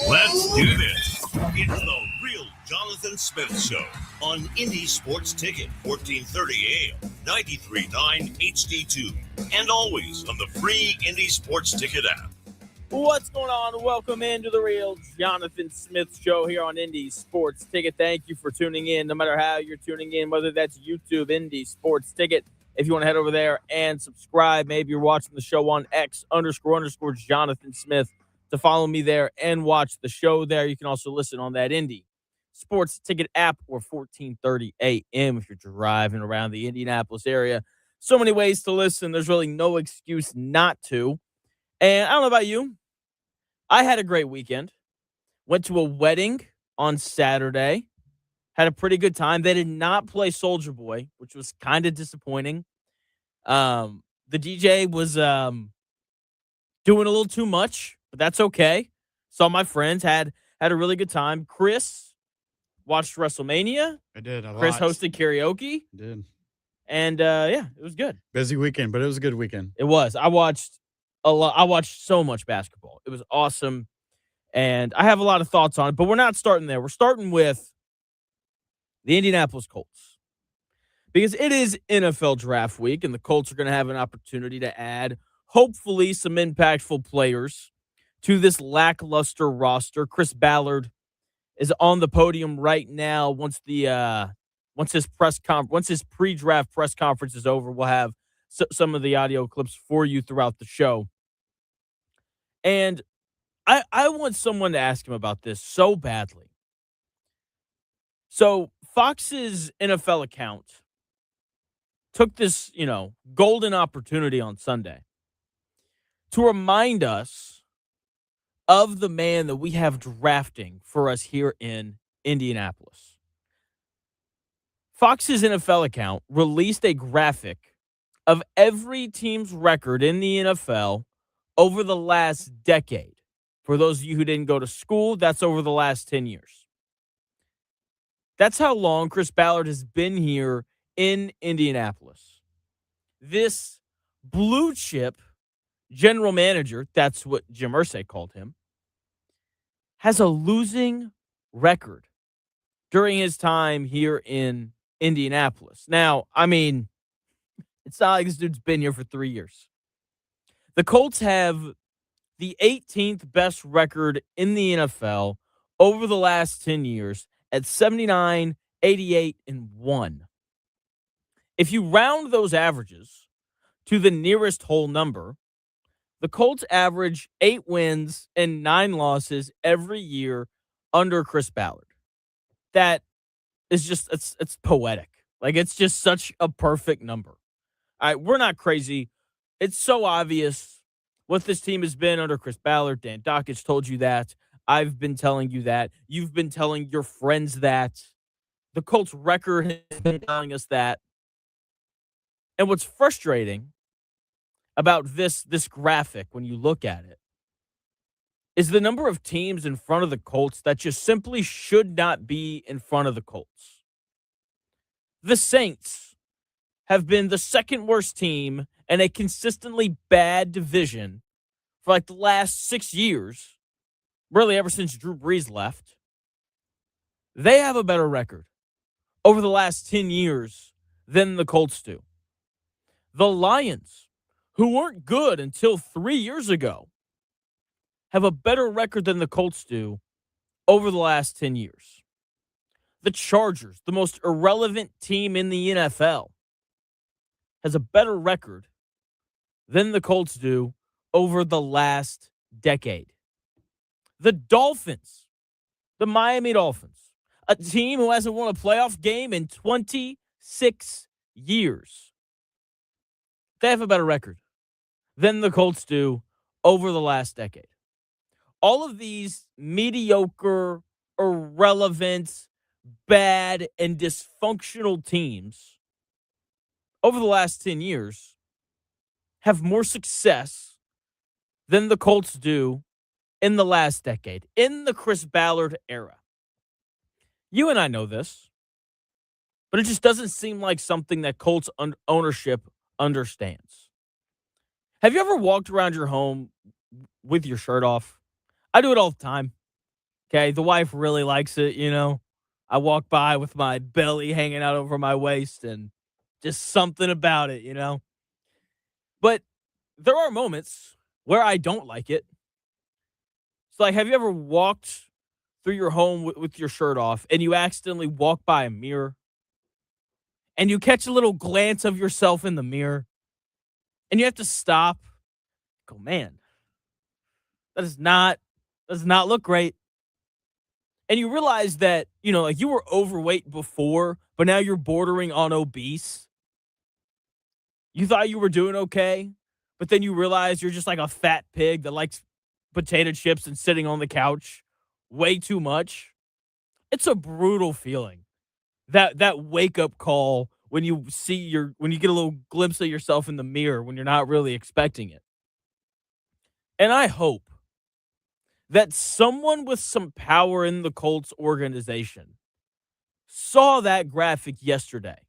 Let's do this. It's the real Jonathan Smith Show on Indie Sports Ticket, 1430 AM, 93.9 HD2, and always on the free Indie Sports Ticket app. What's going on? Welcome into the real Jonathan Smith Show here on Indie Sports Ticket. Thank you for tuning in, no matter how you're tuning in, whether that's YouTube, Indie Sports Ticket. If you want to head over there and subscribe, maybe you're watching the show on X__ Jonathan Smith, to follow me there and watch the show there. You can also listen on that Indie Sports Ticket app or 1430 AM if you're driving around the Indianapolis area. So many ways to listen. There's really no excuse not to. And I don't know about you. I had a great weekend. Went to a wedding on Saturday. Had a pretty good time. They did not play Soulja Boy, which was kind of disappointing. The DJ was doing a little too much, but that's okay. Saw my friends, had a really good time. Chris watched Wrestlemania. I did. Chris hosted karaoke. I did. And yeah, it was good. Busy weekend, but it was a good weekend. It was. I watched a lot. I watched so much basketball. It was awesome. And I have a lot of thoughts on it, but we're not starting there. We're starting with the Indianapolis Colts, because it is NFL draft week, and the Colts are going to have an opportunity to add, hopefully, some impactful players to this lackluster roster. Chris Ballard is on the podium right now. Once his pre-draft press conference is over, we'll have some of the audio clips for you throughout the show. And I want someone to ask him about this so badly. So Fox's NFL account took this, golden opportunity on Sunday to remind us of the man that we have drafting for us here in Indianapolis. Fox's NFL account released a graphic of every team's record in the NFL over the last decade. For those of you who didn't go to school, that's over the last 10 years. That's how long Chris Ballard has been here in Indianapolis. This blue chip general manager, that's what Jim Irsay called him, has a losing record during his time here in Indianapolis. Now, I mean, it's not like this dude's been here for 3 years. The Colts have the 18th best record in the NFL over the last 10 years at 79, 88, and 1. If you round those averages to the nearest whole number, the Colts average 8 wins and 9 losses every year under Chris Ballard. That is just, it's poetic. Like, it's just such a perfect number. All right, we're not crazy. It's so obvious what this team has been under Chris Ballard. Dan Dockich told you that. I've been telling you that. You've been telling your friends that. The Colts record has been telling us that. And what's frustrating about this graphic when you look at it is the number of teams in front of the Colts that just simply should not be in front of the Colts. The Saints have been the second worst team in a consistently bad division for like the last 6 years, really ever since Drew Brees left. They have a better record over the last 10 years than the Colts do. The Lions, who weren't good until 3 years ago, have a better record than the Colts do over the last 10 years. The Chargers, the most irrelevant team in the NFL, has a better record than the Colts do over the last decade. The Dolphins, the Miami Dolphins, a team who hasn't won a playoff game in 26 years. They have a better record than the Colts do over the last decade. All of these mediocre, irrelevant, bad, and dysfunctional teams over the last 10 years have more success than the Colts do in the last decade, in the Chris Ballard era. You and I know this, but it just doesn't seem like something that Colts ownership understands. Have you ever walked around your home with your shirt off? I do it all the time. Okay, the wife really likes it, you know. I walk by with my belly hanging out over my waist and just something about it, you know. But there are moments where I don't like it. It's like, have you ever walked through your home with your shirt off and you accidentally walk by a mirror and you catch a little glance of yourself in the mirror and you have to stop? Go, man, that does not look great. And you realize that, you know, like you were overweight before, but now you're bordering on obese. You thought you were doing okay, but then you realize you're just like a fat pig that likes potato chips and sitting on the couch way too much. It's a brutal feeling. That wake up call when you when you get a little glimpse of yourself in the mirror when you're not really expecting it. And I hope that someone with some power in the Colts organization saw that graphic yesterday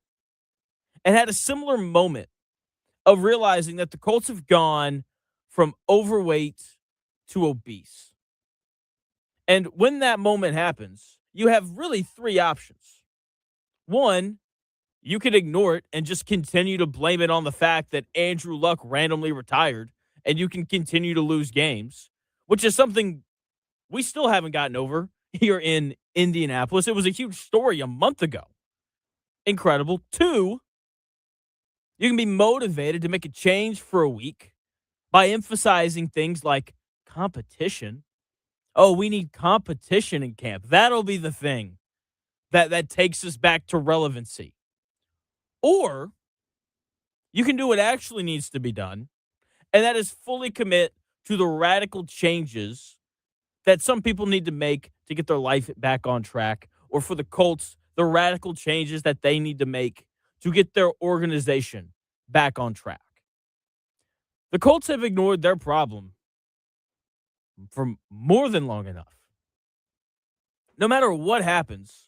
and had a similar moment of realizing that the Colts have gone from overweight to obese. And when that moment happens, you have really three options. One, you can ignore it and just continue to blame it on the fact that Andrew Luck randomly retired and you can continue to lose games, which is something we still haven't gotten over here in Indianapolis. It was a huge story a month ago. Incredible. Two, you can be motivated to make a change for a week by emphasizing things like competition. Oh, we need competition in camp. That'll be the thing that takes us back to relevancy. Or you can do what actually needs to be done, and that is fully commit to the radical changes that some people need to make to get their life back on track, or for the Colts, the radical changes that they need to make to get their organization back on track. The Colts have ignored their problem for more than long enough. No matter what happens,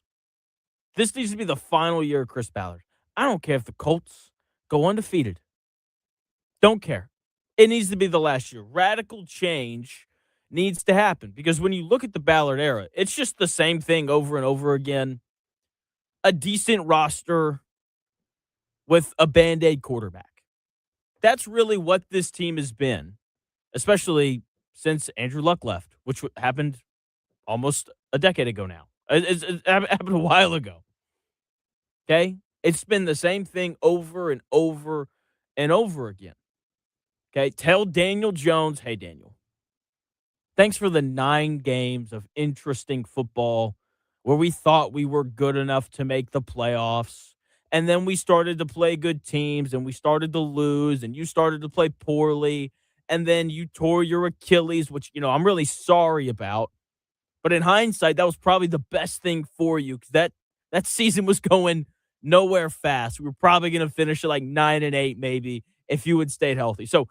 this needs to be the final year of Chris Ballard. I don't care if the Colts go undefeated. Don't care. It needs to be the last year. Radical change needs to happen because when you look at the Ballard era, it's just the same thing over and over again. A decent roster with a Band-Aid quarterback. That's really what this team has been, especially since Andrew Luck left, which happened almost a decade ago now. It happened a while ago. Okay? It's been the same thing over and over and over again. Okay? Tell Daniel Jones, hey, Daniel, thanks for the 9 games of interesting football where we thought we were good enough to make the playoffs. And then we started to play good teams and we started to lose and you started to play poorly. And then you tore your Achilles, which, you know, I'm really sorry about. But in hindsight, that was probably the best thing for you because that season was going nowhere fast. We were probably going to finish at like 9-8 maybe if you had stayed healthy. So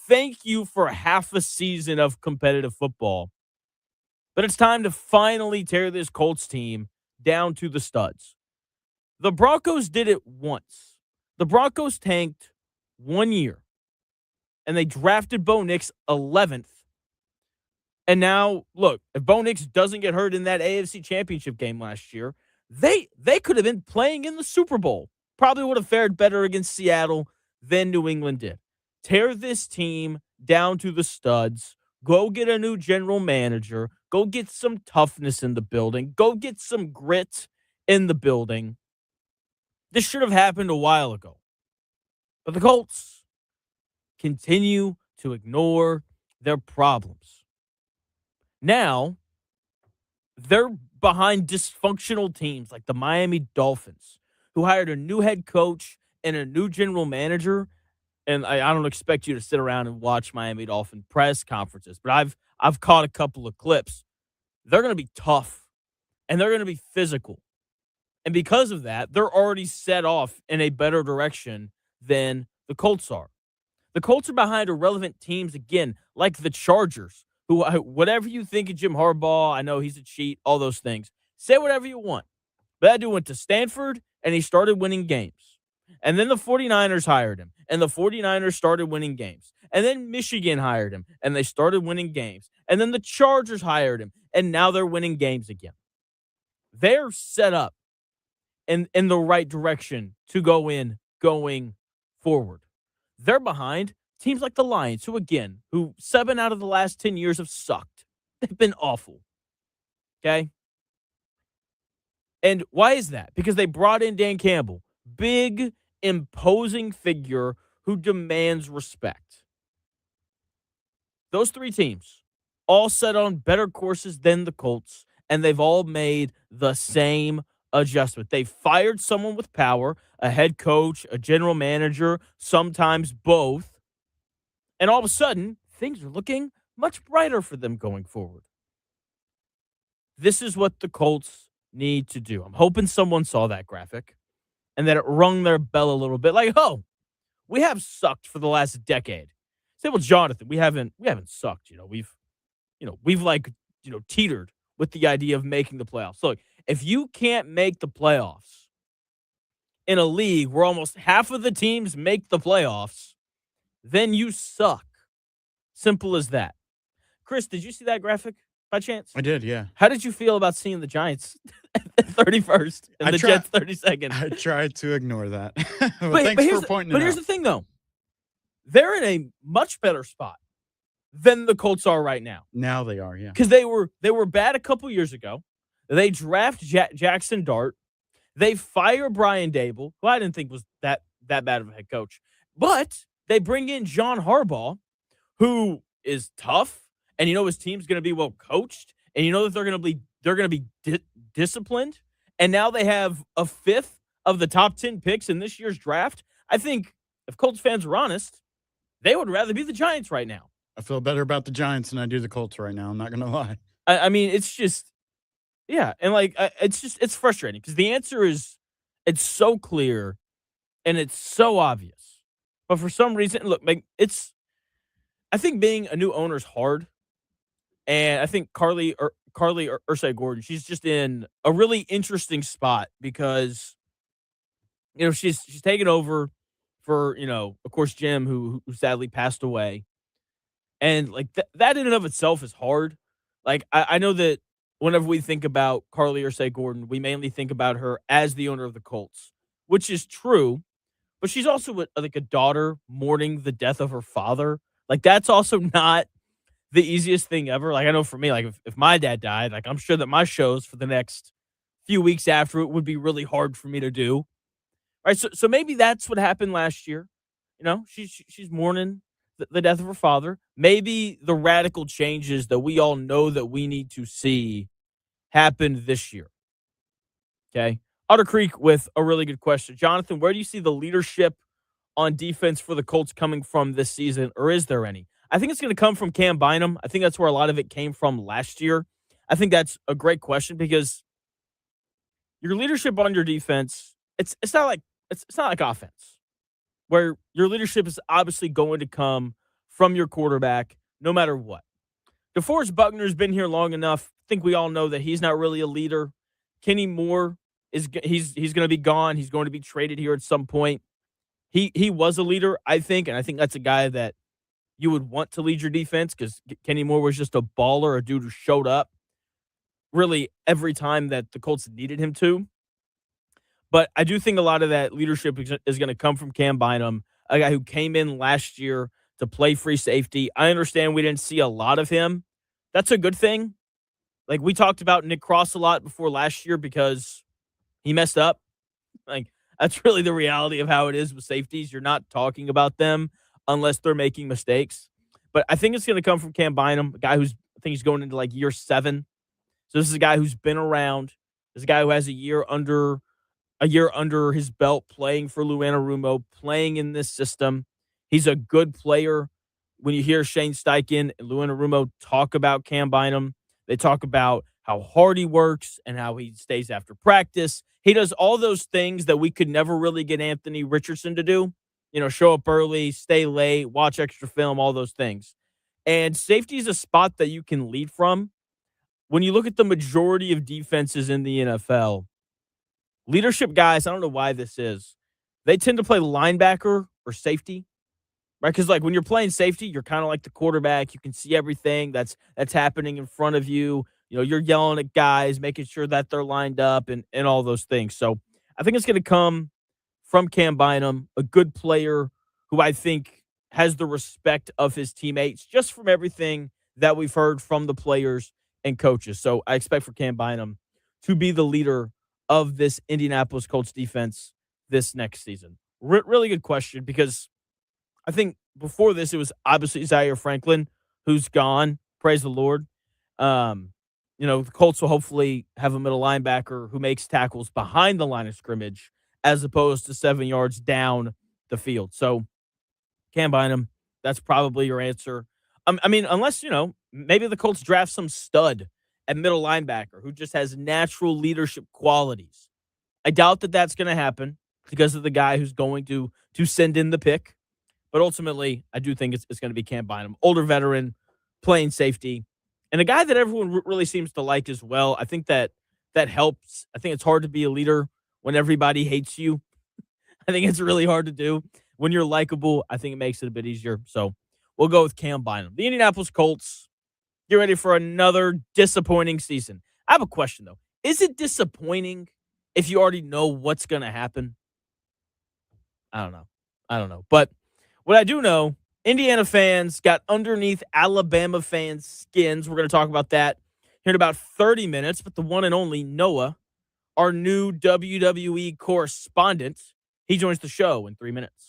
thank you for half a season of competitive football. But it's time to finally tear this Colts team down to the studs. The Broncos did it once. The Broncos tanked 1 year. And they drafted Bo Nix 11th. And now, look, if Bo Nix doesn't get hurt in that AFC Championship game last year, they could have been playing in the Super Bowl. Probably would have fared better against Seattle than New England did. Tear this team down to the studs. Go get a new general manager. Go get some toughness in the building. Go get some grit in the building. This should have happened a while ago. But the Colts continue to ignore their problems. Now, they're behind dysfunctional teams like the Miami Dolphins, who hired a new head coach and a new general manager. And I don't expect you to sit around and watch Miami Dolphin press conferences, but I've caught a couple of clips. They're going to be tough, and they're going to be physical. And because of that, they're already set off in a better direction than the Colts are. The Colts are behind irrelevant teams, again, like the Chargers, who, whatever you think of Jim Harbaugh, I know he's a cheat, all those things. Say whatever you want. But that dude went to Stanford, and he started winning games. And then the 49ers hired him, and the 49ers started winning games. And then Michigan hired him, and they started winning games. And then the Chargers hired him, and now they're winning games again. They're set up in the right direction to go in going forward. They're behind teams like the Lions, who 7 out of the last 10 years have sucked. They've been awful. Okay? And why is that? Because they brought in Dan Campbell, big, imposing figure who demands respect. Those 3 teams all set on better courses than the Colts, and they've all made the same adjustment. They fired someone with power, a head coach, a general manager, sometimes both, and all of a sudden, things are looking much brighter for them going forward. This is what the Colts need to do. I'm hoping someone saw that graphic and that it rung their bell a little bit. Like, oh, we have sucked for the last decade. Say, well, Jonathan, we haven't sucked. We've teetered with the idea of making the playoffs. Look, if you can't make the playoffs in a league where almost half of the teams make the playoffs, then you suck. Simple as that. Chris, did you see that graphic by chance? I did, yeah. How did you feel about seeing the Giants at 31st and the Jets 32nd? I tried to ignore that. Thanks for pointing it out. But here's the thing, though. They're in a much better spot than the Colts are right now. Now they are, yeah. Because they were bad a couple years ago. They draft Jackson Dart. They fire Brian Dable, who I didn't think was that bad of a head coach. But they bring in John Harbaugh, who is tough, and his team's going to be well coached, and that they're going to be disciplined. And now they have a 5th of the top 10 picks in this year's draft. I think if Colts fans are honest, they would rather be the Giants right now. I feel better about the Giants than I do the Colts right now. I'm not going to lie. I mean, it's just, yeah. And it's frustrating because the answer is, it's so clear and it's so obvious. But for some reason, look, I think being a new owner is hard. And I think Carly Ursay Gordon, she's just in a really interesting spot because, she's taken over for, of course, Jim, who sadly passed away. And that in and of itself is hard. I know that whenever we think about Carly Ursay Gordon, we mainly think about her as the owner of the Colts, which is true. But she's also a daughter mourning the death of her father. That's also not the easiest thing ever. I know for me, if my dad died, I'm sure that my shows for the next few weeks after it would be really hard for me to do. All right, so maybe that's what happened last year. She's mourning the death of her father. Maybe the radical changes that we all know that we need to see happened this year. Okay. Otter Creek with a really good question. Jonathan, where do you see the leadership on defense for the Colts coming from this season, or is there any? I think it's going to come from Cam Bynum. I think that's where a lot of it came from last year. I think that's a great question because your leadership on your defense, it's not like offense, where your leadership is obviously going to come from your quarterback no matter what. DeForest Buckner's been here long enough. I think we all know that he's not really a leader. Kenny Moore he's going to be gone. He's going to be traded here at some point. He was a leader, I think, and I think that's a guy that you would want to lead your defense because Kenny Moore was just a baller, a dude who showed up really every time that the Colts needed him to. But I do think a lot of that leadership is going to come from Cam Bynum, a guy who came in last year to play free safety. I understand we didn't see a lot of him. That's a good thing. We talked about Nick Cross a lot before last year because he messed up. That's really the reality of how it is with safeties. You're not talking about them unless they're making mistakes. But I think it's going to come from Cam Bynum, a guy I think he's going into year 7. So this is a guy who's been around. This is a guy who has a year under his belt playing for Lou Anarumo, playing in this system. He's a good player. When you hear Shane Steichen and Lou Anarumo talk about Cam Bynum, they talk about how hard he works and how he stays after practice. He does all those things that we could never really get Anthony Richardson to do. Show up early, stay late, watch extra film, all those things. And safety is a spot that you can lead from. When you look at the majority of defenses in the NFL, leadership guys, I don't know why this is, they tend to play linebacker or safety, right? Because when you're playing safety, you're kind of like the quarterback. You can see everything that's happening in front of you. you're yelling at guys, making sure that they're lined up and all those things. So I think it's going to come from Cam Bynum, a good player who I think has the respect of his teammates just from everything that we've heard from the players and coaches. So I expect for Cam Bynum to be the leader of this Indianapolis Colts defense this next season. Really good question, because I think before this, it was obviously Zaire Franklin, who's gone. Praise the Lord. The Colts will hopefully have a middle linebacker who makes tackles behind the line of scrimmage as opposed to 7 yards down the field. So Cam Bynum, that's probably your answer. Unless, maybe the Colts draft some stud at middle linebacker who just has natural leadership qualities. I doubt that that's going to happen because of the guy who's going to send in the pick. But ultimately, I do think it's going to be Cam Bynum, older veteran, playing safety, and a guy that everyone really seems to like as well. I think that helps. I think it's hard to be a leader when everybody hates you. I think it's really hard to do. When you're likable, I think it makes it a bit easier. So we'll go with Cam Bynum. The Indianapolis Colts, get ready for another disappointing season. I have a question, though. Is it disappointing if you already know what's going to happen? I don't know. But what I do know, Indiana fans got underneath Alabama fans' skins. We're going to talk about that here in about 30 minutes. But the one and only Noah, our new WWE correspondent, he joins the show in 3 minutes.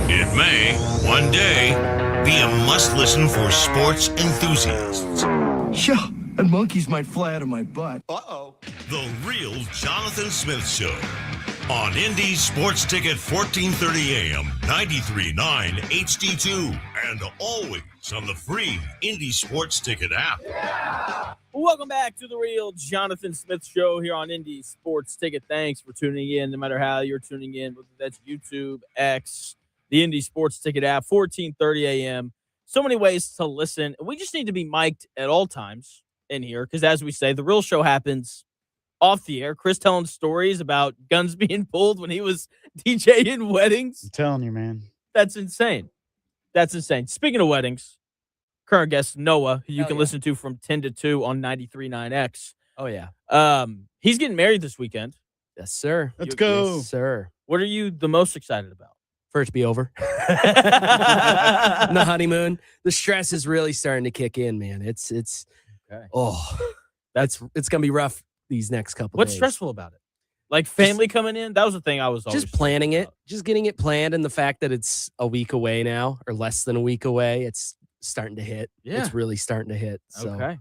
It may, one day, be a must-listen for sports enthusiasts. Yeah, and monkeys might fly out of my butt. The real Jonathan Smith Show. On Indy Sports Ticket 1430 AM, 93.9 HD2, and always on the free Indy Sports Ticket app. Welcome back to the real Jonathan Smith Show here on Indy Sports Ticket. Thanks for tuning in, no matter how you're tuning in, whether that's YouTube, X, the Indy Sports Ticket app, 1430 AM. So many ways to listen. We just need to be mic'd at all times in here because, as we say, the real show happens off the air. Chris telling stories about guns being pulled when he was DJing weddings. I'm telling you, man. That's insane. That's insane. Speaking of weddings, current guest Noah, who you can listen to from 10 to 2 on 93.9X. Oh, yeah. He's getting married this weekend. Yes, sir. Let's go. Yes, sir. What are you the most excited about? For it to be over. The honeymoon. The stress is really starting to kick in, man. It's it's gonna be rough these next couple What's days. stressful about it? Like family coming in? That was the thing I was always just planning it, just getting it planned, and the fact that it's a week away now, or less than a week away, it's starting to hit. Yeah. It's really starting to hit. So. Okay.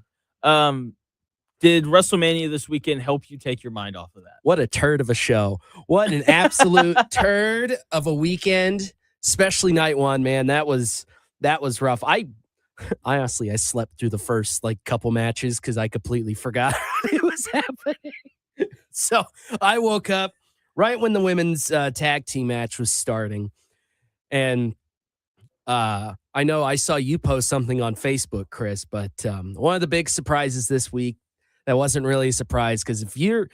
Did WrestleMania this weekend help you take your mind off of that? What a turd of a show. What an absolute turd of a weekend, especially night one, man. That was rough. I honestly slept through the first couple matches because I completely forgot it was happening. So I woke up right when the women's tag team match was starting. And I know I saw you post something on Facebook, Chris, but one of the big surprises this week, that wasn't really a surprise because if you're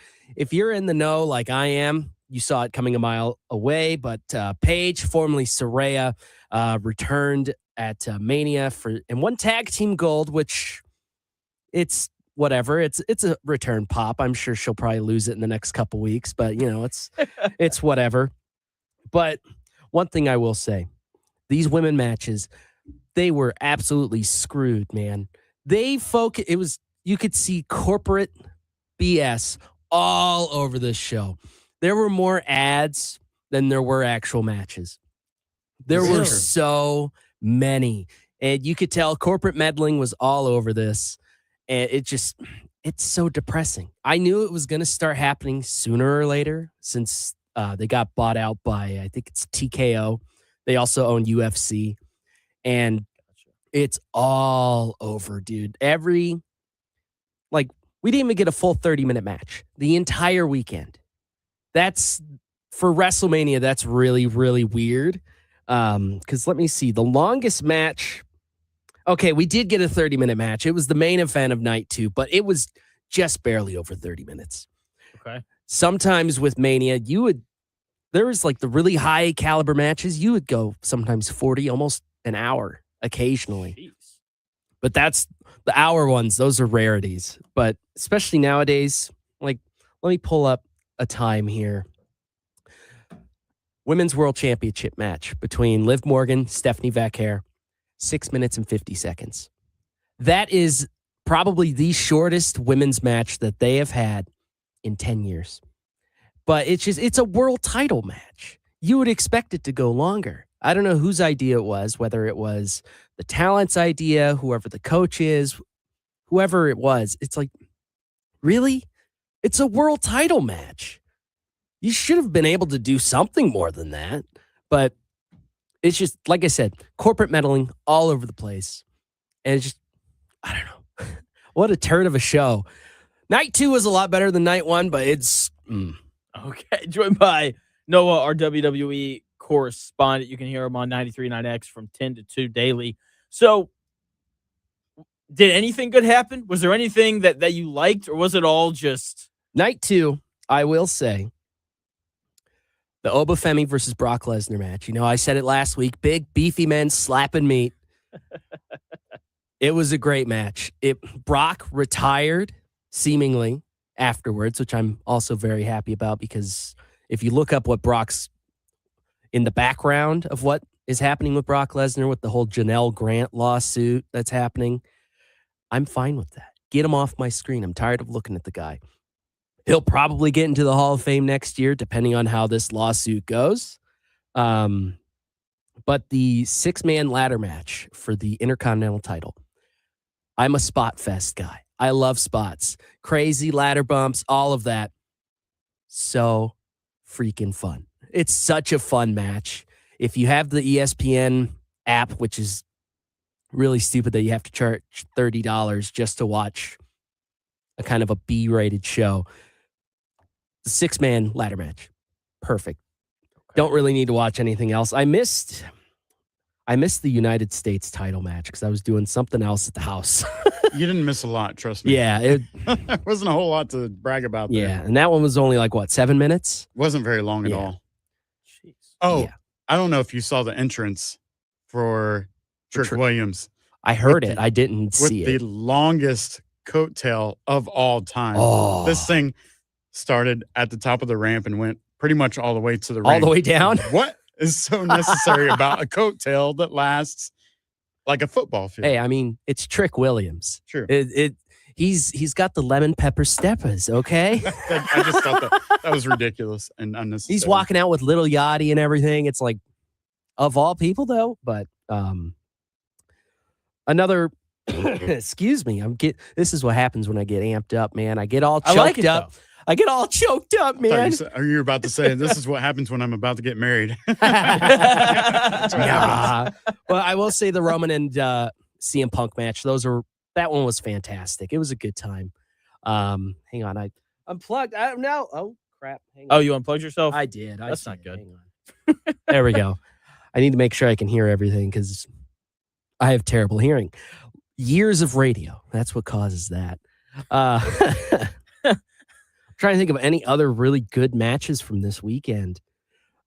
in the know like I am, you saw it coming a mile away. But Paige, formerly Saraya, returned at Mania and won tag team gold, which it's whatever. It's a return pop. I'm sure she'll probably lose it in the next couple weeks, but it's whatever. But one thing I will say, these women matches, they were absolutely screwed, man. You could see corporate BS all over this show. There were more ads than there were actual matches. There were so many. And you could tell corporate meddling was all over this. And it's so depressing. I knew it was going to start happening sooner or later since they got bought out by, I think it's TKO. They also own UFC. And it's all over, dude. We didn't even get a full 30-minute match the entire weekend. That's for WrestleMania. That's really, really weird. Because let me see, the longest match. Okay, we did get a 30-minute match. It was the main event of night 2, but it was just barely over 30 minutes. Okay. Sometimes with Mania, there was the really high caliber matches. You would go sometimes 40, almost an hour occasionally. Jeez. But that's the hour ones. Those are rarities. But especially nowadays, let me pull up a time here. Women's World Championship match between Liv Morgan, Stephanie Vaquer, 6 minutes and 50 seconds. That is probably the shortest women's match that they have had in 10 years. But it's a world title match. You would expect it to go longer. I don't know whose idea it was, whether it was the talent's idea, whoever the coach is, whoever it was. It's really? It's a world title match. You should have been able to do something more than that. But it's just, like I said, corporate meddling all over the place. And it's just, I don't know. What a turd of a show. Night 2 was a lot better than night 1, but it's... Okay, joined by Noah, our WWE correspondent. You can hear him on 93.9X from 10 to 2 daily. So, did anything good happen? Was there anything that you liked, or was it all just... Night 2, I will say, the Obafemi versus Brock Lesnar match. I said it last week. Big, beefy men slapping meat. It was a great match. Brock retired, seemingly, afterwards, which I'm also very happy about because if you look up what Brock's in the background of what is happening with Brock Lesnar with the whole Janelle Grant lawsuit that's happening, I'm fine with that. Get him off my screen. I'm tired of looking at the guy. He'll probably get into the Hall of Fame next year, depending on how this lawsuit goes. But the 6-man ladder match for the Intercontinental title, I'm a spot fest guy. I love spots. Crazy ladder bumps, all of that. So freaking fun. It's such a fun match. If you have the ESPN app, which is really stupid that you have to charge $30 just to watch a kind of a B-rated show. The 6-man ladder match. Perfect. Don't really need to watch anything else. I missed the United States title match because I was doing something else at the house. You didn't miss a lot, trust me. Yeah. There wasn't a whole lot to brag about there. Yeah, and that one was only like, 7 minutes? Wasn't very long at all. Jeez. Oh, Yeah. I don't know if you saw the entrance for Trick Williams. I heard it. I didn't With see the it. longest coattail of all time. Oh. This thing started at the top of the ramp and went pretty much all the way to the All ring. the way down? What is so necessary about a coattail that lasts like a football field? Hey, I mean, it's Trick Williams. True. He's got the lemon pepper steppers, okay? I just thought that was ridiculous and unnecessary. He's walking out with Little Yachty and everything. It's like, of all people, though. But another, excuse me. This is what happens when I get amped up, man. I get all choked up. I get all choked up, man. Are you about to say this is what happens when I'm about to get married? Nah. Well, I will say the Roman and CM Punk match. That one was fantastic. It was a good time. Hang on, I unplugged. I don't know. Oh crap! Hang on. Oh, you unplugged yourself? I did. That's not good. Hang on. There we go. I need to make sure I can hear everything because I have terrible hearing. Years of radio. That's what causes that. Trying to think of any other really good matches from this weekend.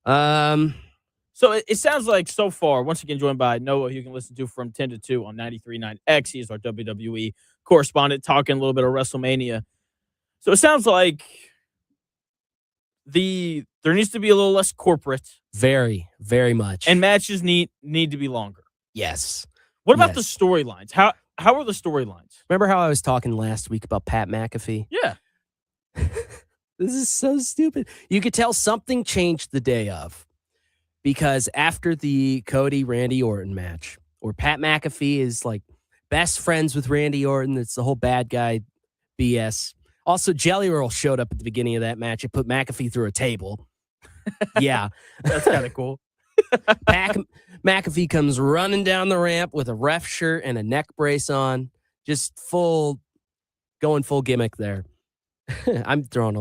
So it sounds like so far, once again, joined by Noah, who you can listen to from 10 to 2 on 93.9 X. He is our WWE correspondent, talking a little bit of WrestleMania. So it sounds like there needs to be a little less corporate. Very, very much. And matches need to be longer. Yes. What about the storylines? How are the storylines? Remember how I was talking last week about Pat McAfee? Yeah. This is so stupid. You could tell something changed the day of. Because after the Cody Randy Orton match, where Pat McAfee is like best friends with Randy Orton, it's the whole bad guy BS. Also, Jelly Roll showed up at the beginning of that match and put McAfee through a table. Yeah. That's kind of cool. McAfee comes running down the ramp with a ref shirt and a neck brace on. Just going full gimmick there. I'm throwing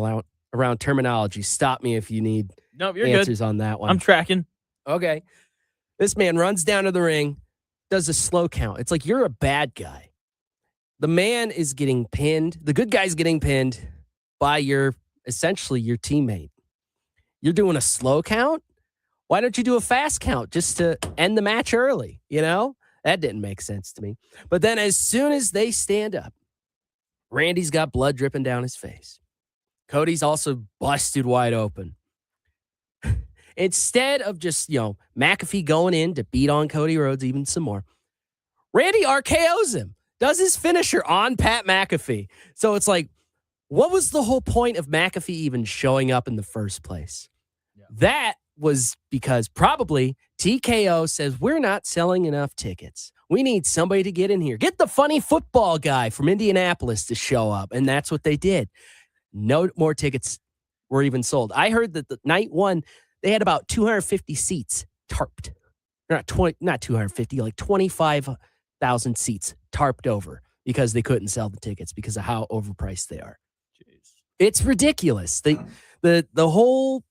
around terminology. Stop me if you need No, you're answers good. on that one. I'm tracking. Okay. This man runs down to the ring, does a slow count. It's like you're a bad guy. The man is getting pinned. The good guy's getting pinned by essentially your teammate. You're doing a slow count? Why don't you do a fast count just to end the match early? You know? That didn't make sense to me. But then as soon as they stand up, Randy's got blood dripping down his face. Cody's also busted wide open. Instead of just, McAfee going in to beat on Cody Rhodes even some more, Randy RKO's him, does his finisher on Pat McAfee. So it's like, what was the whole point of McAfee even showing up in the first place? Yeah. That was because probably TKO says, we're not selling enough tickets. We need somebody to get in here. Get the funny football guy from Indianapolis to show up. And that's what they did. No more tickets were even sold. I heard that the night one, they had about 250 seats tarped. Not 250, like 25,000 seats tarped over because they couldn't sell the tickets because of how overpriced they are. Jeez. It's ridiculous. The whole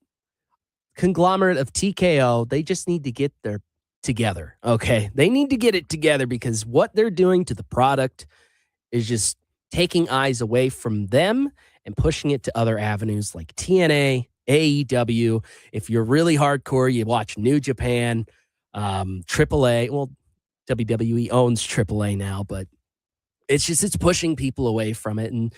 conglomerate of TKO, they just need to get their together. Okay. They need to get it together because what they're doing to the product is just taking eyes away from them and pushing it to other avenues like TNA, AEW. If you're really hardcore, you watch New Japan, AAA. Well, WWE owns AAA now, but it's pushing people away from it. And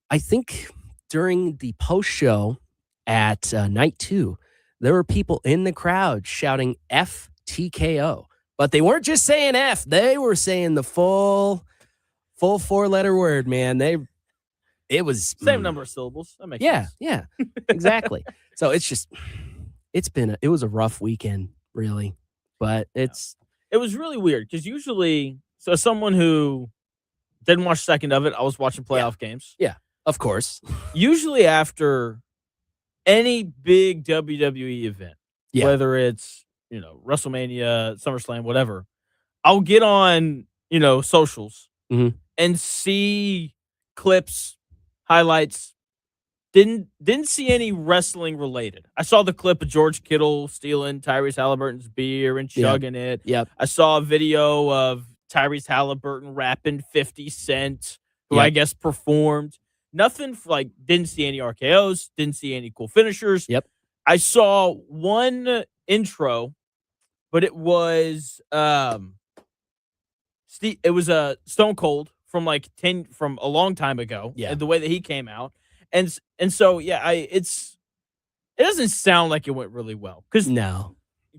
I think during the post show at night 2, there were people in the crowd shouting F TKO, but they weren't just saying F. They were saying the full 4-letter word, man. It was same number of syllables. That makes sense. Yeah, exactly. So it was a rough weekend, really, but it was really weird because usually, so as someone who didn't watch a second of it, I was watching playoff games. Yeah, of course. Usually after any big WWE event, Yeah. whether it's, WrestleMania, SummerSlam, whatever, I'll get on, socials Mhm. and see clips, highlights. Didn't see any wrestling related. I saw the clip of George Kittle stealing Tyrese Halliburton's beer and Yep. chugging it. Yep. I saw a video of Tyrese Halliburton rapping 50 Cent, who I Yep. guess performed. Nothing didn't see any RKOs, didn't see any cool finishers. Yep. I saw one intro, but it was it was a Stone Cold from from a long time ago. Yeah. And the way that he came out. And so it doesn't sound like it went really well, because No.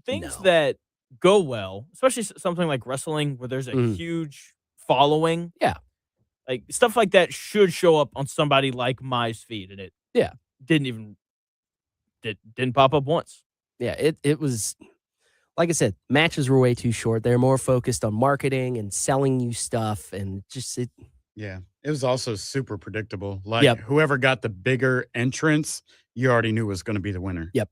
things No. that go well, especially something like wrestling where there's a huge following. Yeah. Like stuff like that should show up on somebody like Mai's feed, and it didn't pop up once. Yeah, it was, like I said, matches were way too short. They're more focused on marketing and selling you stuff, and just Yeah. It was also super predictable. Yep. Whoever got the bigger entrance, you already knew was going to be the winner. Yep.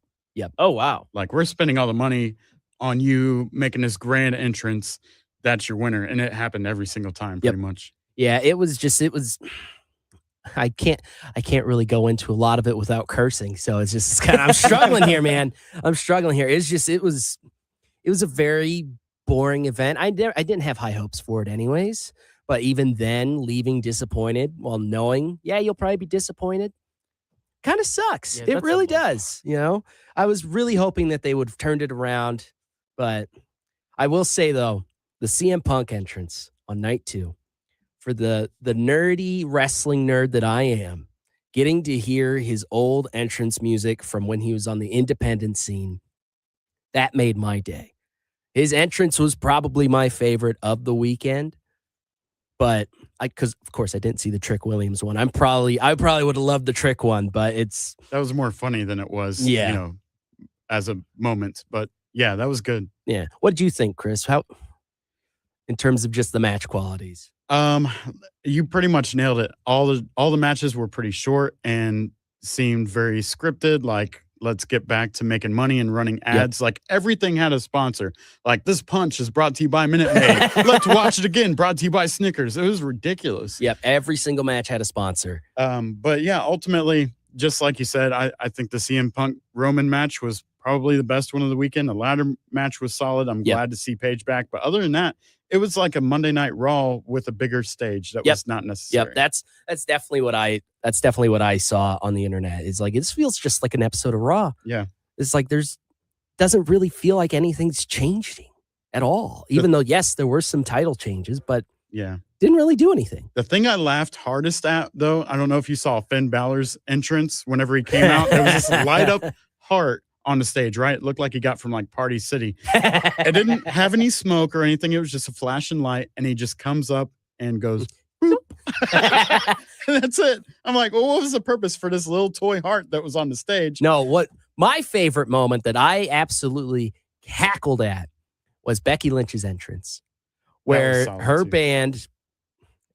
Oh wow. We're spending all the money on you making this grand entrance. That's your winner. And it happened every single time, pretty much. Yeah, it was. I can't really go into a lot of it without cursing. So it's kind of, I'm struggling here, man. I'm struggling here. It was a very boring event. I didn't have high hopes for it anyways. But even then, leaving disappointed while knowing, you'll probably be disappointed, kind of sucks. Yeah, It that's a really blow. does. I was really hoping that they would have turned it around. But I will say, though, the CM Punk entrance on night 2, for the nerdy wrestling nerd that I am, getting to hear his old entrance music from when he was on the independent scene, that made my day. His entrance was probably my favorite of the weekend. But because of course I didn't see the Trick Williams one. I probably would have loved the Trick one, but That was more funny than it was, as a moment. But yeah, that was good. yeah. What did you think, Chris? How, in terms of just the match qualities? You pretty much nailed it. All the matches were pretty short and seemed very scripted. Let's get back to making money and running ads. Everything had a sponsor. This punch is brought to you by Minute Maid. Let's watch it again. Brought to you by Snickers. It was ridiculous. Yep. Every single match had a sponsor. But yeah, ultimately, just like you said, I think the CM Punk Roman match was probably the best one of the weekend. The ladder match was solid. I'm glad to see Paige back. But other than that, it was like a Monday Night Raw with a bigger stage that was not necessary. Yep, that's definitely what I saw on the internet. It's this feels just like an episode of Raw. Yeah. It's doesn't really feel like anything's changing at all. Even though yes, there were some title changes, but yeah, didn't really do anything. The thing I laughed hardest at, though, I don't know if you saw Finn Balor's entrance whenever he came out. There was this light up heart on the stage, right? It looked like he got from Party City. It didn't have any smoke or anything. It was just a flashing light, and he just comes up and goes, boop. And that's it. I'm like, well, what was the purpose for this little toy heart that was on the stage? No, what my favorite moment that I absolutely cackled at was Becky Lynch's entrance, where her band,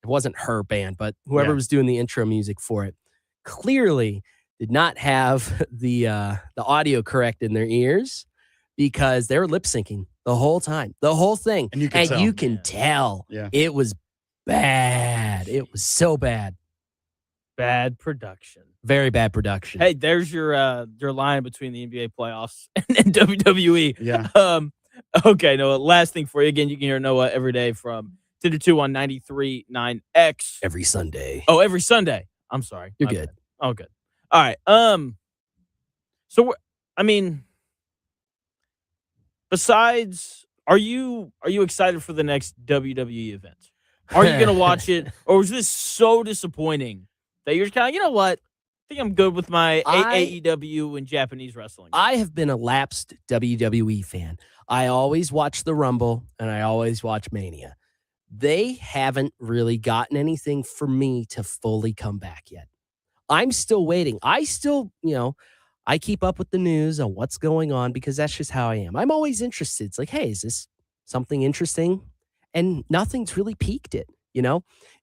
it wasn't her band, but whoever was doing the intro music for it, clearly did not have the audio correct in their ears, because they were lip syncing the whole time, the whole thing. And you can tell Yeah. it was bad. It was so bad. Bad production. Very bad production. Hey, there's your line between the NBA playoffs and WWE. Yeah. Okay, Noah, last thing for you. Again, you can hear Noah every day from 10 to 2 on 93.9 X. Every Sunday. Oh, every Sunday. I'm sorry. You're My good. bad. Oh, good. All right. So besides, are you excited for the next WWE event? Are you gonna watch it, or was this so disappointing that you're kind of, you know what? I think I'm good with my AEW and Japanese wrestling. I have been a lapsed WWE fan. I always watch the Rumble and I always watch Mania. They haven't really gotten anything for me to fully come back yet. I'm still waiting. I still, I keep up with the news on what's going on, because that's just how I am. I'm always interested. It's like, hey, is this something interesting? And nothing's really piqued it.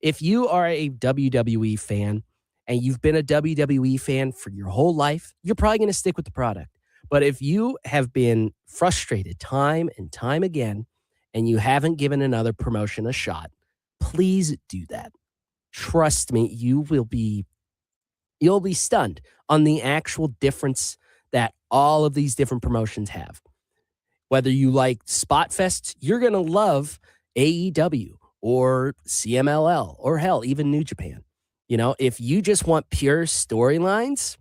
If you are a WWE fan and you've been a WWE fan for your whole life, you're probably going to stick with the product. But if you have been frustrated time and time again and you haven't given another promotion a shot, please do that. Trust me, you'll be stunned on the actual difference that all of these different promotions have. Whether you like spot fests, you're going to love AEW or CMLL or hell, even New Japan. You know, if you just want pure storylines,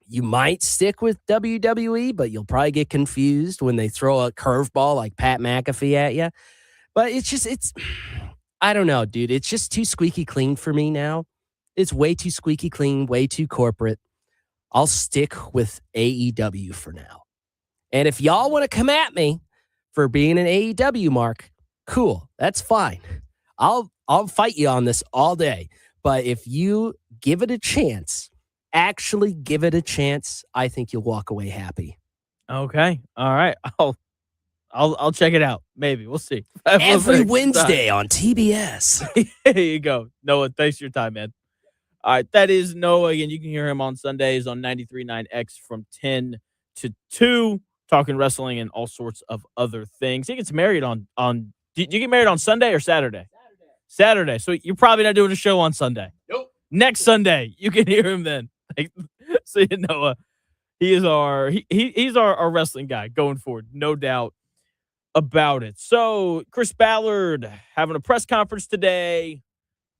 you might stick with WWE, but you'll probably get confused when they throw a curveball like Pat McAfee at you. But I don't know, dude. It's just too squeaky clean for me now. It's way too squeaky clean, way too corporate. I'll stick with AEW for now. And if y'all want to come at me for being an AEW mark, cool. That's fine. I'll fight you on this all day. But if you give it a chance, actually give it a chance, I think you'll walk away happy. Okay. All right. I'll check it out. Maybe. We'll see. Every Wednesday on TBS. There you go. Noah, thanks for your time, man. All right. That is Noah. Again, you can hear him on Sundays on 93.9 X from 10 to 2, talking wrestling and all sorts of other things. He gets married on did you get married on Sunday or Saturday? Saturday. So you're probably not doing a show on Sunday. Nope. Next Sunday, you can hear him then. So you know, he is he's our wrestling guy going forward, no doubt about it. So Chris Ballard having a press conference today,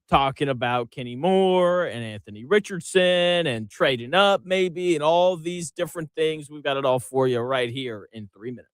talking about Kenny Moore and Anthony Richardson and trading up maybe and all these different things. We've got it all for you right here in 3 minutes.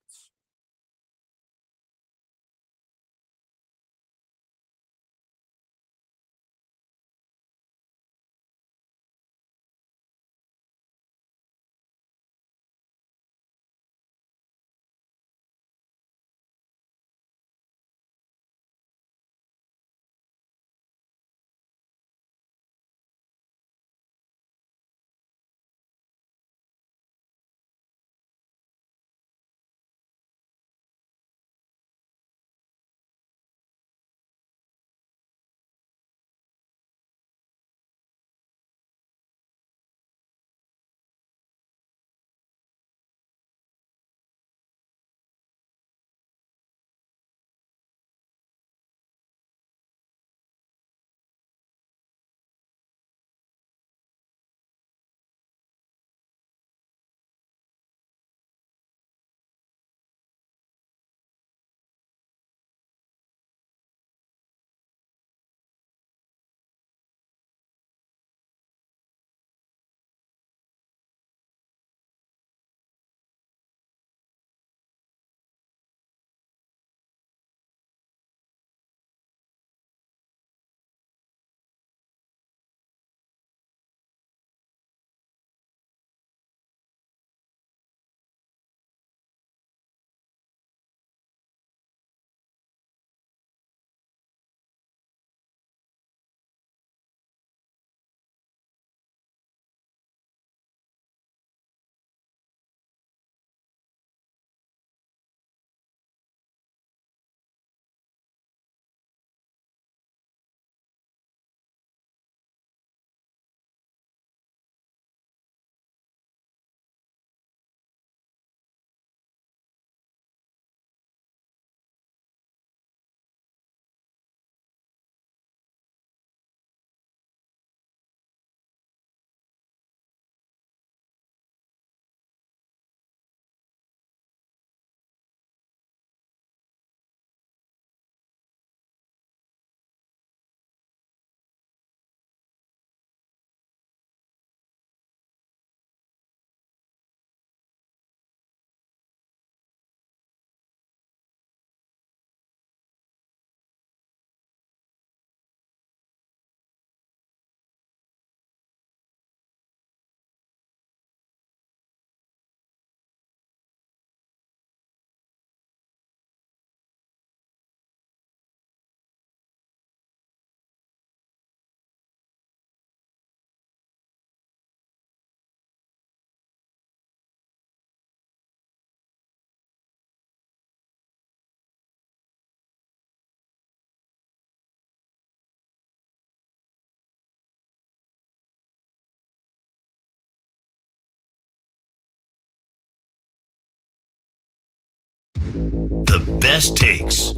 Best takes?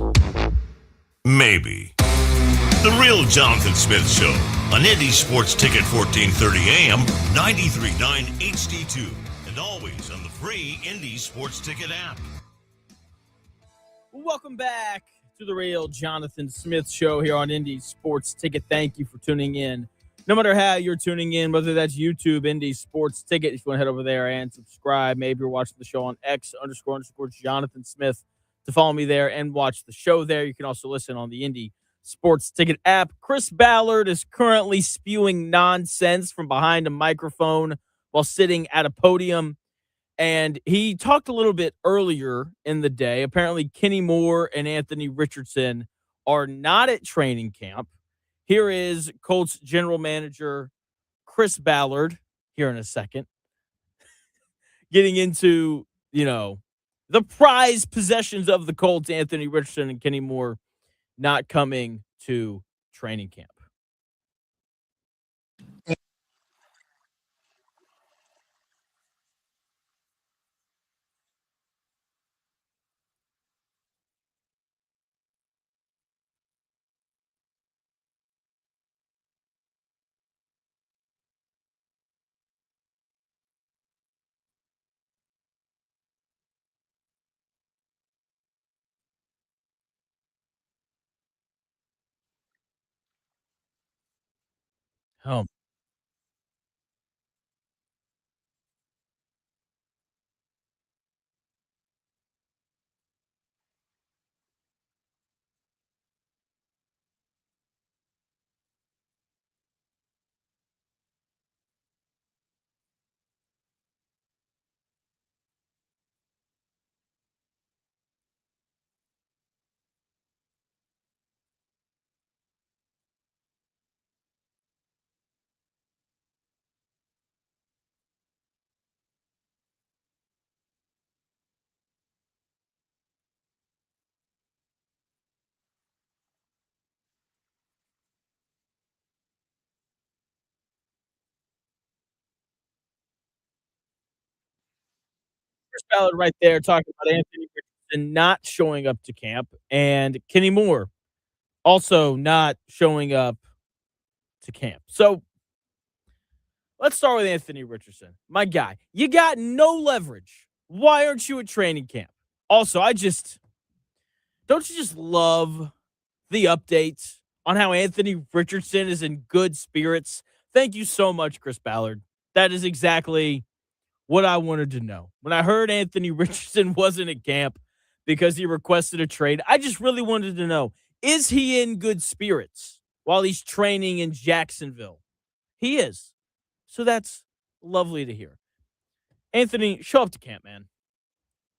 Maybe. The Real Jonathan Smith Show on Indy Sports Ticket 1430 AM, 93.9 HD2, and always on the free Indy Sports Ticket app. Welcome back to the Real Jonathan Smith Show here on Indy Sports Ticket. Thank you for tuning in. No matter how you're tuning in, whether that's YouTube, Indy Sports Ticket, if you want to head over there and subscribe. Maybe you're watching the show on X__Jonathan Smith to follow me there and watch the show there. You can also listen on the Indy Sports Ticket app. Chris Ballard is currently spewing nonsense from behind a microphone while sitting at a podium. And he talked a little bit earlier in the day. Apparently, Kenny Moore and Anthony Richardson are not at training camp. Here is Colts general manager Chris Ballard here in a second, getting into, the prized possessions of the Colts, Anthony Richardson and Kenny Moore not coming to training camp. Oh, Chris Ballard right there talking about Anthony Richardson not showing up to camp and Kenny Moore also not showing up to camp. So let's start with Anthony Richardson. My guy, you got no leverage. Why aren't you at training camp? Also, don't you just love the updates on how Anthony Richardson is in good spirits? Thank you so much, Chris Ballard. That is exactly what I wanted to know. When I heard Anthony Richardson wasn't at camp because he requested a trade, I just really wanted to know, is he in good spirits while he's training in Jacksonville? He is. So that's lovely to hear. Anthony, show up to camp, man.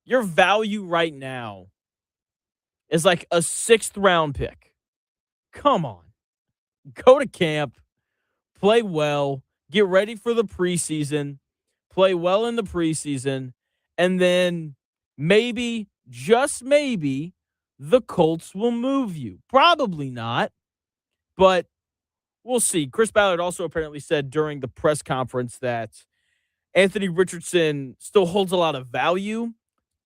Your value right now is like a 6th round pick. Come on. Go to camp, play well, get ready for the preseason, play well in the preseason, and then maybe, just maybe, the Colts will move you. Probably not, but we'll see. Chris Ballard also apparently said during the press conference that Anthony Richardson still holds a lot of value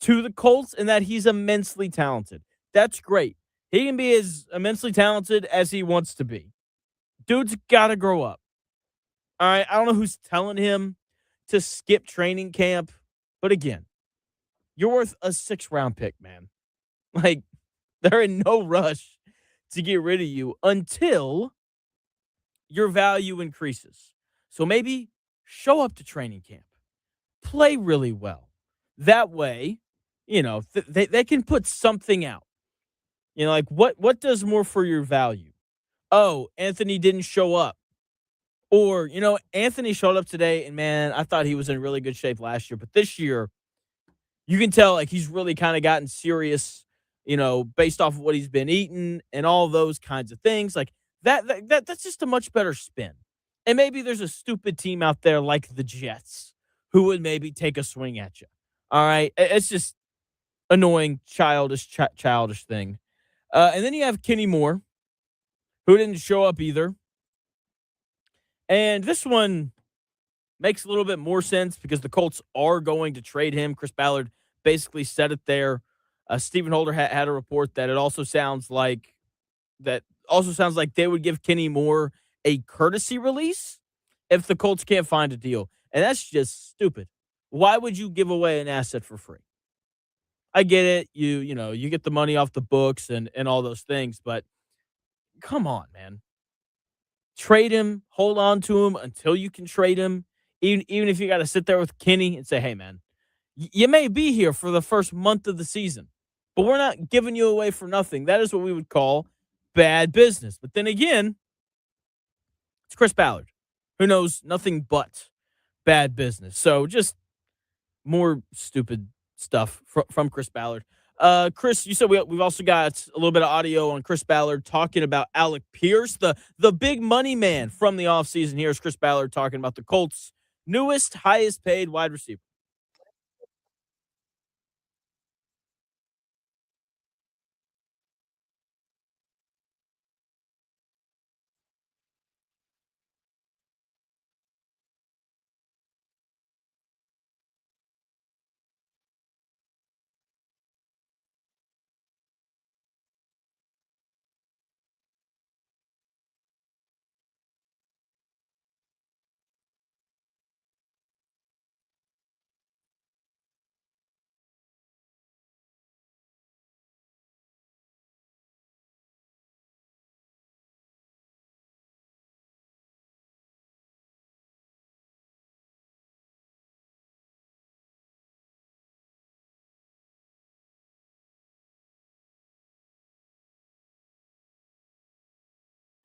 to the Colts and that he's immensely talented. That's great. He can be as immensely talented as he wants to be. Dude's got to grow up. All right, I don't know who's telling him to skip training camp, but again, you're worth a 6th round pick, man. Like, they're in no rush to get rid of you until your value increases. So maybe show up to training camp. Play really well. That way, they can put something out. Like what does more for your value? Oh, Anthony didn't show up. Or, Anthony showed up today and man, I thought he was in really good shape last year, but this year you can tell like he's really kind of gotten serious, based off of what he's been eating and all those kinds of things. Like that's just a much better spin. And maybe there's a stupid team out there like the Jets who would maybe take a swing at you. All right. It's just annoying, childish thing. And then you have Kenny Moore, who didn't show up either. And this one makes a little bit more sense because the Colts are going to trade him. Chris Ballard basically said it there Stephen Holder had a report that it also sounds like they would give Kenny Moore a courtesy release if the Colts can't find a deal. And that's just stupid. Why would you give away an asset for free? I get it. You get the money off the books and all those things, but come on, man. Trade him, hold on to him until you can trade him. Even if you got to sit there with Kenny and say, hey, man, you may be here for the first month of the season, but we're not giving you away for nothing. That is what we would call bad business. But then again, it's Chris Ballard, who knows nothing but bad business. So just more stupid stuff from Chris Ballard. Chris, you said we've also got a little bit of audio on Chris Ballard talking about Alec Pierce, the big money man from the offseason. Here's Chris Ballard talking about the Colts' newest, highest paid wide receiver.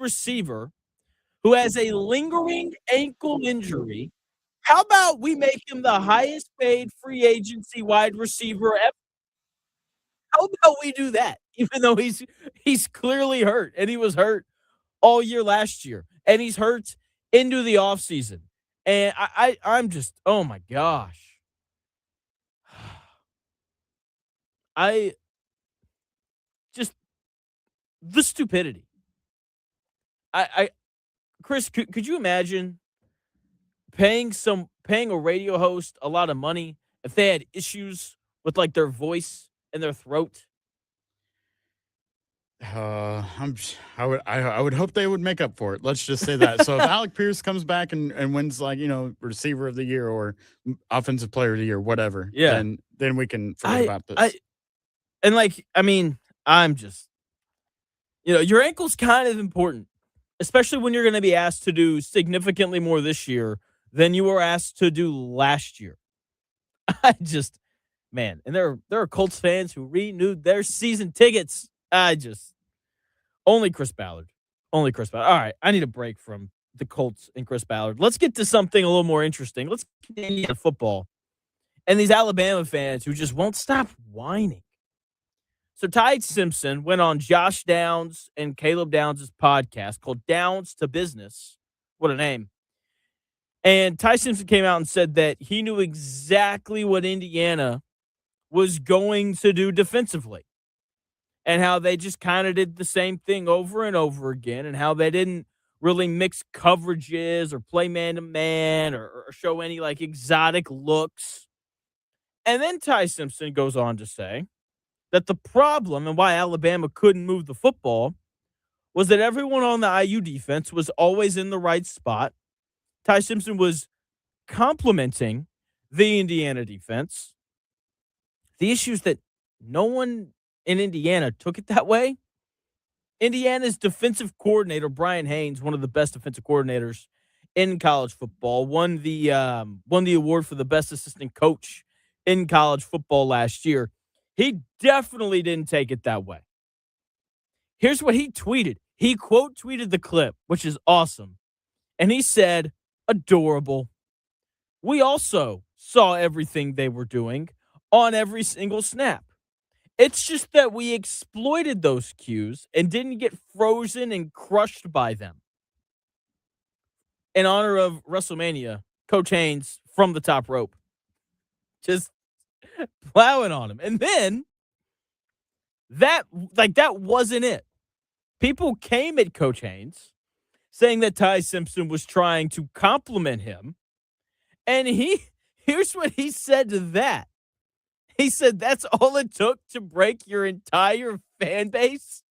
Receiver who has a lingering ankle injury. How about we make him the highest paid free agency wide receiver ever? How about we do that? Even though he's clearly hurt, and he was hurt all year last year, and he's hurt into the offseason. And I'm just, oh my gosh. I just the stupidity. I Chris, could you imagine paying a radio host a lot of money if they had issues with like their voice and their throat? I would hope they would make up for it. Let's just say that. So if Alec Pierce comes back and wins, like, receiver of the year or offensive player of the year, whatever, Yeah. then we can forget about this. I'm just, your ankle's kind of important, especially when you're going to be asked to do significantly more this year than you were asked to do last year. Man, and there are Colts fans who renewed their season tickets. Only Chris Ballard. Only Chris Ballard. All right, I need a break from the Colts and Chris Ballard. Let's get to something a little more interesting. Let's get into football and these Alabama fans who just won't stop whining. So Ty Simpson went on Josh Downs and Caleb Downs' podcast called Downs to Business. What a name. And Ty Simpson came out and said that he knew exactly what Indiana was going to do defensively and how they just kind of did the same thing over and over again and how they didn't really mix coverages or play man-to-man or show any like exotic looks. And then Ty Simpson goes on to say that the problem and why Alabama couldn't move the football was that everyone on the IU defense was always in the right spot. Ty Simpson was complimenting the Indiana defense. The issue is that no one in Indiana took it that way. Indiana's defensive coordinator, Brian Haynes, one of the best defensive coordinators in college football, won the award for the best assistant coach in college football last year. He definitely didn't take it that way. Here's what he tweeted. He quote tweeted the clip, which is awesome. And he said, adorable. We also saw everything they were doing on every single snap. It's just that we exploited those cues and didn't get frozen and crushed by them. In honor of Wrestlemania, Coach Haynes from the top rope. Just plowing on him. And then that wasn't it. People came at Coach Haynes saying that Ty Simpson was trying to compliment him. And here's what he said to that. He said that's all it took to break your entire fan base?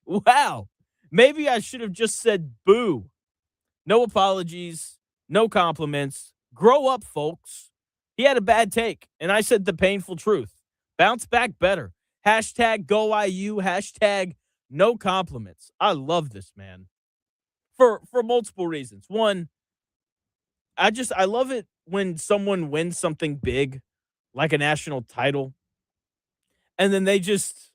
Wow. Maybe I should have just said boo. No apologies, no compliments. Grow up, folks. He had a bad take, and I said the painful truth. Bounce back better. Hashtag go IU. Hashtag no compliments. I love this, man. For multiple reasons. One, I love it when someone wins something big, like a national title, and then they just,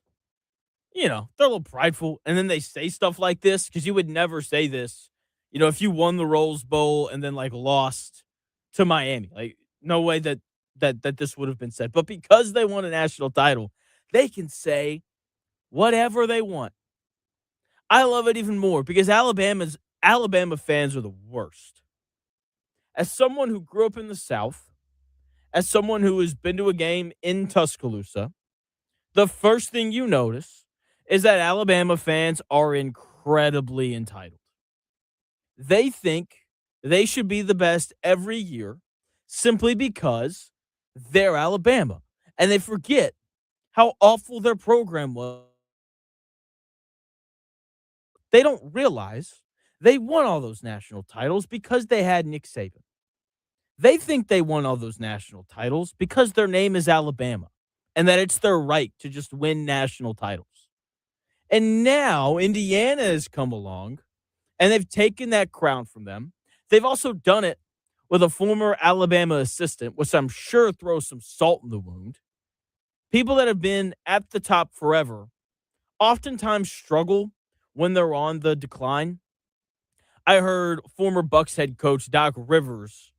they're a little prideful, and then they say stuff like this, because you would never say this, if you won the Rose Bowl and then like lost to Miami. Like, no way that this would have been said. But because they won a national title, they can say whatever they want. I love it even more because Alabama fans are the worst. As someone who grew up in the South, as someone who has been to a game in Tuscaloosa, the first thing you notice is that Alabama fans are incredibly entitled. They think they should be the best every year simply because they're Alabama. And they forget how awful their program was. They don't realize they won all those national titles because they had Nick Saban. They think they won all those national titles because their name is Alabama and that it's their right to just win national titles. And now Indiana has come along and they've taken that crown from them. They've also done it with a former Alabama assistant, which I'm sure throws some salt in the wound. People that have been at the top forever oftentimes struggle when they're on the decline. I heard former Bucs head coach Doc Rivers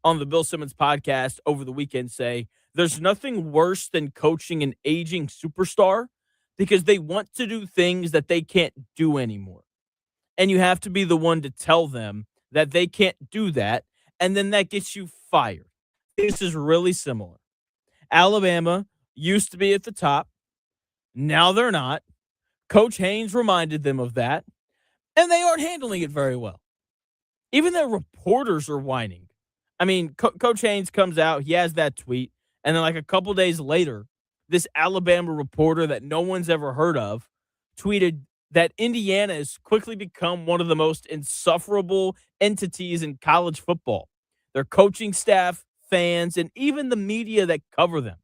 on the Bill Simmons podcast over the weekend say there's nothing worse than coaching an aging superstar because they want to do things that they can't do anymore. And you have to be the one to tell them that they can't do that, and then that gets you fired. This is really similar. Alabama used to be at the top. Now they're not. Coach Haynes reminded them of that, and they aren't handling it very well. Even their reporters are whining. I mean, Coach Haynes comes out, he has that tweet, and then like a couple days later, this Alabama reporter that no one's ever heard of tweeted that Indiana has quickly become one of the most insufferable entities in college football. Their coaching staff, fans, and even the media that cover them.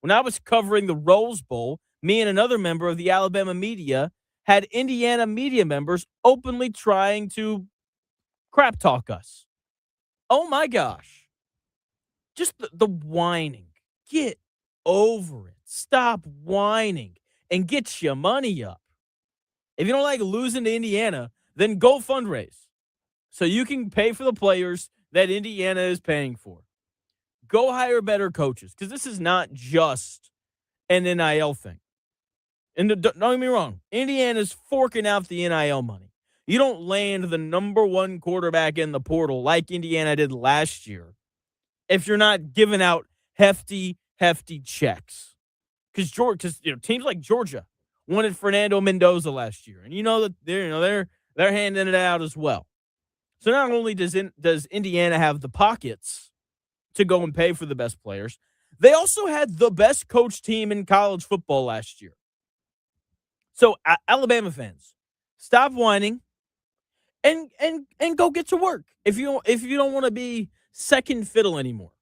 When I was covering the Rose Bowl, me and another member of the Alabama media had Indiana media members openly trying to crap talk us. Oh my gosh. Just the whining. Get over it. Stop whining and get your money up. If you don't like losing to Indiana, then go fundraise so you can pay for the players that Indiana is paying for. Go hire better coaches because this is not just an NIL thing. And don't get me wrong, Indiana's forking out the NIL money. You don't land the number one quarterback in the portal like Indiana did last year if you're not giving out hefty checks. Because teams like Georgia wanted Fernando Mendoza last year, and that they're handing it out as well. So not only does Indiana have the pockets to go and pay for the best players, they also had the best coach team in college football last year. So Alabama fans, stop whining and go get to work. If you don't want to be second fiddle anymore.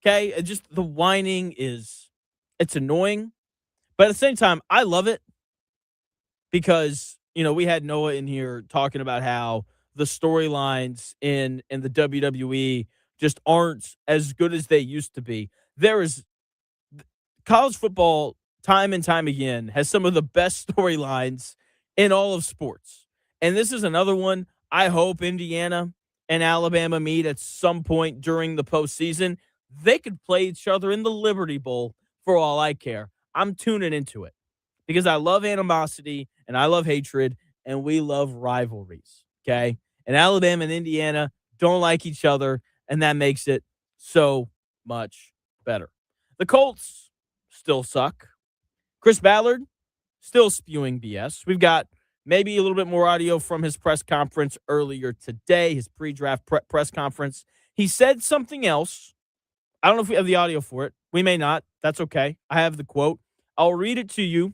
Okay? Just the whining it's annoying. But at the same time, I love it because, we had Noah in here talking about how the storylines in the WWE just aren't as good as they used to be. College football, time and time again, has some of the best storylines in all of sports. And this is another one. I hope Indiana and Alabama meet at some point during the postseason. They could play each other in the Liberty Bowl for all I care. I'm tuning into it because I love animosity and I love hatred and we love rivalries, okay? And Alabama and Indiana don't like each other, and that makes it so much better. The Colts still suck. Chris Ballard still spewing BS. We've got maybe a little bit more audio from his press conference earlier today, his pre-draft press conference. He said something else. I don't know if we have the audio for it, We may not. That's okay. I have the quote. I'll read it to you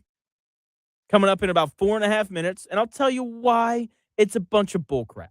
coming up in about 4.5 minutes, and I'll tell you why it's a bunch of bullcrap.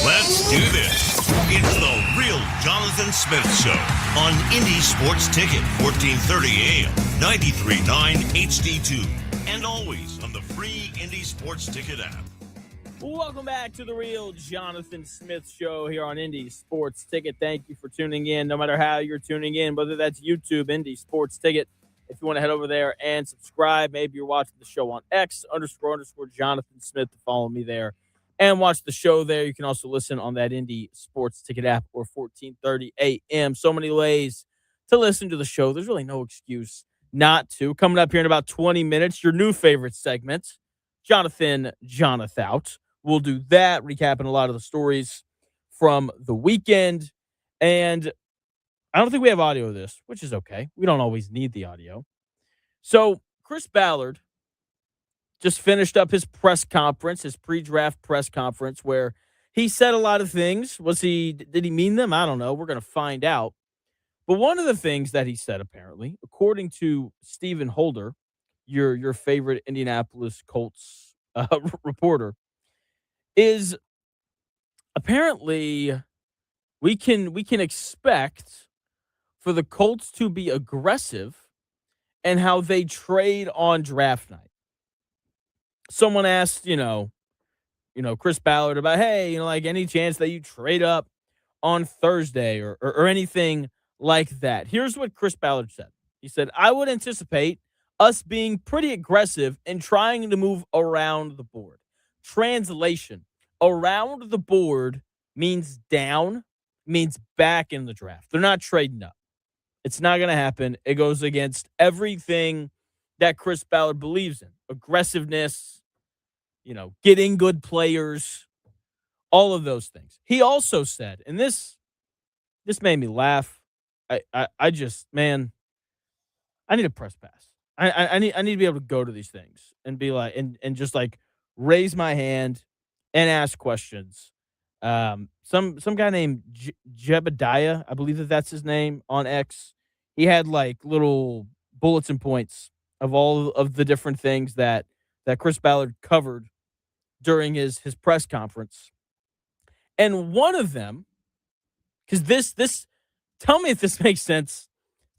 Let's do this. It's the real Jonathan Smith Show on Indie Sports Ticket, 1430 AM, 93.9 HD2, and always on the free Indie Sports Ticket app. Welcome back to the real Jonathan Smith Show here on Indie Sports Ticket. Thank you for tuning in, no matter how you're tuning in, whether that's YouTube, Indie Sports Ticket. If you want to head over there and subscribe, maybe you're watching the show on X, __ Jonathan Smith, to follow me there and watch the show there. You can also listen on that Indie Sports Ticket app or 1430 AM. So many ways to listen to the show. There's really no excuse not to. Coming up here in about 20 minutes, your new favorite segment, JonathIN, JonathOUT. We'll do that, recapping a lot of the stories from the weekend. And I don't think we have audio of this, which is okay. We don't always need the audio. So Chris Ballard just finished up his press conference, his pre-draft press conference, where he said a lot of things. Did he mean them? I don't know. We're going to find out. But one of the things that he said, apparently, according to Stephen Holder, your favorite Indianapolis Colts reporter, is apparently we can expect for the Colts to be aggressive and how they trade on draft night. Someone asked, Chris Ballard about, hey, like any chance that you trade up on Thursday or anything like that. Here's what Chris Ballard said. He said, I would anticipate us being pretty aggressive in trying to move around the board. Translation, around the board means down, means back in the draft. They're not trading up. It's not going to happen. It goes against everything that Chris Ballard believes in. Aggressiveness, getting good players, all of those things. He also said, and this made me laugh. I just, man, I need a press pass. I need to be able to go to these things and be like, and just like raise my hand and ask questions. Some guy named Jebediah, I believe that's his name, on X. He had like little bullets and points of all of the different things that Chris Ballard covered during his press conference. And one of them, because this, tell me if this makes sense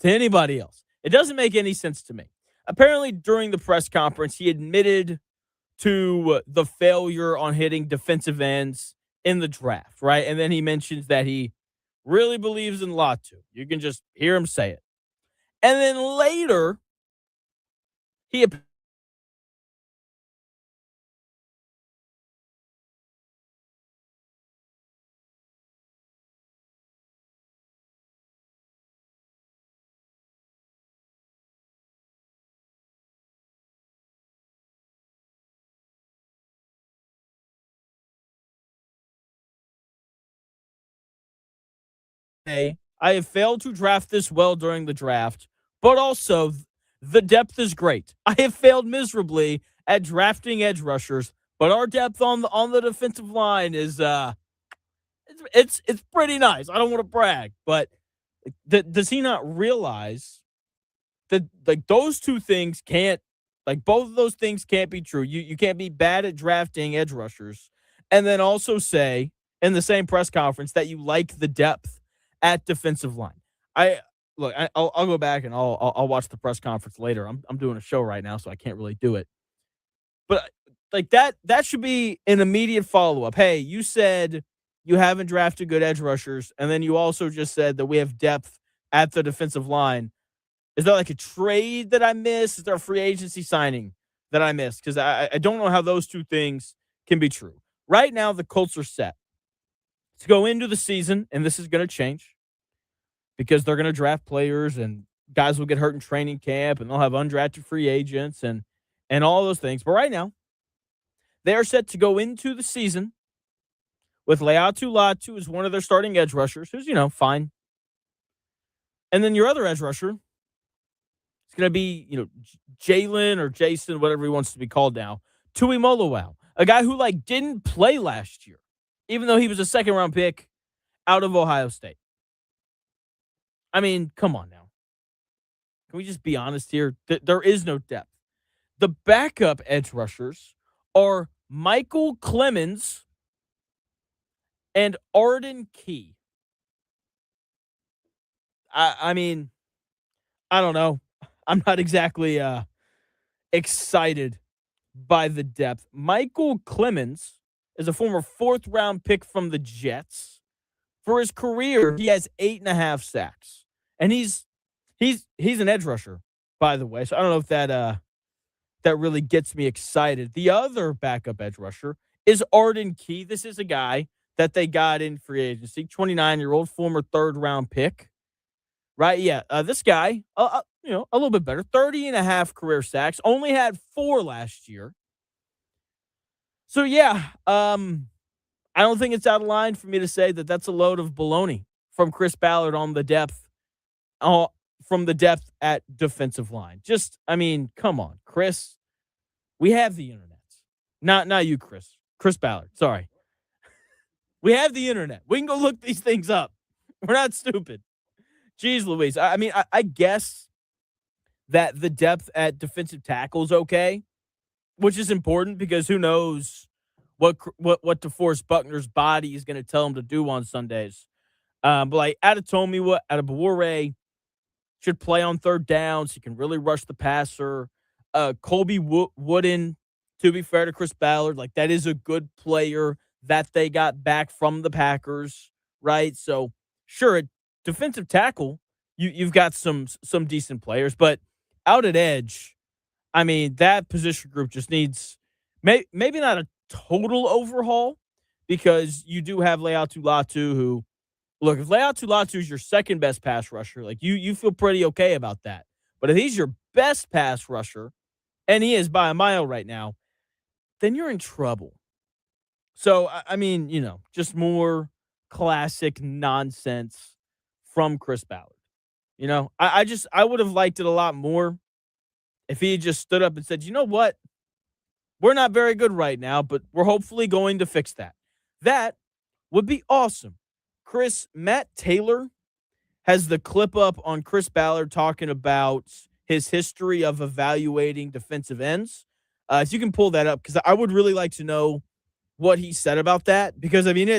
to anybody else. It doesn't make any sense to me. Apparently, during the press conference, he admitted to the failure on hitting defensive ends in the draft, right? And then he mentions that he really believes in Latu. You can just hear him say it. And then later, he I have failed to draft this well during the draft, but also the depth is great. I have failed miserably at drafting edge rushers, but our depth on the defensive line is it's pretty nice. I don't want to brag, but does he not realize that like those two things can't, like both of those things can't be true? You can't be bad at drafting edge rushers and then also say in the same press conference that you like the depth at defensive line. I'll go back and I'll watch the press conference later. I'm doing a show right now, so I can't really do it. But like that should be an immediate follow-up. Hey, you said you haven't drafted good edge rushers, and then you also just said that we have depth at the defensive line. Is there like a trade that I missed? Is there a free agency signing that I missed? Because I don't know how those two things can be true. Right now, the Colts are set to go into the season, and this is going to change because they're going to draft players and guys will get hurt in training camp and they'll have undrafted free agents and all those things. But right now, they are set to go into the season with Leatu Latu as one of their starting edge rushers, who's, fine. And then your other edge rusher is going to be, Jalen or Jason, whatever he wants to be called now, Tui Molowau, a guy who didn't play last year, even though he was a second-round pick out of Ohio State. I mean, come on now. Can we just be honest here? There is no depth. The backup edge rushers are Michael Clemens and Arden Key. I mean, I don't know. I'm not exactly excited by the depth. Michael Clemens is a former fourth round pick from the Jets. For his career, he has 8.5 sacks. And he's an edge rusher, by the way. So I don't know if that really gets me excited. The other backup edge rusher is Arden Key. This is a guy that they got in free agency, 29-year-old former third round pick. Right? Yeah. This guy, a little bit better, 30.5 career sacks, only had 4 last year. So yeah, I don't think it's out of line for me to say that that's a load of baloney from Chris Ballard on the depth, from the depth at defensive line. Just, I mean, come on, Chris. We have the internet. Not you, Chris. Chris Ballard. Sorry. We have the internet. We can go look these things up. We're not stupid. Jeez Louise. I mean, I guess that the depth at defensive tackle is okay, which is important because who knows what DeForest Buckner's body is going to tell him to do on Sundays. But like Adebawore should play on third downs. He can really rush the passer. Colby Wooden, to be fair to Chris Ballard, like that is a good player that they got back from the Packers, right? So sure, at defensive tackle, you've got some decent players, but out at edge, I mean, that position group just needs maybe not a total overhaul because you do have Leatu Latu who, look, if Leatu Latu is your second best pass rusher, like you feel pretty okay about that. But if he's your best pass rusher, and he is by a mile right now, then you're in trouble. So, I mean, just more classic nonsense from Chris Ballard. I would have liked it a lot more if he had just stood up and said, you know what? We're not very good right now, but we're hopefully going to fix that. That would be awesome. Matt Taylor has the clip up on Chris Ballard talking about his history of evaluating defensive ends. If you can pull that up, because I would really like to know what he said about that. Because, I mean,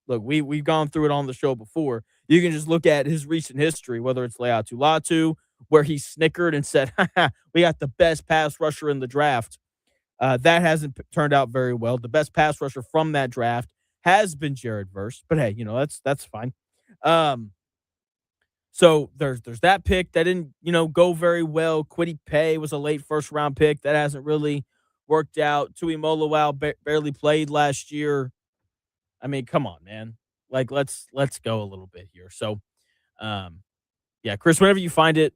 we've gone through it on the show before. You can just look at his recent history, whether it's Leatu Latu, where he snickered and said, we got the best pass rusher in the draft. That hasn't turned out very well. The best pass rusher from that draft has been Jared Verse. But, hey, that's fine. So there's that pick that didn't, go very well. Kwity Paye was a late first-round pick. That hasn't really worked out. Tui Molowau barely played last year. I mean, come on, man. Like, let's go a little bit here. So, yeah, Chris, whenever you find it,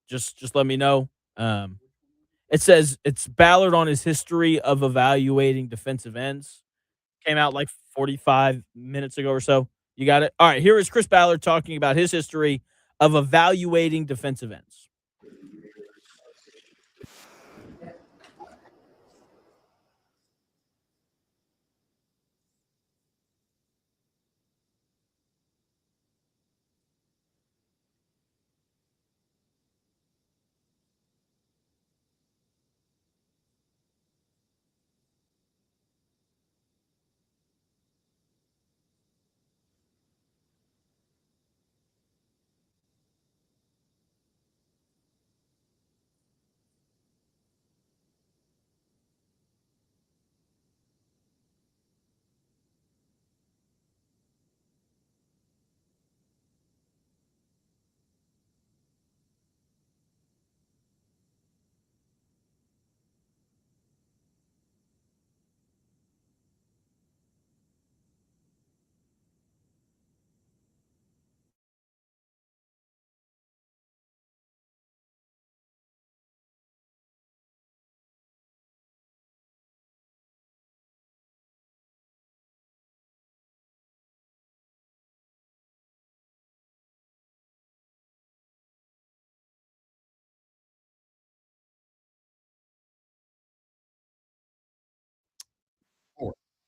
just let me know. It says it's Ballard on his history of evaluating defensive ends. Came out like 45 minutes ago or so. You got it? All right, here is Chris Ballard talking about his history of evaluating defensive ends.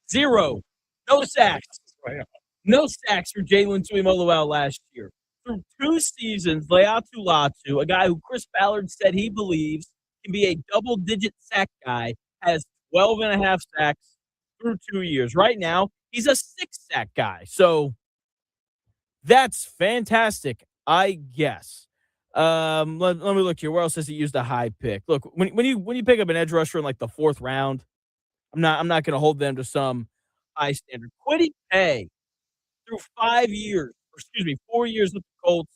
Zero. No sacks. No sacks for Jalen Tuimoloau last year. Through 2 seasons, Leatu Latu, a guy who Chris Ballard said he believes can be a double-digit sack guy, has 12.5 sacks through 2 years. Right now, he's a 6-sack guy. So that's fantastic. I guess. Let me look here. Where else has he used a high pick? Look, when you pick up an edge rusher in like the 4th round, I'm not going to hold them to some high standard. Quiddy Pay through 5 years, or excuse me, 4 years with the Colts,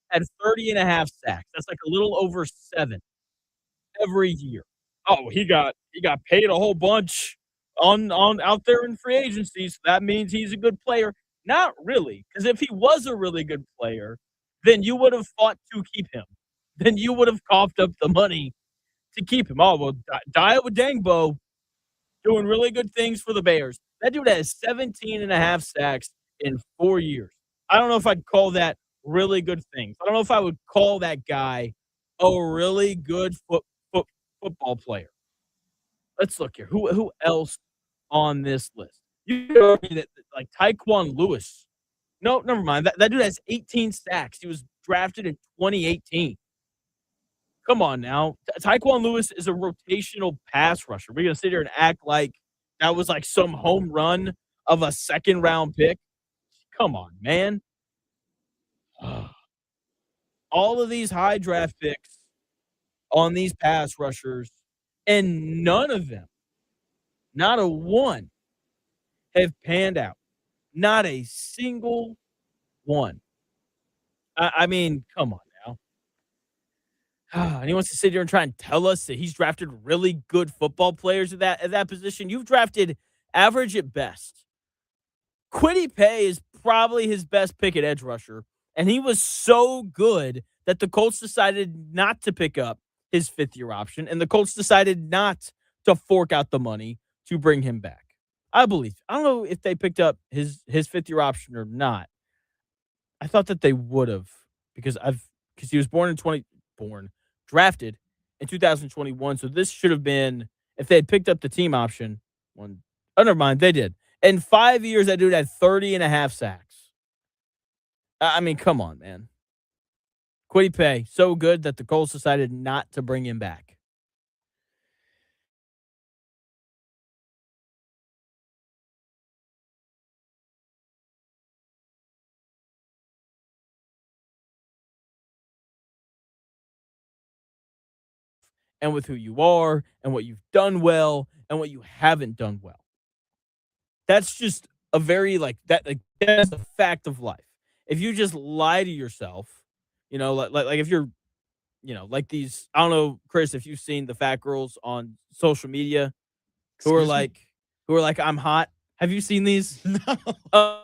had 30.5 sacks. That's like a little over 7 every year. Oh, he got paid a whole bunch on out there in free agency, so that means he's a good player. Not really, because if he was a really good player, then you would have fought to keep him. Then you would have coughed up the money to keep him. Oh, well, Dia Dangbo doing really good things for the Bears. That dude has 17.5 sacks in 4 years. I don't know if I'd call that really good things. I don't know if I would call that guy a really good football player. Let's look here. Who else on this list? You could argue that like Tyquan Lewis. No, never mind. That dude has 18 sacks. He was drafted in 2018. Come on now. Tyquan Lewis is a rotational pass rusher. We're gonna sit here and act like that was like some home run of a 2nd-round pick. Come on, man. All of these high draft picks on these pass rushers, and none of them, not a one, have panned out. Not a single one. I mean, come on now. And he wants to sit here and try and tell us that he's drafted really good football players at that position. You've drafted average at best. Quiddy Pay is probably his best pick at edge rusher, and he was so good that the Colts decided not to pick up his 5th-year option, and the Colts decided not to fork out the money to bring him back. I believe. I don't know if they picked up his 5th-year option or not. I thought that they would have because he was drafted in 2021. So this should have been if they had picked up the team option. Oh, never mind, they did. In 5 years, that dude had 30.5 sacks. I mean, come on, man. Quiddy Pay, so good that the Colts decided not to bring him back. And with who you are, and what you've done well, and what you haven't done well. That's just a very that's a fact of life. If you just lie to yourself, like if you're, like these, I don't know, Chris, if you've seen the fat girls on social media who are Excuse me? like, I'm hot. Have you seen these? No. Uh,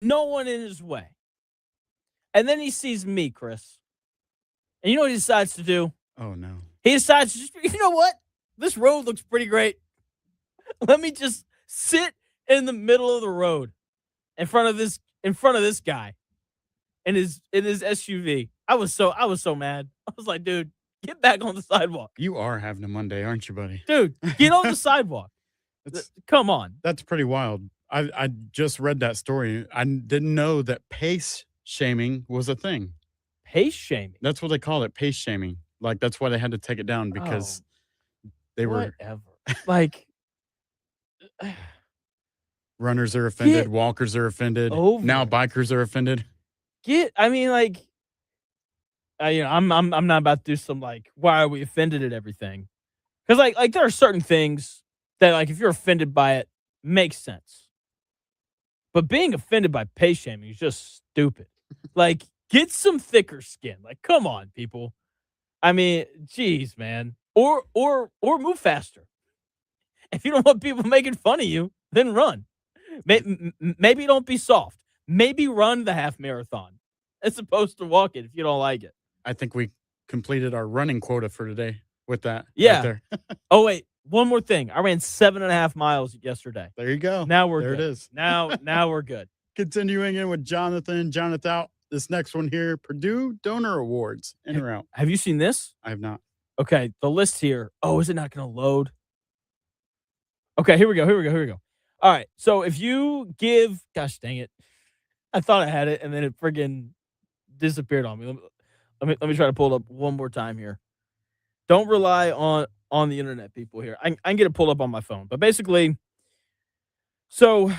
no one in his way. And then he sees me, Chris. And you know what he decides to do? Oh no. He decides to just, you know what? This road looks pretty great. Let me just sit in the middle of the road in front of this guy in his SUV. I was so mad. I was like, dude, get back on the sidewalk. You are having a Monday, aren't you, buddy? Dude, get on the sidewalk. Come on. That's pretty wild. I just read that story. I didn't know that pace shaming was a thing. Pace shaming. That's what they call it, pace shaming. Like, that's why they had to take it down, because they were Whatever. Like, runners are offended, Get walkers are offended. over Now it. bikers are offended. I mean, like, I'm not about to do some, like, why are we offended at everything? Because, like there are certain things that, like, if you're offended by it, makes sense. But being offended by pace shaming is just stupid. Like, get some thicker skin. Like, come on, people. I mean, geez, man. Or move faster. If you don't want people making fun of you, then run. Maybe don't be soft. Maybe run the half marathon as opposed to walk it if you don't like it. I think we completed our running quota for today with that. Yeah. Right there. Oh, wait. One more thing. I ran 7.5 miles yesterday. There you go. Now we're there good. it is. Now we're good. Continuing in with JonathIN, JonathOUT. This next one here, Purdue Donor Awards. In or out? Have you seen this? I have not. Okay, the list here. Oh, is it not going to load? Okay, here we go. All right, so if you give, gosh dang it, I thought I had it and then it friggin' disappeared on me. Let me try to pull it up one more time here. Don't rely on the internet, people. Here, I can get it pulled up on my phone, but basically, so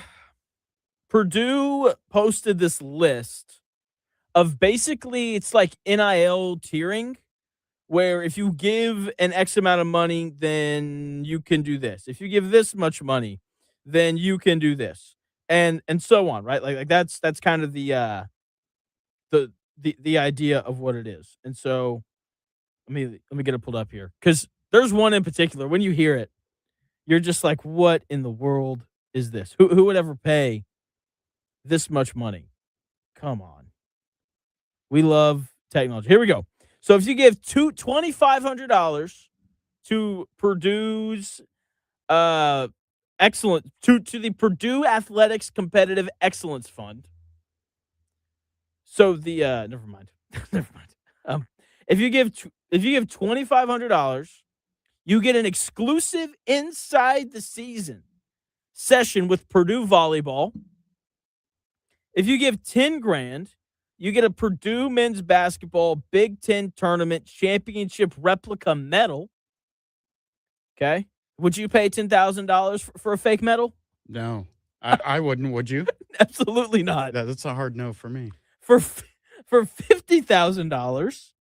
Purdue posted this list of basically it's like NIL tiering, where if you give an X amount of money, then you can do this. If you give this much money, then you can do this, and so on, right? Like that's kind of the idea of what it is. And so let me get it pulled up here, because there's one in particular. When you hear it, you're just like, what in the world is this? Who would ever pay this much money? Come on. We love technology. Here we go. So if you give $2,500 to Purdue's excellent to the Purdue Athletics Competitive Excellence Fund. So the never mind. If you give $2,500, you get an exclusive inside the season session with Purdue volleyball. If you give $10,000, you get a Purdue men's basketball Big Ten tournament championship replica medal. Okay. Would you pay $10,000 for a fake medal? No, I wouldn't. Would you? Absolutely not. That's a hard no for me. For $50,000,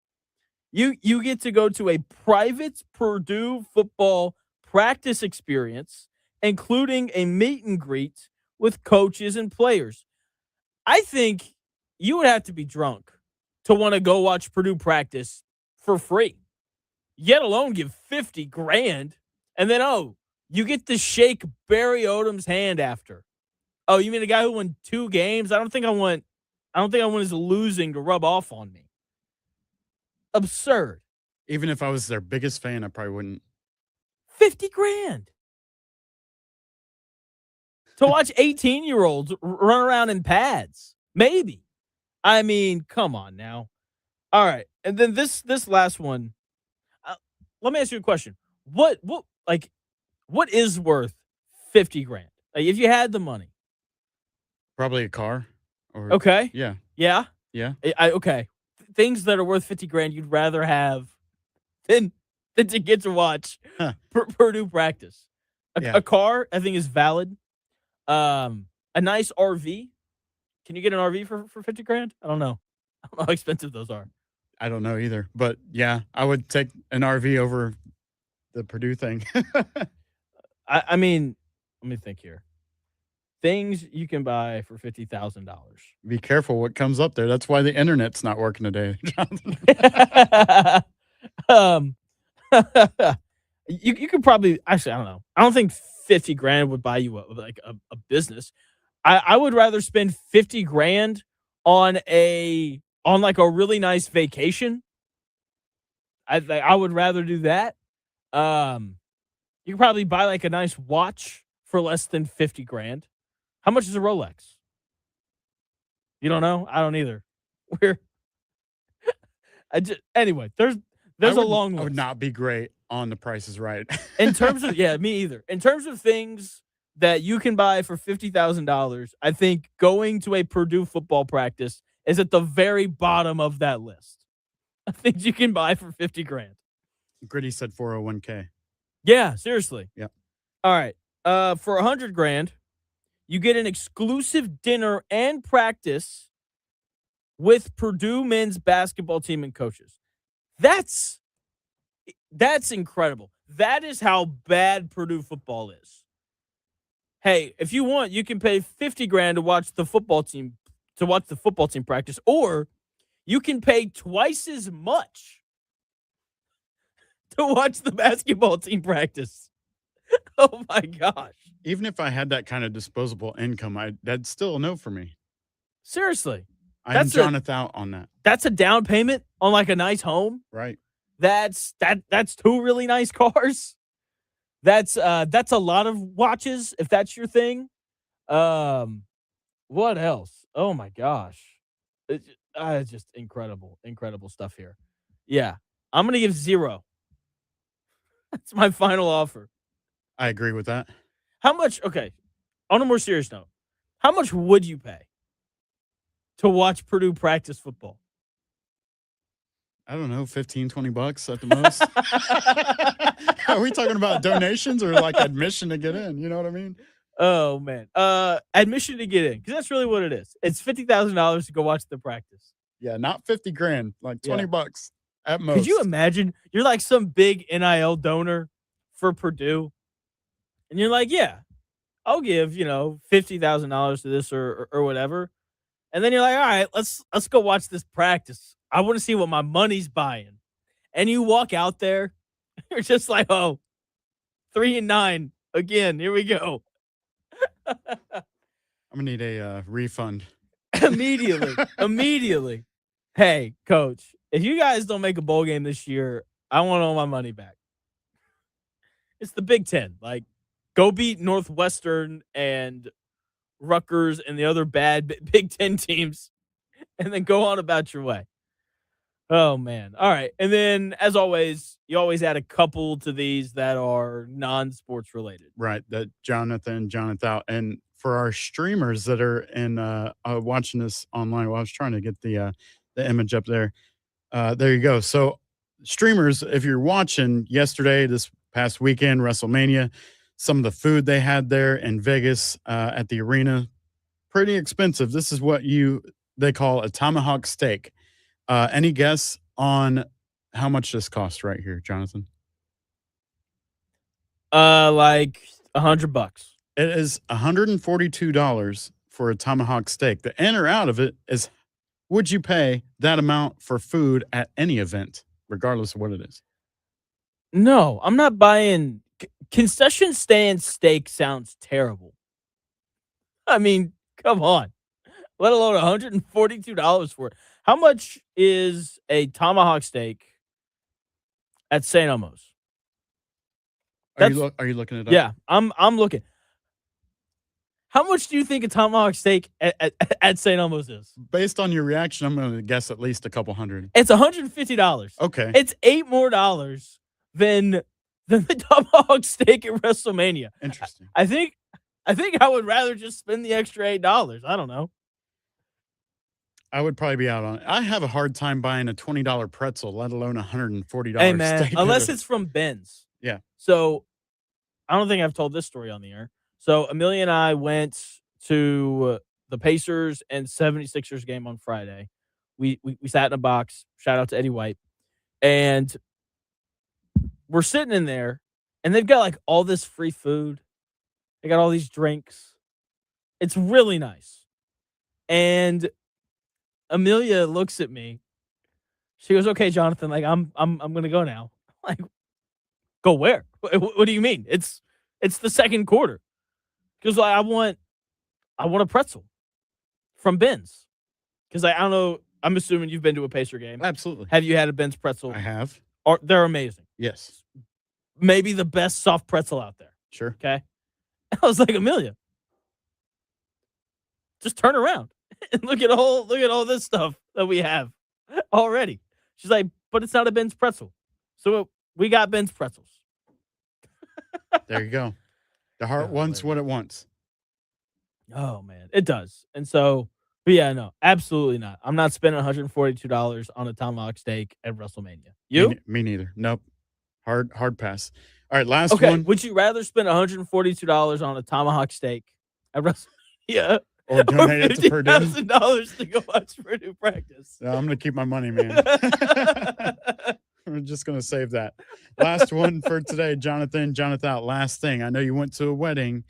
you get to go to a private Purdue football practice experience, including a meet and greet with coaches and players. I think you would have to be drunk to want to go watch Purdue practice for free, yet alone give $50,000. And then, you get to shake Barry Odom's hand after. Oh, you mean a guy who won 2 games? I don't think I want his losing to rub off on me. Absurd. Even if I was their biggest fan, I probably wouldn't. $50,000 to watch 18-year-olds run around in pads. Maybe. I mean, come on now. All right, and then this last one. Let me ask you a question. What is worth $50,000? Like, if you had the money. Probably a car. Or Okay. Yeah. Yeah. Yeah. Okay. Things that are worth $50,000 you'd rather have than to get to watch Purdue practice. A car, I think, is valid. A nice RV. Can you get an RV for $50,000? I don't know how expensive those are. I don't know either. But yeah, I would take an RV over the Purdue thing. I mean, let me think here. Things you can buy for $50,000. Be careful what comes up there. That's why the internet's not working today. You could probably, actually, I don't know. I don't think $50,000 would buy you a business. I would rather spend 50 grand on like a really nice vacation. I would rather do that. You could probably buy like a nice watch for less than 50 grand. How much is a Rolex? You don't know? I don't either. We're anyway, there's a long list. I would not be great on The Price is Right. In terms of me either. In terms of things that you can buy for $50,000, I think going to a Purdue football practice is at the very bottom of that list. I think you can buy for 50 grand. Gritty said 401k. Yeah, seriously. Yep. All right. For 100 grand, you get an exclusive dinner and practice with Purdue men's basketball team and coaches. That's incredible. That is how bad Purdue football is. Hey, if you want, you can pay 50 grand to watch the football team practice, or you can pay twice as much to watch the basketball team practice. Oh my gosh. Even if I had that kind of disposable income, that's still a no for me. Seriously. I'm JonathOUT on that. That's a down payment on like a nice home. Right. That's two really nice cars. That's a lot of watches if that's your thing. What else? Oh my gosh. It's just incredible stuff here. Yeah. I'm going to give 0. That's my final offer. I agree with that. How much? Okay. On a more serious note, how much would you pay to watch Purdue practice football? I don't know, $15-$20 at the most. Are we talking about donations or like admission to get in? You know what I mean? Oh man. Admission to get in, because that's really what it is. It's $50,000 to go watch the practice. Yeah, not 50 grand, like $20 at most. Could you imagine? You're like some big NIL donor for Purdue, and you're like, yeah, I'll give, $50,000 to this or whatever. And then you're like, all right, let's go watch this practice. I want to see what my money's buying. And you walk out there, you're just like, oh, 3-9 again. Here we go. I'm gonna need a refund. Immediately. Hey, coach, if you guys don't make a bowl game this year, I want all my money back. It's the Big Ten. Like, go beat Northwestern and Rutgers and the other bad Big Ten teams, and then go on about your way. Oh, man. All right. And then, as always, you always add a couple to these that are non-sports related. Right. That JonathIN, JonathOUT. And for our streamers that are in watching this online, well, I was trying to get the image up there. There you go. So streamers, if you're watching yesterday, this past weekend, Wrestlemania, some of the food they had there in Vegas at the arena, pretty expensive. This is what they call a tomahawk steak. Any guess on how much this costs right here, Jonathan? Like $100. It is $142 for a tomahawk steak. The in or out of it is, would you pay that amount for food at any event, regardless of what it is? No, I'm not buying. Concession stand steak sounds terrible. I mean, come on. Let alone $142 for it. How much is a tomahawk steak at St. Elmo's? Are you looking it up? Yeah, I'm looking. How much do you think a tomahawk steak at St. Elmo's is? Based on your reaction, I'm going to guess at least a couple hundred. It's $150. Okay. It's $8 more than the tomahawk steak at WrestleMania. Interesting. I think I would rather just spend the extra $8. I don't know. I would probably be out on it. I have a hard time buying a $20 pretzel, let alone $140 Hey man, steak. unless it's from Ben's. Yeah. So I don't think I've told this story on the air. So Amelia and I went to the Pacers and 76ers game on Friday. We sat in a box. Shout out to Eddie White. And we're sitting in there, and they've got like all this free food. They got all these drinks. It's really nice. And Amelia looks at me. She goes, "Okay, Jonathan, like I'm gonna go now." Like, go where? What do you mean? It's the second quarter. Because I want I want a pretzel from Ben's. Because I don't know, I'm assuming you've been to a Pacer game. Absolutely. Have you had a Ben's pretzel? I have. They're amazing. Yes. Maybe the best soft pretzel out there. Sure. Okay. I was like, Amelia, just turn around and look at all this stuff that we have already. She's like, but it's not a Ben's pretzel. So we got Ben's pretzels. There you go. The heart wants what it wants. Oh man, it does. And so, but yeah, no, absolutely not. I'm not spending $142 on a tomahawk steak at WrestleMania. You? Me neither. Nope. Hard pass. All right, last Okay. one. Would you rather spend $142 on a tomahawk steak at WrestleMania Or donate it to Purdue? $50,000 to go watch Purdue practice? No, I'm going to keep my money, man. I'm just going to save that. Last one for today, Jonathan. JonathOUT, last thing. I know you went to a wedding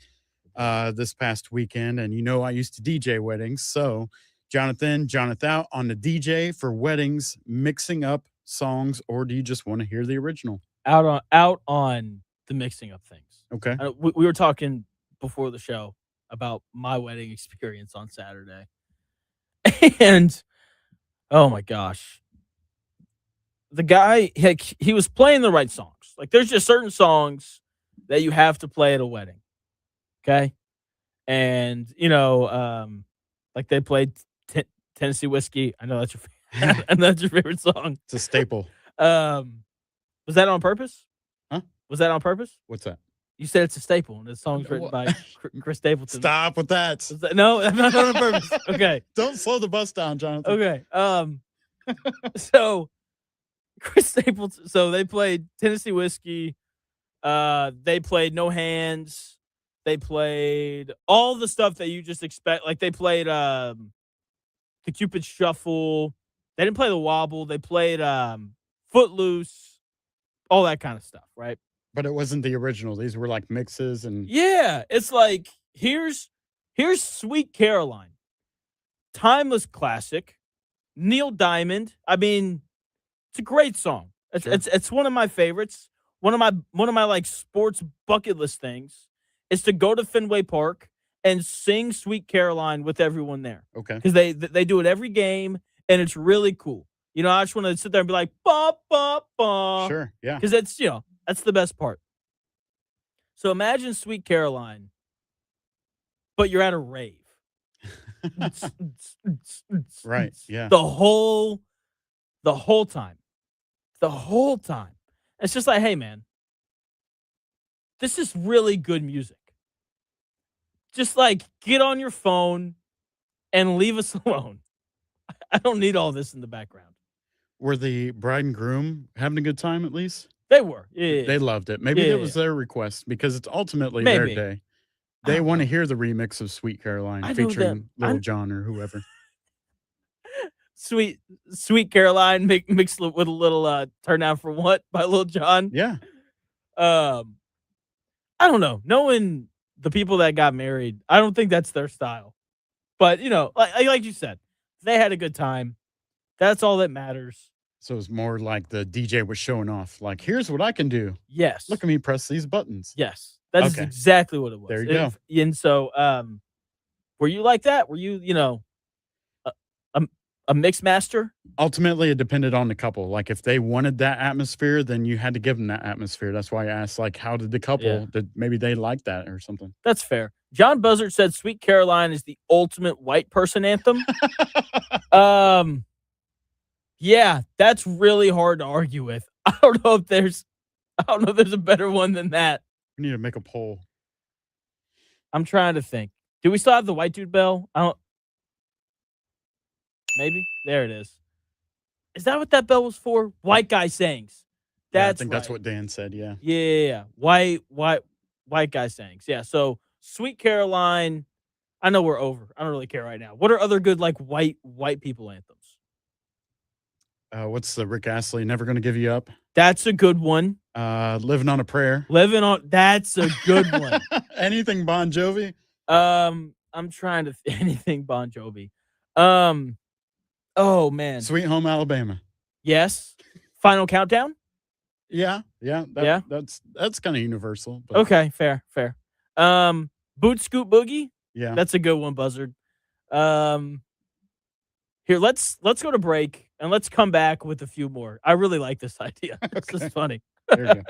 this past weekend, and you know I used to DJ weddings. So, Jonathan, JonathOUT on the DJ for weddings, mixing up songs, or do you just want to hear the original? Out on the mixing up things. Okay. We were talking before the show about my wedding experience on Saturday. And oh my gosh. The guy, he was playing the right songs. Like there's just certain songs that you have to play at a wedding. Okay? And like they played Tennessee Whiskey. I know that's your favorite song. It's a staple. Was that on purpose? Huh? Was that on purpose? What's that? You said it's a staple, and the song's written by Chris Stapleton. Stop with that. No, that's not on purpose. Okay. Don't slow the bus down, Jonathan. Okay. So Chris Stapleton. So they played Tennessee Whiskey. They played No Hands. They played all the stuff that you just expect. Like they played the Cupid Shuffle. They didn't play the Wobble. They played Footloose. All that kind of stuff, right? But it wasn't the original. These were like mixes and Yeah, it's like here's Sweet Caroline, timeless classic. Neil Diamond. I mean, it's a great song. It's one of my favorites. One of my like sports bucket list things is to go to Fenway Park and sing Sweet Caroline with everyone there. Okay. Because they do it every game and it's really cool. I just want to sit there and be like, ba ba ba. Sure. Yeah. Because that's the best part. So imagine Sweet Caroline, but you're at a rave. Right. Yeah. The whole time. The whole time. It's just like, hey, man, this is really good music. Just like get on your phone and leave us alone. I don't need all this in the background. Were the bride and groom having a good time at least? They were. Yeah. They loved it. Maybe that was their request because it's ultimately their day. They want to hear the remix of Sweet Caroline featuring Lil Jon or whoever. Sweet Caroline mixed with a little Turn Down for What by Lil Jon. Yeah. I don't know. Knowing the people that got married, I don't think that's their style. But, like you said, they had a good time. That's all that matters. So it's more like the DJ was showing off. Like, here's what I can do. Yes. Look at me press these buttons. Yes. That's exactly what it was. There you go. And so, were you like that? Were you, a mix master? Ultimately, it depended on the couple. Like, if they wanted that atmosphere, then you had to give them that atmosphere. That's why I asked, like, how did the couple, did maybe they like that or something? That's fair. John Buzzard said Sweet Caroline is the ultimate white person anthem. Yeah, that's really hard to argue with. I don't know if there's a better one than that. We need to make a poll. I'm trying to think. Do we still have the white dude bell? Maybe. There it is. Is that what that bell was for? White guy sayings. I think that's what Dan said, yeah. Yeah. White guy sayings. Yeah, so Sweet Caroline, I know we're over. I don't really care right now. What are other good like white people anthems? What's the Rick Astley, Never Gonna Give You Up? That's a good one. Living on a Prayer. That's a good one. Anything Bon Jovi? I'm trying to anything Bon Jovi. Oh man. Sweet Home Alabama. Yes. Final Countdown? Yeah. That's kind of universal. But. Okay, fair. Boot Scoot Boogie? Yeah. That's a good one, Buzzard. Here, let's go to break and let's come back with a few more. I really like this idea. This Okay. is funny. There you go.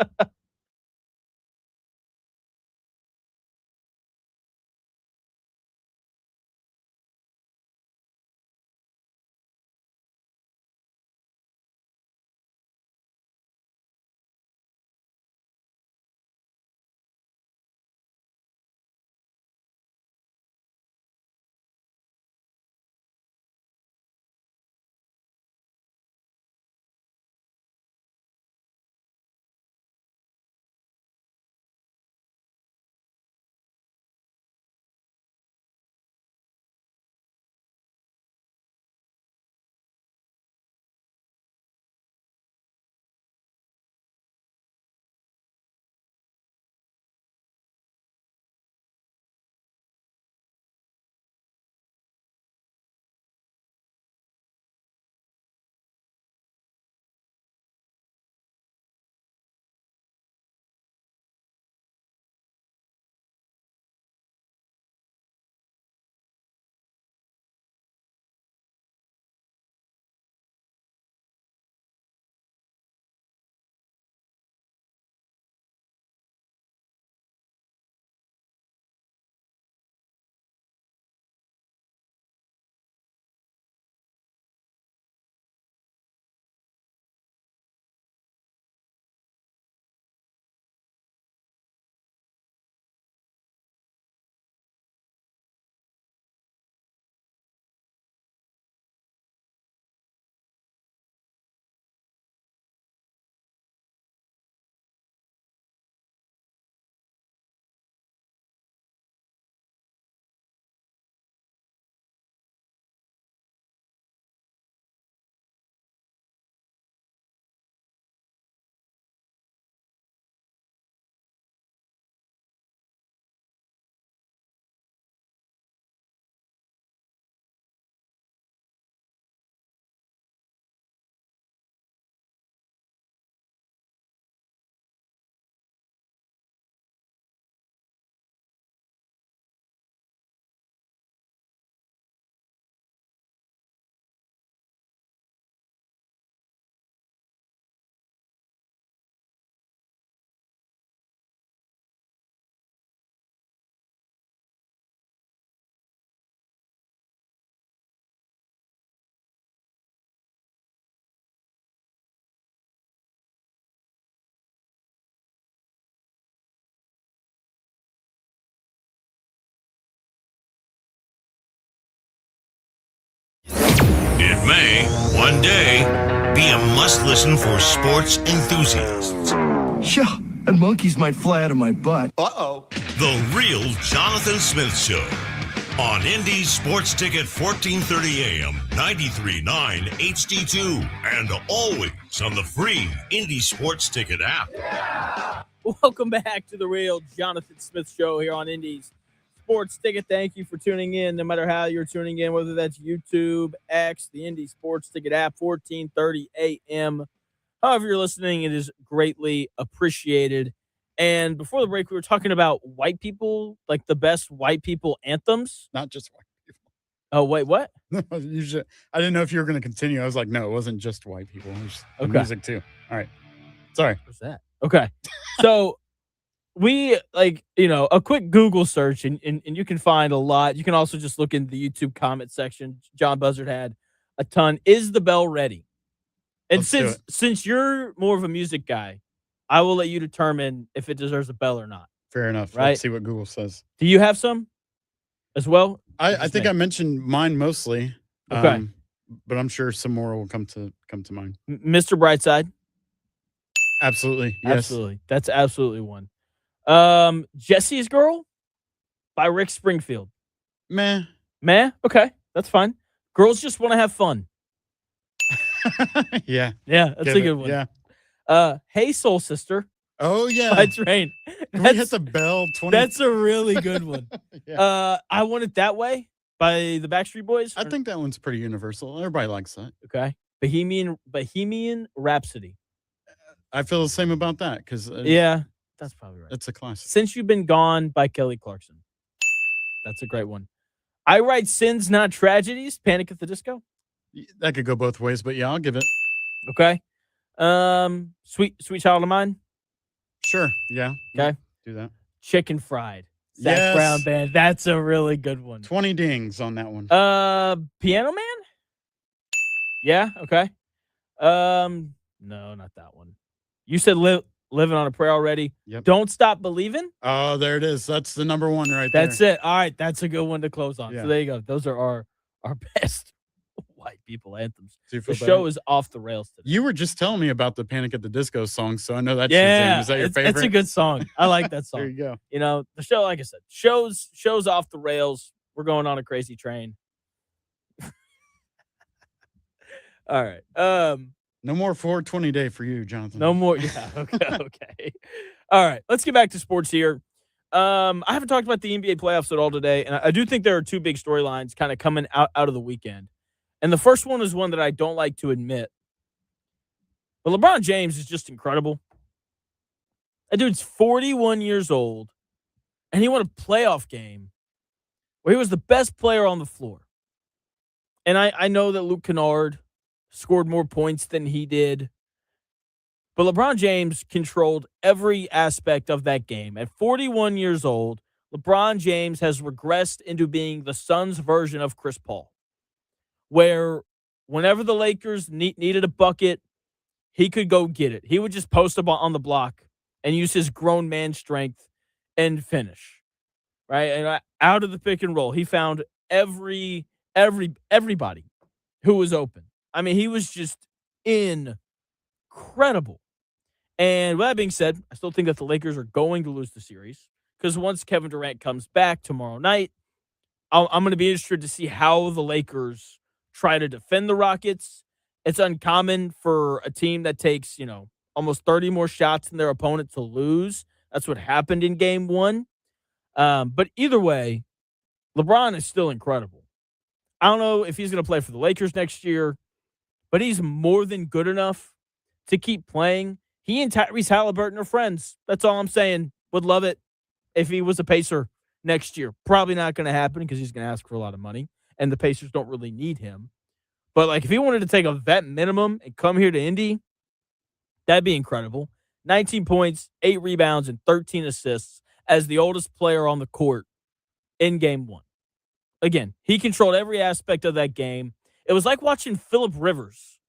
It may, one day, be a must-listen for sports enthusiasts. Yeah, and monkeys might fly out of my butt. Uh-oh. The Real Jonathan Smith Show. On Indy Sports Ticket 1430 AM, 93.9 HD2, and always on the free Indy Sports Ticket app. Welcome back to the Real Jonathan Smith Show here on Indy's Sports Ticket. Thank you for tuning in, no matter how you're tuning in, whether that's YouTube, X, the Indy Sports Ticket app, 1430 AM. However you're listening, it is greatly appreciated. And before the break, we were talking about white people, like the best white people anthems. Not just white people. Oh, wait, what? I didn't know if you were going to continue. I was like, no, it wasn't just white people. It was the Okay. music too. All right. Sorry. What's that? Okay. So we a quick Google search and you can find a lot. You can also just look in the YouTube comment section. John Buzzard had a ton. Is the bell ready? And Let's do it. since you're more of a music guy, I will let you determine if it deserves a bell or not. Fair enough. Right? Let's see what Google says. Do you have some as well? I think I mentioned mine mostly. Okay. But I'm sure some more will come to mind. Mr. Brightside. Absolutely. Yes. Absolutely. That's absolutely one. Jesse's Girl by Rick Springfield. Meh. Okay. That's fine. Girls Just Want to Have Fun. Yeah. Yeah, that's Give a it. good one. Yeah. Hey Soul Sister Oh yeah. by Train. Can we hit the bell 20? That's a really good one. Yeah. I Want It That Way by the Backstreet Boys. I think that one's pretty universal. Everybody likes that. Okay. Bohemian Rhapsody. I feel the same about that because Yeah, that's probably right. it's a classic. Since You've Been Gone by Kelly Clarkson. That's a great one. I write sins, not tragedies. Panic at the Disco. That could go both ways, but yeah, I'll give it. Okay. Sweet Child of Mine. Sure. Yeah. Okay. Do that. Chicken Fried. Zach Yes. Brown Band. That's a really good one. 20 dings on that one. Piano Man? Yeah, okay. No, not that one. You said Living on a Prayer already. Yep. Don't Stop Believing. Oh, there it is. That's the number one right there. That's it. All right, that's a good one to close on. Yeah. So there you go. Those are our best white people anthems. Do you The feel show better? is off the rails today. You were just telling me about the Panic at the Disco song, so I know that's Yeah, your jam. Is that your favorite? it's a good song. I like that song. There you go. You know, the show, like I said, shows off the rails. We're going on a crazy train. All right. No more 420 day for you, Jonathan. No more. Yeah. Okay. All right. Let's get back to sports here. I haven't talked about the NBA playoffs at all today, and I do think there are two big storylines kind of coming out of the weekend. And the first one is one that I don't like to admit. But LeBron James is just incredible. That dude's 41 years old, and he won a playoff game where he was the best player on the floor. And I know that Luke Kennard scored more points than he did. But LeBron James controlled every aspect of that game. At 41 years old, LeBron James has regressed into being the Suns' version of Chris Paul, where whenever the Lakers needed a bucket, he could go get it. He would just post up on the block and use his grown man strength and finish, right? And out of the pick and roll, he found everybody who was open. I mean, he was just incredible. And with that being said, I still think that the Lakers are going to lose the series because once Kevin Durant comes back tomorrow night, I'm going to be interested to see how the Lakers try to defend the Rockets. It's uncommon for a team that takes, almost 30 more shots than their opponent to lose. That's what happened in game one. But either way, LeBron is still incredible. I don't know if he's going to play for the Lakers next year, but he's more than good enough to keep playing. He and Tyrese Halliburton are friends. That's all I'm saying. Would love it if he was a Pacer next year. Probably not going to happen because he's going to ask for a lot of money, and the Pacers don't really need him. But, if he wanted to take a vet minimum and come here to Indy, that'd be incredible. 19 points, 8 rebounds, and 13 assists as the oldest player on the court in game one. Again, he controlled every aspect of that game. It was like watching Phillip Rivers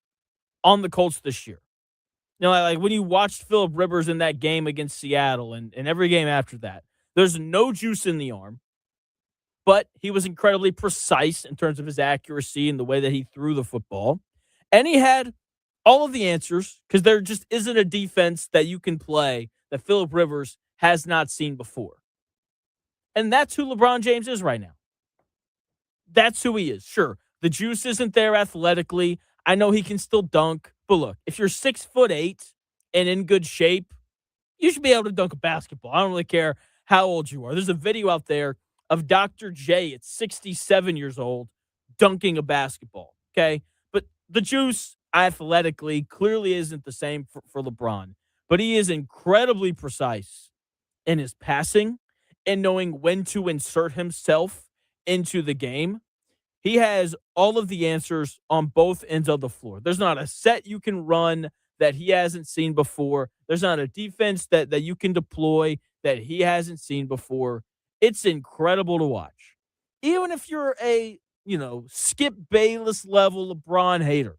on the Colts this year. Like when you watched Phillip Rivers in that game against Seattle and every game after that, there's no juice in the arm, but he was incredibly precise in terms of his accuracy and the way that he threw the football. And he had all of the answers because there just isn't a defense that you can play that Phillip Rivers has not seen before. And that's who LeBron James is right now. That's who he is. Sure, the juice isn't there athletically. I know he can still dunk. But look, if you're 6'8" and in good shape, you should be able to dunk a basketball. I don't really care how old you are. There's a video out there of Dr. J at 67 years old dunking a basketball, okay? But the juice athletically clearly isn't the same for LeBron. But he is incredibly precise in his passing and knowing when to insert himself into the game. He has all of the answers on both ends of the floor. There's not a set you can run that he hasn't seen before. There's not a defense that you can deploy that he hasn't seen before. It's incredible to watch. Even if you're a, Skip Bayless level LeBron hater,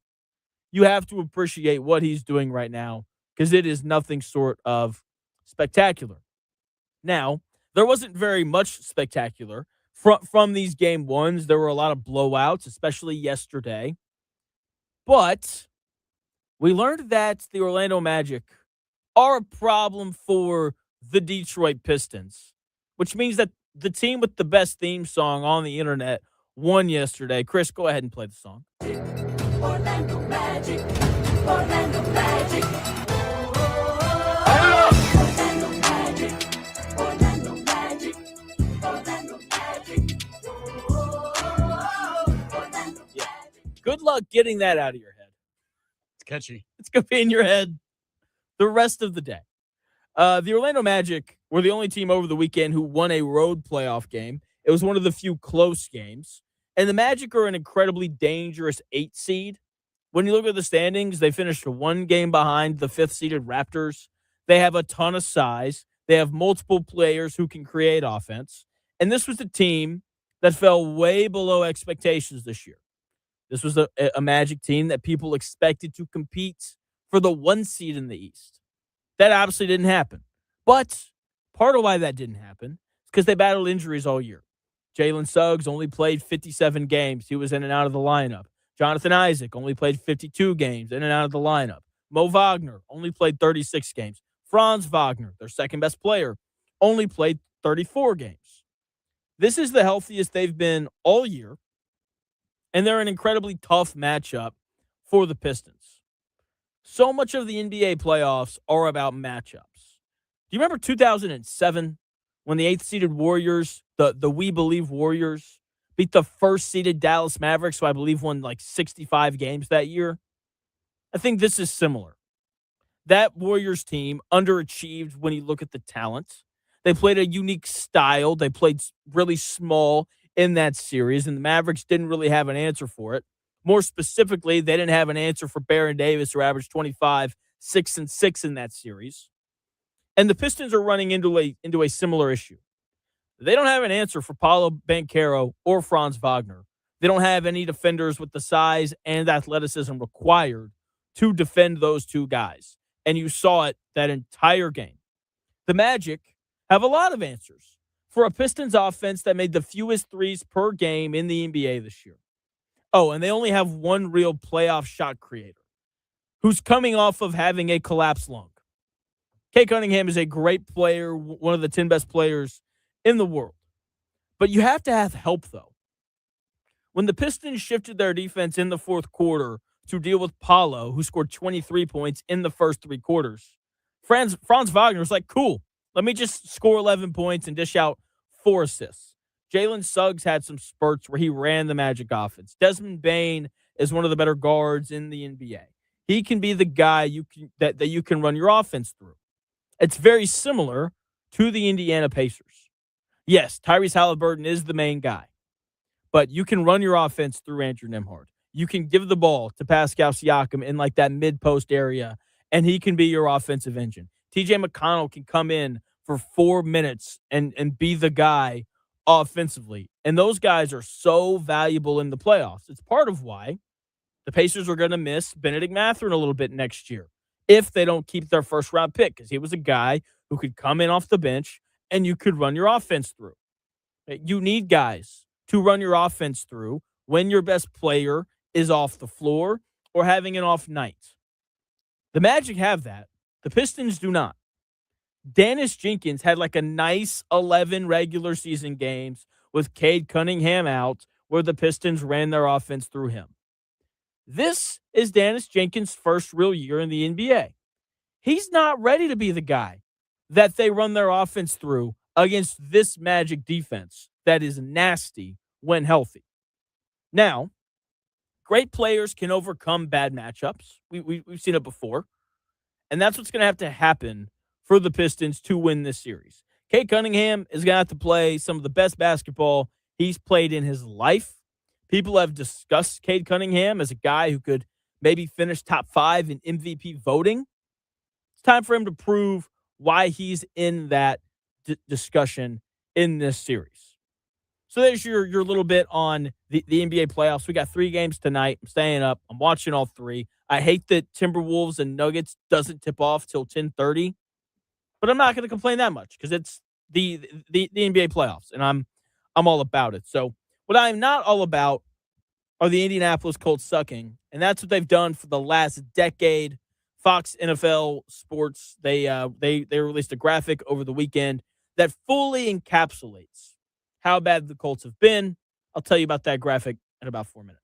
you have to appreciate what he's doing right now because it is nothing short of spectacular. Now, there wasn't very much spectacular from these game ones. There were a lot of blowouts, especially yesterday. But we learned that the Orlando Magic are a problem for the Detroit Pistons, which means that the team with the best theme song on the internet won yesterday. Chris, go ahead and play the song. Orlando Magic, Orlando Magic. Good luck getting that out of your head. It's catchy. It's going to be in your head the rest of the day. The Orlando Magic were the only team over the weekend who won a road playoff game It was one of the few close games. And the Magic are an incredibly dangerous 8 seed. When you look at the standings, they finished 1 game behind the 5th seeded Raptors. They have a ton of size. They have multiple players who can create offense. And this was a team that fell way below expectations this year. This was a Magic team that people expected to compete for the 1 seed in the East. That obviously didn't happen. But part of why that didn't happen is because they battled injuries all year. Jalen Suggs only played 57 games. He was in and out of the lineup. Jonathan Isaac only played 52 games, in and out of the lineup. Mo Wagner only played 36 games. Franz Wagner, their second best player, only played 34 games. This is the healthiest they've been all year, and they're an incredibly tough matchup for the Pistons. So much of the NBA playoffs are about matchups. Do you remember 2007 when the 8th-seeded Warriors, the We Believe Warriors, beat the 1st-seeded Dallas Mavericks, who I believe won like 65 games that year? I think this is similar. That Warriors team underachieved when you look at the talent. They played a unique style. They played really small in that series, and the Mavericks didn't really have an answer for it. More specifically, they didn't have an answer for Baron Davis, who averaged 25, 6, and 6 in that series. And the Pistons are running into a similar issue. They don't have an answer for Paolo Banchero or Franz Wagner. They don't have any defenders with the size and athleticism required to defend those two guys. And you saw it that entire game. The Magic have a lot of answers for a Pistons offense that made the fewest threes per game in the NBA this year. Oh, and they only have one real playoff shot creator who's coming off of having a collapsed lung. Kate Cunningham is a great player, one of the 10 best players in the world. But you have to have help, though. When the Pistons shifted their defense in the fourth quarter to deal with Paolo, who scored 23 points in the first 3 quarters, Franz Wagner was like, cool, let me just score 11 points and dish out 4 assists. Jalen Suggs had some spurts where he ran the Magic offense. Desmond Bane is one of the better guards in the NBA. He can be the guy that you can run your offense through. It's very similar to the Indiana Pacers. Yes, Tyrese Halliburton is the main guy, but you can run your offense through Andrew Nembhard. You can give the ball to Pascal Siakam in like that mid-post area, and he can be your offensive engine. TJ McConnell can come in for 4 minutes and be the guy offensively. And those guys are so valuable in the playoffs. It's part of why the Pacers are going to miss Benedict Mathurin a little bit next year if they don't keep their first-round pick, because he was a guy who could come in off the bench and you could run your offense through. You need guys to run your offense through when your best player is off the floor or having an off night. The Magic have that. The Pistons do not. Dennis Jenkins had like a nice 11 regular season games with Cade Cunningham out where the Pistons ran their offense through him. This is Dennis Jenkins' first real year in the NBA. He's not ready to be the guy that they run their offense through against this Magic defense that is nasty when healthy. Now, great players can overcome bad matchups. We've seen it before. And that's what's going to have to happen for the Pistons to win this series. Cade Cunningham is going to have to play some of the best basketball he's played in his life. People have discussed Cade Cunningham as a guy who could maybe finish top 5 in MVP voting. It's time for him to prove why he's in that discussion in this series. So there's your little bit on the NBA playoffs. We got 3 games tonight. I'm staying up. I'm watching all 3. I hate that Timberwolves and Nuggets doesn't tip off till 10:30, but I'm not going to complain that much because it's the NBA playoffs, and I'm all about it. So what I'm not all about are the Indianapolis Colts sucking, and that's what they've done for the last decade. Fox NFL Sports, they released a graphic over the weekend that fully encapsulates how bad the Colts have been. I'll tell you about that graphic in about 4 minutes.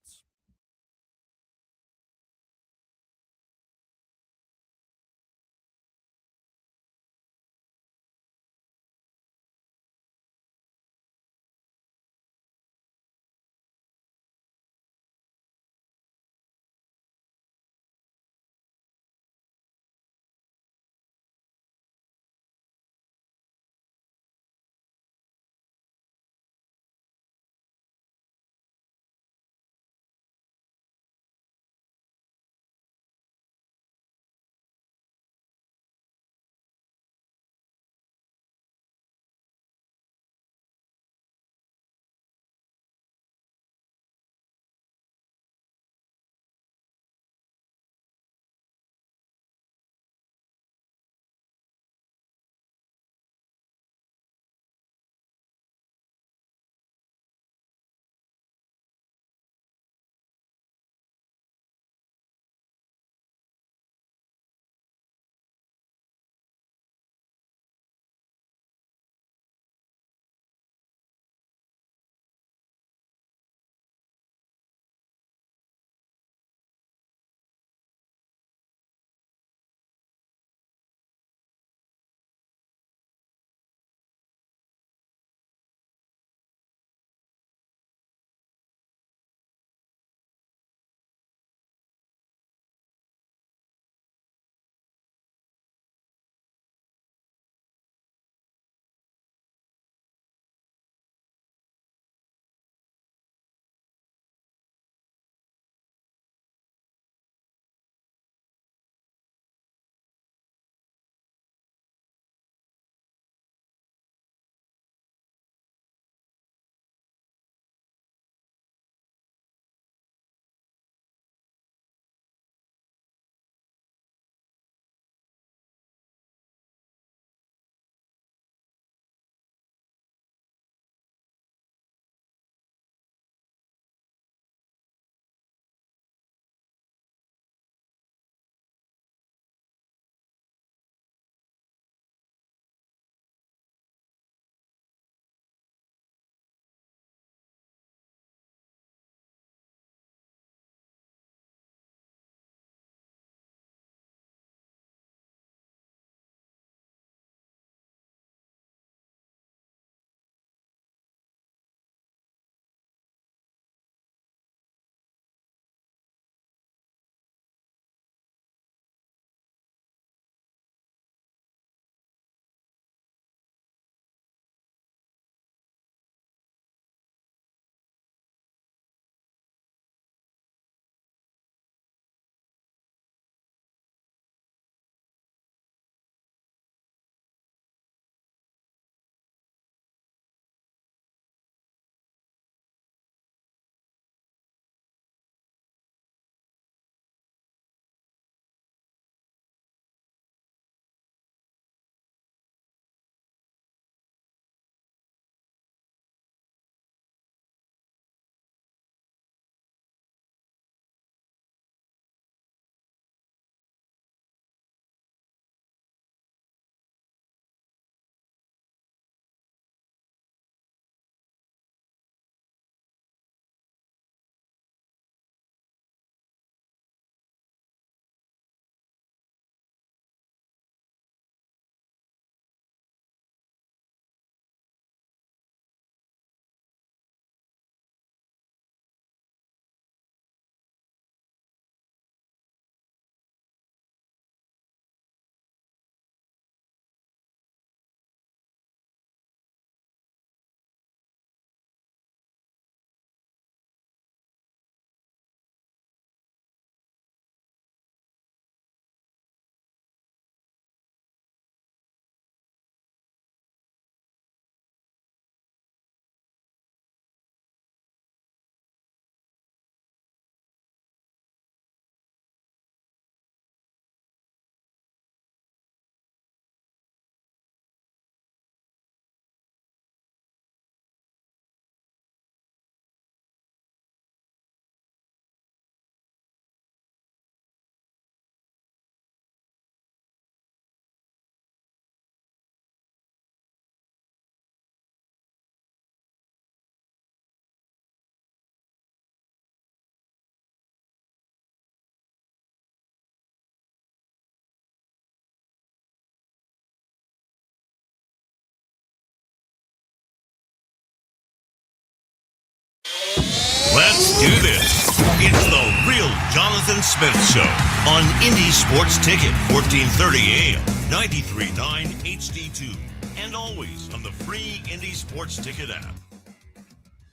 and Smith Show on Indy Sports Ticket, 1430 AM, 93.9 HD2, and always on the free Indy Sports Ticket app.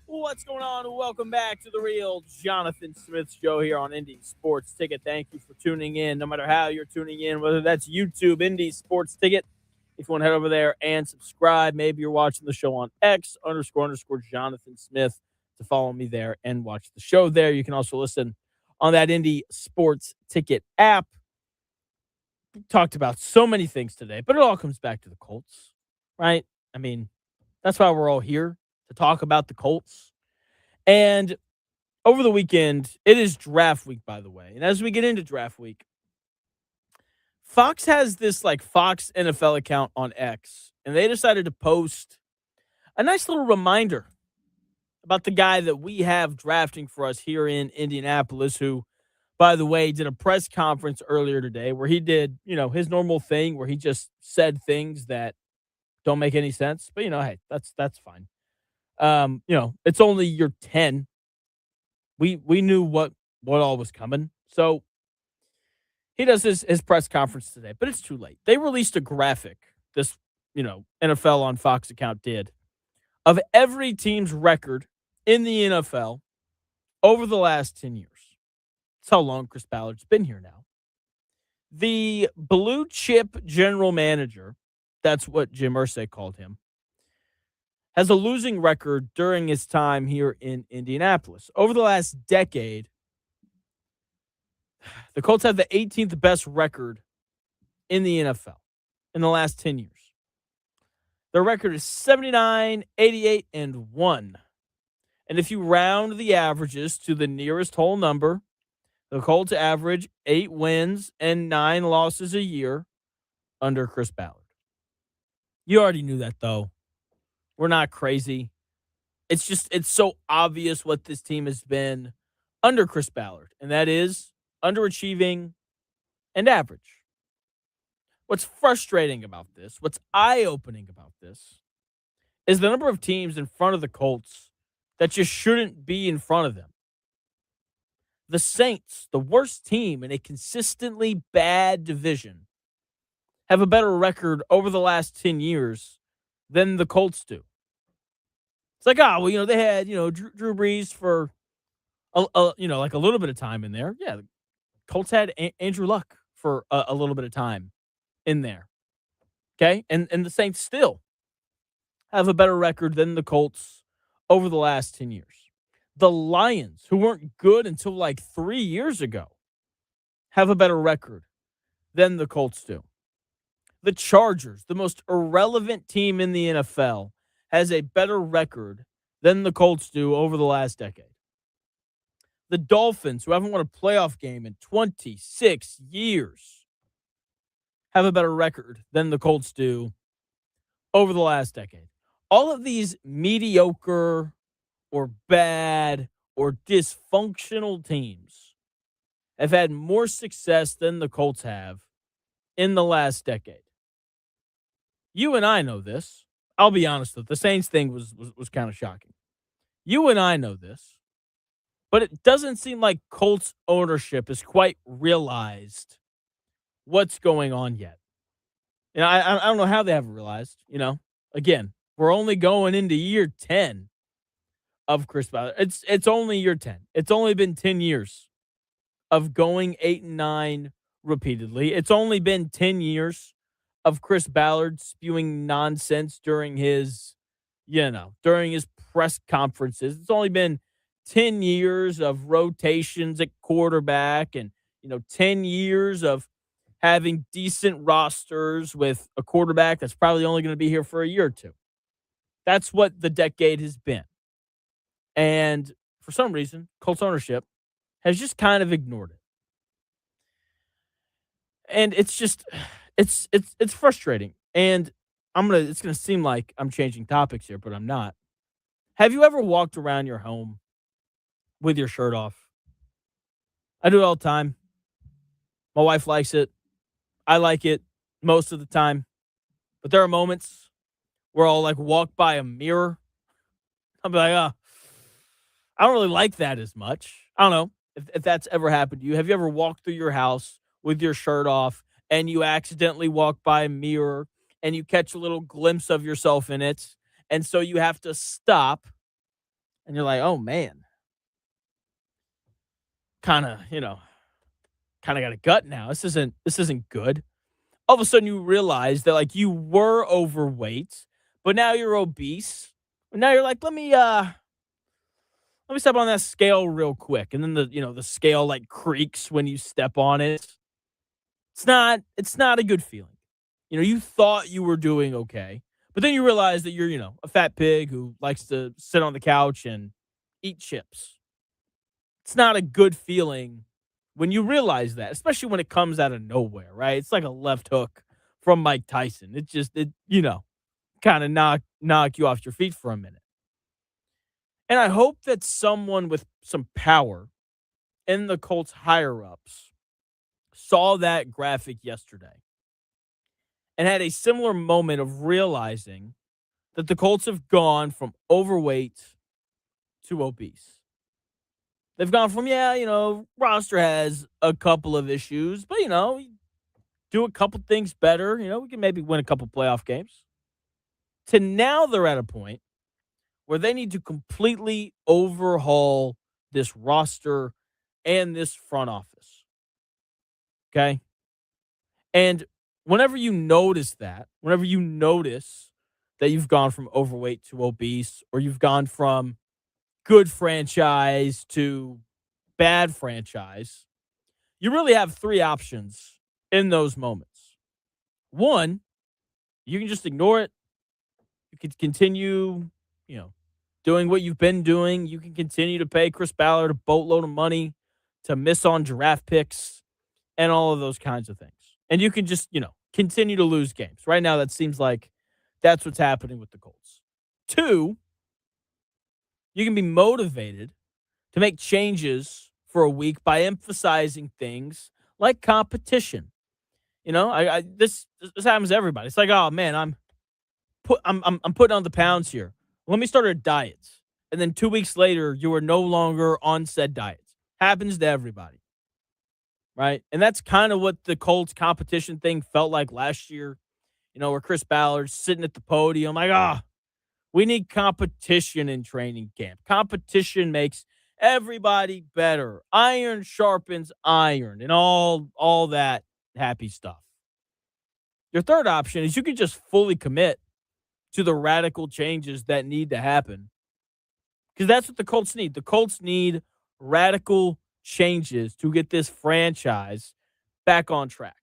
What's going on? Welcome back to the real JonathIN Smith Show here on Indy Sports Ticket. Thank you for tuning in, no matter how you're tuning in, whether that's YouTube, Indy Sports Ticket. If you want to head over there and subscribe, maybe you're watching the show on X _ Jonathan Smith to follow me there and watch the show there. You can also listen on that Indy Sports Ticket app. We talked about so many things today, but it all comes back to the Colts, right? I mean, that's why we're all here, to talk about the Colts. And over the weekend, it is draft week, by the way. And as we get into draft week, Fox has this Fox NFL account on X, and they decided to post a nice little reminder about the guy that we have drafting for us here in Indianapolis, who, by the way, did a press conference earlier today where he did, his normal thing where he just said things that don't make any sense. But, hey, that's fine. It's only year 10. We knew what all was coming. So he does his press conference today, but it's too late. They released a graphic, this, NFL on Fox account did, of every team's record in the NFL over the last 10 years. That's how long Chris Ballard's been here now. The blue chip general manager, that's what Jim Irsay called him, has a losing record during his time here in Indianapolis. Over the last decade, the Colts have the 18th best record in the NFL in the last 10 years. Their record is 79, 88, and 1. And if you round the averages to the nearest whole number, the Colts average 8 wins and 9 losses a year under Chris Ballard. You already knew that, though. We're not crazy. It's so obvious what this team has been under Chris Ballard, and that is underachieving and average. What's frustrating about this, what's eye-opening about this, is the number of teams in front of the Colts that just shouldn't be in front of them. The Saints, the worst team in a consistently bad division, have a better record over the last 10 years than the Colts do. It's like, they had, Drew Brees for, a little bit of time in there. Yeah, the Colts had Andrew Luck for a little bit of time in there. Okay? And the Saints still have a better record than the Colts over the last 10 years. The Lions, who weren't good until 3 years ago, have a better record than the Colts do. The Chargers, the most irrelevant team in the NFL, has a better record than the Colts do over the last decade. The Dolphins, who haven't won a playoff game in 26 years, have a better record than the Colts do over the last decade. All of these mediocre or bad or dysfunctional teams have had more success than the Colts have in the last decade. You and I know this. I'll be honest with you. The Saints thing was kind of shocking. You and I know this. But it doesn't seem like Colts ownership has quite realized what's going on yet. I don't know how they haven't realized. Again, we're only going into year 10 of Chris Ballard. It's only year 10. It's only been 10 years of going 8-9 repeatedly. It's only been 10 years of Chris Ballard spewing nonsense during his press conferences. It's only been 10 years of rotations at quarterback and, 10 years of having decent rosters with a quarterback that's probably only going to be here for a year or two. That's what the decade has been. And for some reason, Colts ownership has just kind of ignored it. And it's just, it's frustrating. And it's going to seem like I'm changing topics here, but I'm not. Have you ever walked around your home with your shirt off? I do it all the time. My wife likes it. I like it most of the time. But there are moments where I'll walk by a mirror. I'll be like, I don't really like that as much. I don't know. if that's ever happened to you. Have you ever walked through your house with your shirt off and you accidentally walk by a mirror and you catch a little glimpse of yourself in it? And so you have to stop and you're like, oh man, kind of, kind of got a gut now. This isn't good. All of a sudden you realize that like you were overweight, but now you're obese. And now you're like, let me step on that scale real quick. And then the scale like creaks when you step on it. It's not a good feeling. You thought you were doing okay, but then you realize that you're, a fat pig who likes to sit on the couch and eat chips. It's not a good feeling when you realize that, especially when it comes out of nowhere, right? It's like a left hook from Mike Tyson. It kind of knock you off your feet for a minute. And I hope that someone with some power in the Colts higher-ups saw that graphic yesterday and had a similar moment of realizing that the Colts have gone from overweight to obese. They've gone from, roster has a couple of issues, but, do a couple things better. We can maybe win a couple playoff games. To now they're at a point where they need to completely overhaul this roster and this front office. Okay? And whenever you notice that you've gone from overweight to obese, or you've gone from good franchise to bad franchise, you really have three options in those moments. One, you can just ignore it. You can continue, doing what you've been doing. You can continue to pay Chris Ballard a boatload of money to miss on draft picks and all of those kinds of things. And you can just, continue to lose games. Right now, that seems like that's what's happening with the Colts. Two, you can be motivated to make changes for a week by emphasizing things like competition. This happens to everybody. It's like, oh man, I'm putting on the pounds here. Let me start a diet. And then 2 weeks later, you are no longer on said diet. Happens to everybody. Right? And that's kind of what the Colts competition thing felt like last year. Where Chris Ballard's sitting at the podium like, we need competition in training camp. Competition makes everybody better. Iron sharpens iron and all that happy stuff. Your third option is you can just fully commit to the radical changes that need to happen. Because that's what the Colts need. The Colts need radical changes to get this franchise back on track.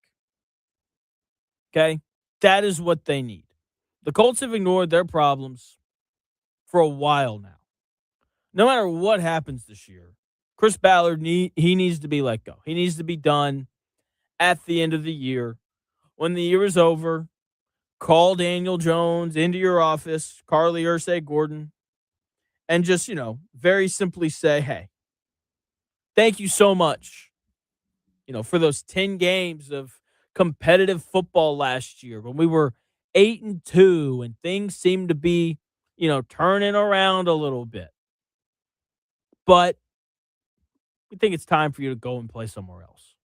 Okay? That is what they need. The Colts have ignored their problems for a while now. No matter what happens this year, Chris Ballard, he needs to be let go. He needs to be done at the end of the year. When the year is over, call Daniel Jones into your office, Carly Ursay-Gordon, and just, very simply say, hey, thank you so much, for those 10 games of competitive football last year when we were 8-2 and things seemed to be, turning around a little bit. But we think it's time for you to go and play somewhere else.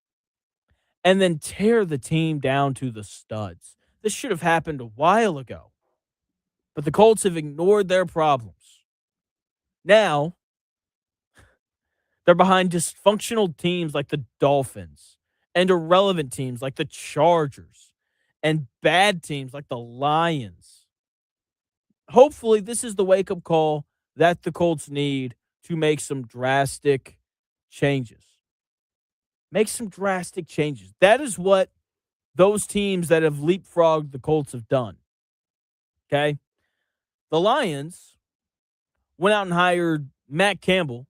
And then tear the team down to the studs. This should have happened a while ago. But the Colts have ignored their problems. Now, they're behind dysfunctional teams like the Dolphins and irrelevant teams like the Chargers and bad teams like the Lions. Hopefully, this is the wake-up call that the Colts need to make some drastic changes. Make some drastic changes. That is what those teams that have leapfrogged the Colts have done. Okay? The Lions went out and hired Matt Campbell,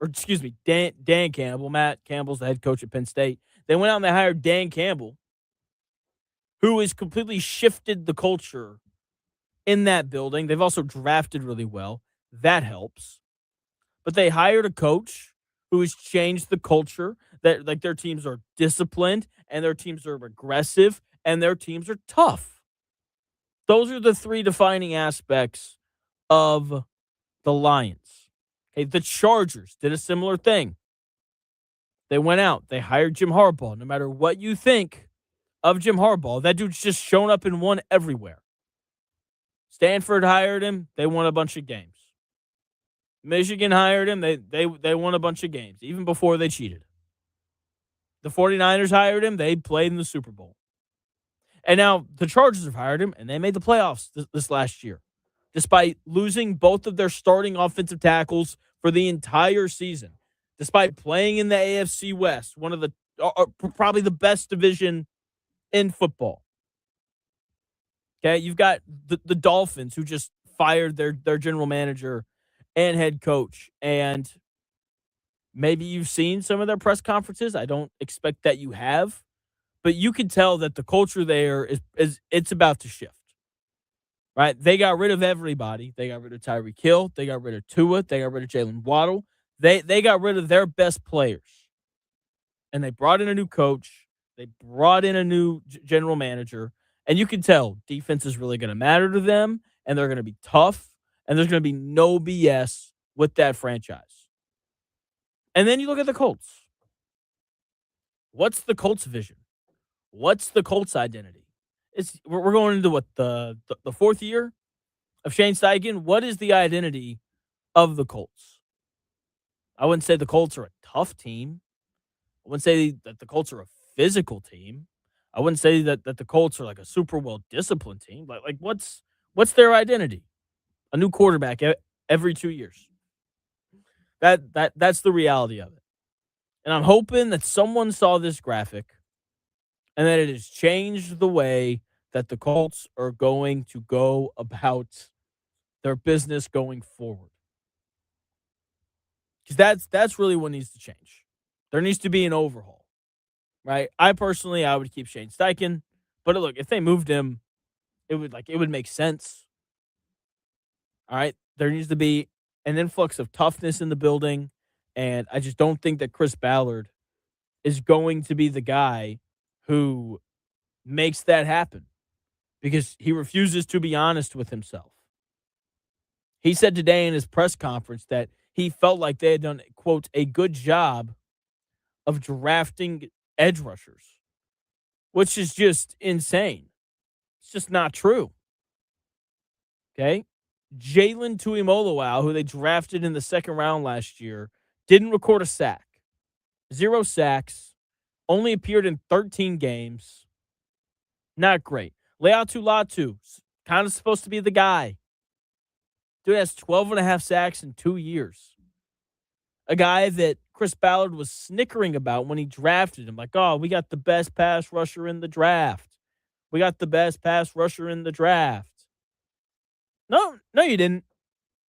or excuse me, Dan Campbell. Matt Campbell's the head coach at Penn State. They went out and they hired Dan Campbell, who has completely shifted the culture in that building. They've also drafted really well. That helps. But they hired a coach who has changed the culture. That like their teams are disciplined and their teams are aggressive and their teams are tough. Those are the three defining aspects of the Lions. Okay, the Chargers did a similar thing. They went out. They hired Jim Harbaugh. No matter what you think of Jim Harbaugh, that dude's just shown up and won everywhere. Stanford hired him. They won a bunch of games. Michigan hired him. They won a bunch of games, even before they cheated. The 49ers hired him. They played in the Super Bowl. And now the Chargers have hired him, and they made the playoffs this last year, despite losing both of their starting offensive tackles for the entire season, despite playing in the AFC West, one of the probably the best division in football. Okay, you've got the Dolphins, who just fired their general manager and head coach, and maybe you've seen some of their press conferences. I don't expect that you have. But you can tell that the culture there is it's about to shift, right? They got rid of everybody. They got rid of Tyreek Hill. They got rid of Tua. They got rid of Jalen Waddle. They got rid of their best players, and they brought in a new coach. They brought in a new general manager, and you can tell defense is really going to matter to them, and they're going to be tough, and there's going to be no BS with that franchise. And then you look at the Colts. What's the Colts vision? What's the Colts' identity? We're going into what the fourth year of Shane Steichen. What is the identity of the Colts? I wouldn't say the Colts are a tough team. I wouldn't say that the Colts are a physical team. I wouldn't say that the Colts are like a super well disciplined team. Like what's their identity? A new quarterback every 2 years. That's the reality of it. And I'm hoping that someone saw this graphic and that it has changed the way that the Colts are going to go about their business going forward. Because that's really what needs to change. There needs to be an overhaul, right? I would keep Shane Steichen, but look, if they moved him, it would make sense. All right, there needs to be an influx of toughness in the building, and I just don't think that Chris Ballard is going to be the guy who makes that happen because he refuses to be honest with himself. He said today in his press conference that he felt like they had done, quote, a good job of drafting edge rushers, which is just insane. It's just not true. Okay? Jalen Tuimoloau, who they drafted in the second round last year, didn't record a sack. 0 sacks. Only appeared in 13 games. Not great. Leatu Latu, kind of supposed to be the guy. Dude has 12.5 sacks in 2 years. A guy that Chris Ballard was snickering about when he drafted him. Like, oh, we got the best pass rusher in the draft. We got the best pass rusher in the draft. No, you didn't.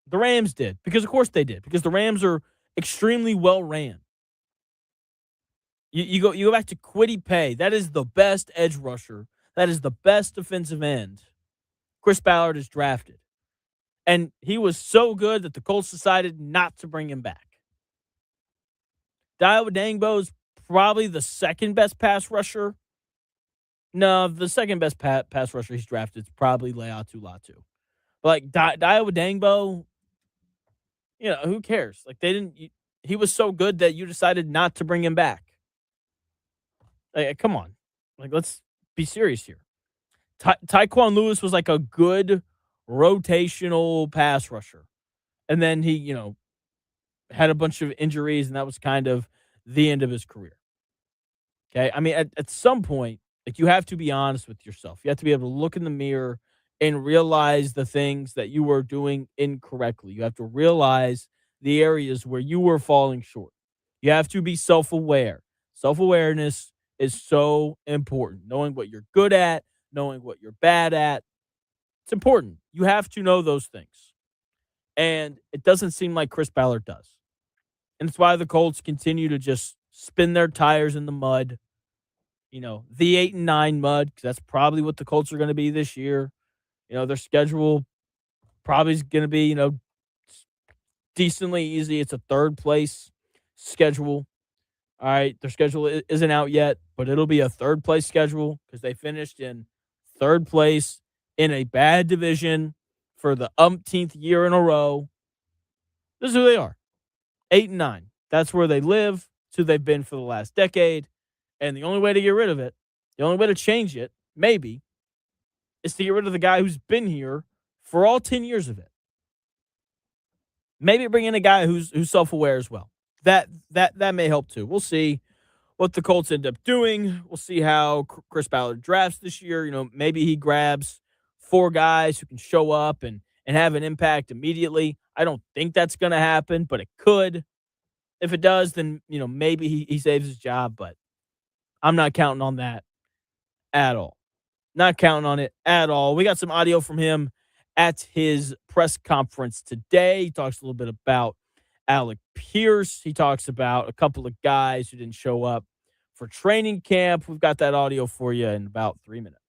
The Rams did. Because, of course, they did. Because the Rams are extremely well ran. You go back to Kwity Paye. That is the best edge rusher. That is the best defensive end Chris Ballard has drafted. And he was so good that the Colts decided not to bring him back. Dayo Odeyingbo is probably the second best pass rusher. No, the second best pass rusher he's drafted is probably Leatu Latu. But like Dayo Odeyingbo, who cares? Like he was so good that you decided not to bring him back. Like, come on. Like, let's be serious here. Tyquan Lewis was like a good rotational pass rusher. And then he, had a bunch of injuries, and that was kind of the end of his career. Okay? I mean, at some point, like, you have to be honest with yourself. You have to be able to look in the mirror and realize the things that you were doing incorrectly. You have to realize the areas where you were falling short. You have to be self-aware. Self-awareness is so important. Knowing what you're good at, knowing what you're bad at. It's important. You have to know those things. And it doesn't seem like Chris Ballard does. And it's why the Colts continue to just spin their tires in the mud. The 8-9 mud, because that's probably what the Colts are going to be this year. Their schedule probably is going to be, decently easy. It's a third place schedule. All right, their schedule isn't out yet, but it'll be a third place schedule because they finished in third place in a bad division for the umpteenth year in a row. This is who they are. 8-9. That's where they live. who they've been for the last decade. And the only way to get rid of it, the only way to change it, maybe, is to get rid of the guy who's been here for all 10 years of it. Maybe bring in a guy who's self-aware as well. That may help too. We'll see what the Colts end up doing. We'll see how Chris Ballard drafts this year. Maybe he grabs 4 guys who can show up and have an impact immediately. I don't think that's going to happen, but it could. If it does, then maybe he saves his job, but I'm not counting on that at all. Not counting on it at all. We got some audio from him at his press conference today. He talks a little bit about Alec Pierce. He talks about a couple of guys who didn't show up for training camp. We've got that audio for you in about 3 minutes.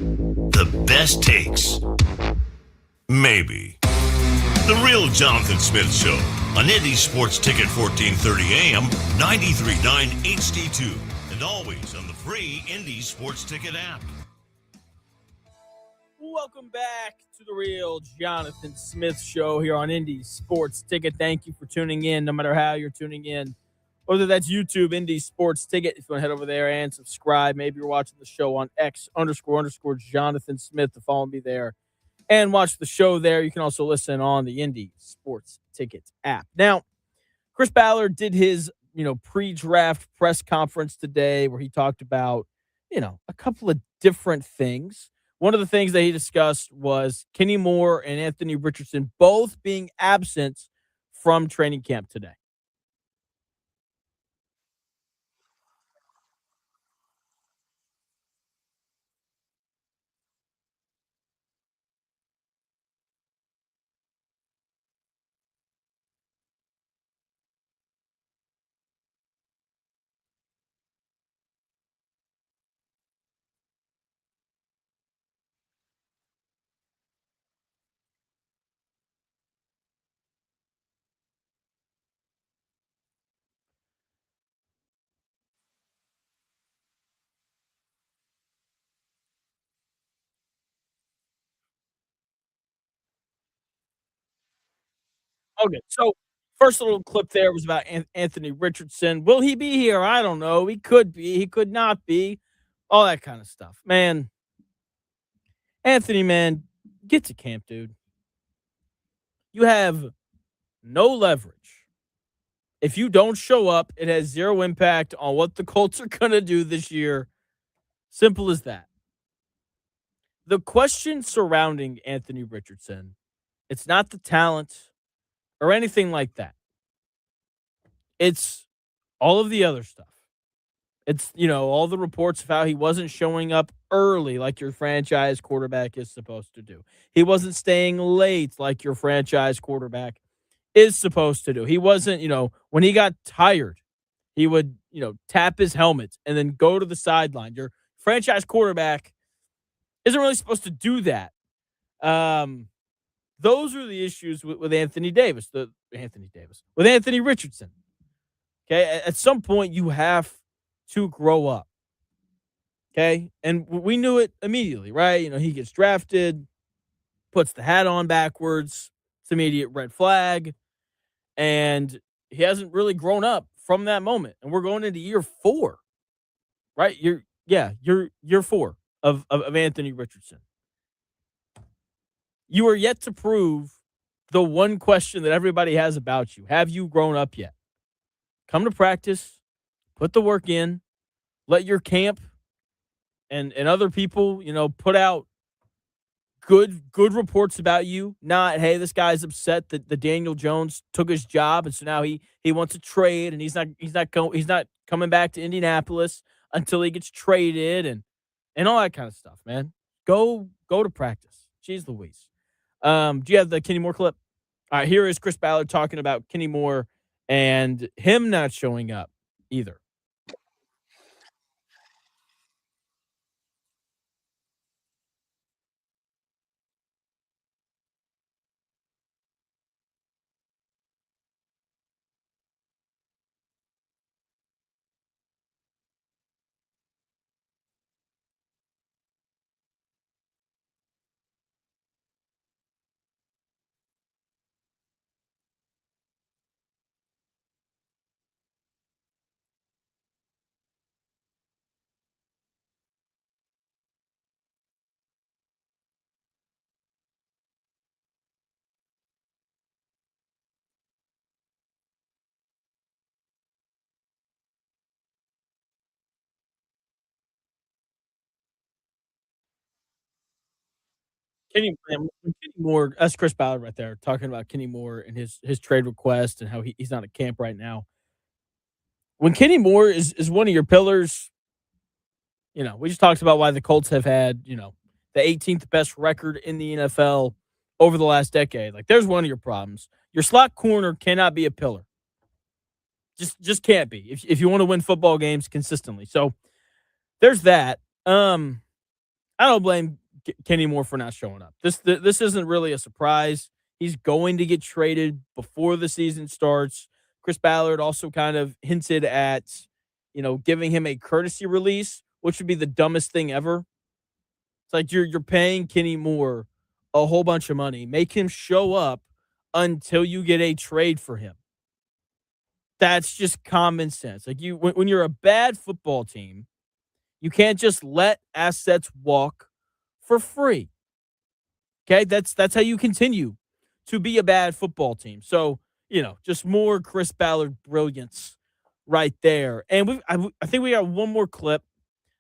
The best takes. Maybe. The Real Jonathan Smith Show on Indy Sports Ticket 1430 AM, 93.9 HD2, and always on the free Indy Sports Ticket app. Welcome back to the Real Jonathan Smith Show here on Indy Sports Ticket. Thank you for tuning in, no matter how you're tuning in. Whether that's YouTube, Indy Sports Ticket, if you want to head over there and subscribe. Maybe you're watching the show on X__Jonathan Smith to follow me there and watch the show there. You can also listen on the Indy Sports Ticket app. Now, Chris Ballard did his, pre-draft press conference today where he talked about, a couple of different things. One of the things that he discussed was Kenny Moore and Anthony Richardson both being absent from training camp today. Okay, so first little clip there was about Anthony Richardson. Will he be here? I don't know. He could be. He could not be. All that kind of stuff, man. Anthony, man, get to camp, dude. You have no leverage. If you don't show up, it has zero impact on what the Colts are going to do this year. Simple as that. The question surrounding Anthony Richardson, it's not the talent or anything like that. It's all of the other stuff. It's, all the reports of how he wasn't showing up early like your franchise quarterback is supposed to do. He wasn't staying late like your franchise quarterback is supposed to do. He wasn't, when he got tired, he would, tap his helmet and then go to the sideline. Your franchise quarterback isn't really supposed to do that. Those are the issues with with Anthony Richardson. Okay. At some point, you have to grow up. Okay. And we knew it immediately, right? He gets drafted, puts the hat on backwards. It's immediate red flag. And he hasn't really grown up from that moment. And we're going into year 4, right? You're year 4 of Anthony Richardson. You are yet to prove the one question that everybody has about you. Have you grown up yet? Come to practice, put the work in, let your camp and other people, put out good reports about you. Not, hey, this guy's upset that the Daniel Jones took his job, and so now he wants to trade, and he's not coming back to Indianapolis until he gets traded, and all that kind of stuff, man. Go to practice. Jeez Louise. Do you have the Kenny Moore clip? All right, here is Chris Ballard talking about Kenny Moore and him not showing up either. Kenny Moore, that's Chris Ballard right there talking about Kenny Moore and his trade request and how he's not at camp right now. When Kenny Moore is one of your pillars, we just talked about why the Colts have had, the 18th best record in the NFL over the last decade. Like, there's one of your problems. Your slot corner cannot be a pillar. Just can't be if you want to win football games consistently. So there's that. I don't blame Kenny Moore for not showing up. This isn't really a surprise. He's going to get traded before the season starts. Chris Ballard also kind of hinted at, giving him a courtesy release, which would be the dumbest thing ever. It's like you're paying Kenny Moore a whole bunch of money. Make him show up until you get a trade for him. That's just common sense. Like, when you're a bad football team, you can't just let assets walk for free. Okay, that's how you continue to be a bad football team. So, just more Chris Ballard brilliance right there. And I think we got one more clip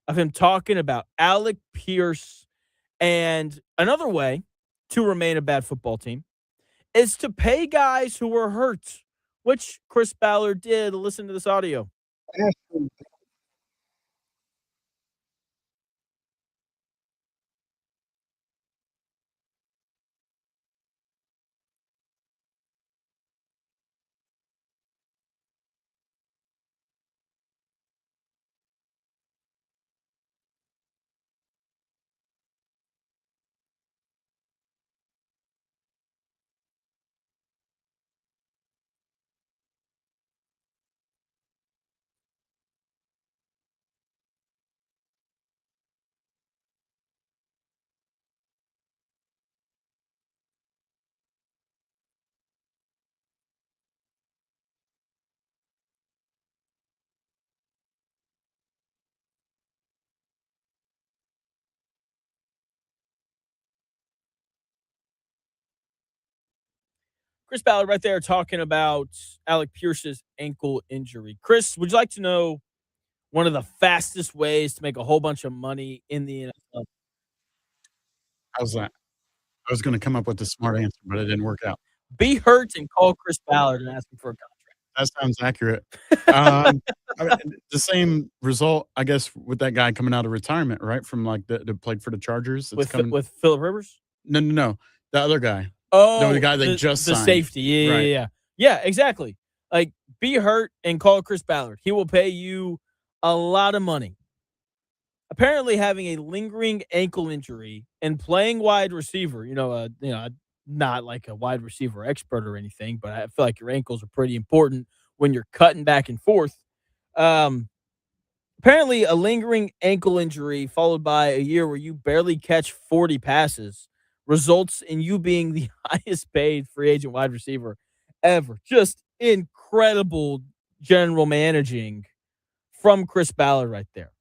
of him talking about Alec Pierce, and another way to remain a bad football team is to pay guys who are hurt, which Chris Ballard did. Listen to this audio. Chris Ballard right there talking about Alec Pierce's ankle injury. Chris, would you like to know one of the fastest ways to make a whole bunch of money in the NFL? How's that? I was going to come up with a smart answer, but it didn't work out. Be hurt and call Chris Ballard and ask him for a contract. That sounds accurate. I mean, the same result, I guess, with that guy coming out of retirement, right? From like the played for the Chargers. That's With Phillip Rivers? No. The other guy. Oh, The guy they just the signed. safety. Yeah, Right. yeah, exactly. Like, be hurt and call Chris Ballard. He will pay you a lot of money. Apparently, having a lingering ankle injury and playing wide receiver, not like a wide receiver expert or anything, but I feel like your ankles are pretty important when you're cutting back and forth. Apparently, a lingering ankle injury followed by a year where you barely catch 40 passes results in you being the highest paid free agent wide receiver ever. Just incredible general managing from Chris Ballard right there.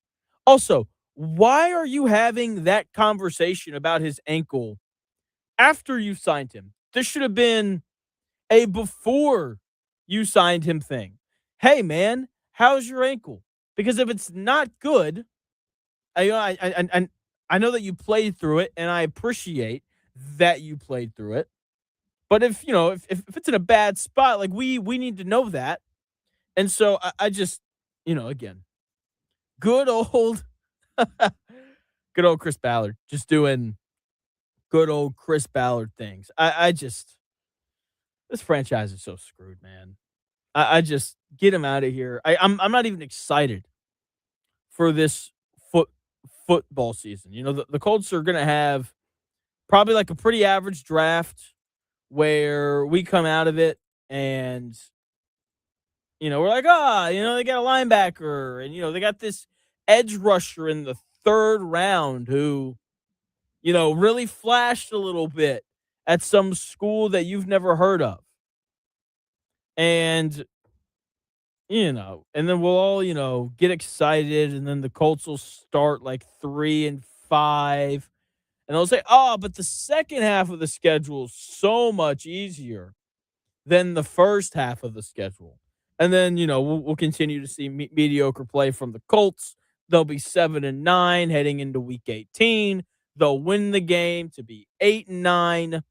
Also, why are you having that conversation about his ankle after you signed him? This should have been a before you signed him thing. Hey, man, how's your ankle? Because if it's not good, I know that you played through it, and I appreciate that you played through it. But if it's in a bad spot, like we need to know that. And so I just, again, good old Chris Ballard, just doing good old Chris Ballard things. This franchise is so screwed, man. I just get him out of here. I'm not even excited for this football season. The Colts are gonna have probably like a pretty average draft where we come out of it and we're like, they got a linebacker and they got this edge rusher in the third round who really flashed a little bit at some school that you've never heard of. And and then we'll all, get excited, and then the Colts will start like 3-5, and they'll say, "Oh, but the second half of the schedule is so much easier than the first half of the schedule." And then, we'll continue to see mediocre play from the Colts. They'll be 7-9 heading into Week 18. They'll win the game to be 8-9.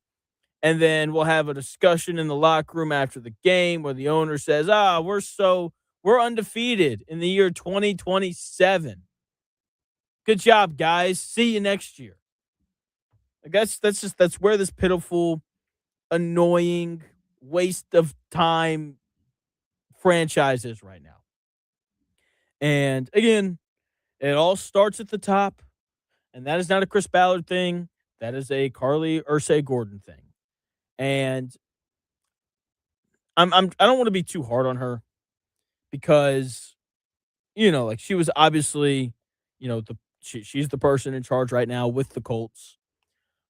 And then we'll have a discussion in the locker room after the game where the owner says, we're undefeated in the year 2027. Good job, guys. See you next year. I guess that's where this pitiful, annoying, waste of time franchise is right now. And again, it all starts at the top, and that is not a Chris Ballard thing. That is a Carly Ursay-Gordon thing. And I don't want to be too hard on her because, she was obviously, she's the person in charge right now with the Colts.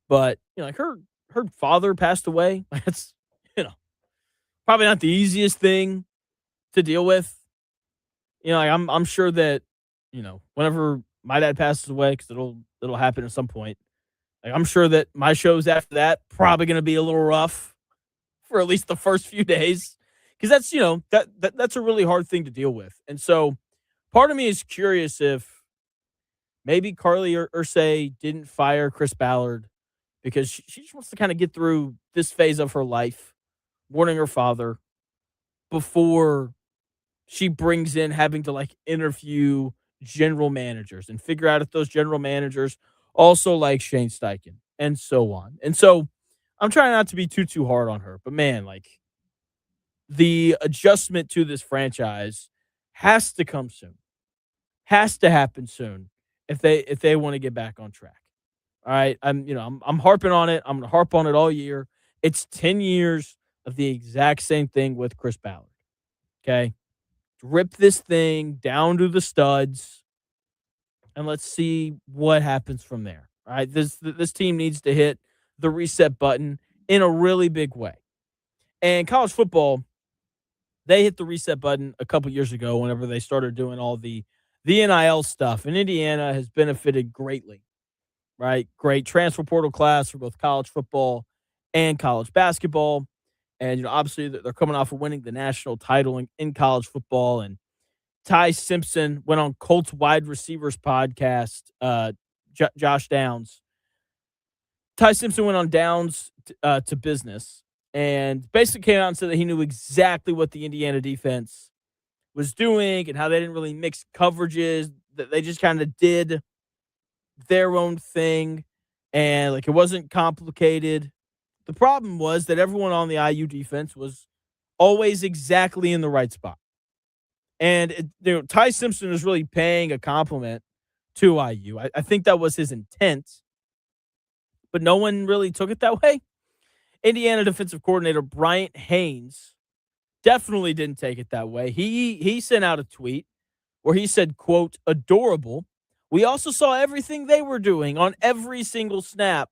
But, her father passed away. That's, probably not the easiest thing to deal with. I'm sure that, whenever my dad passes away, because it'll happen at some point. Like, I'm sure that my shows after that probably going to be a little rough for at least the first few days, because that's that's a really hard thing to deal with. And so, part of me is curious if maybe Carly Ursay didn't fire Chris Ballard because she just wants to kind of get through this phase of her life, mourning her father, before she brings in having to interview general managers and figure out if those general managers also like Shane Steichen, and so on. And so I'm trying not to be too hard on her, but man, the adjustment to this franchise has to come soon. Has to happen soon if they want to get back on track. All right. I'm harping on it. I'm going to harp on it all year. It's 10 years of the exact same thing with Chris Ballard. Okay. Rip this thing down to the studs, and let's see what happens from there. All right, this team needs to hit the reset button in a really big way. And college football, they hit the reset button a couple years ago whenever they started doing all the NIL stuff. And Indiana has benefited greatly, right? Great transfer portal class for both college football and college basketball. And, obviously they're coming off of winning the national title in college football. And Ty Simpson went on Colts wide receivers podcast, Josh Downs. Ty Simpson went on Downs to business and basically came out and said that he knew exactly what the Indiana defense was doing and how they didn't really mix coverages, that they just kind of did their own thing and like it wasn't complicated. The problem was that everyone on the IU defense was always exactly in the right spot. And Ty Simpson was really paying a compliment to IU. I think that was his intent, but no one really took it that way. Indiana defensive coordinator Bryant Haynes definitely didn't take it that way. He sent out a tweet where he said, quote, "Adorable. We also saw everything they were doing on every single snap.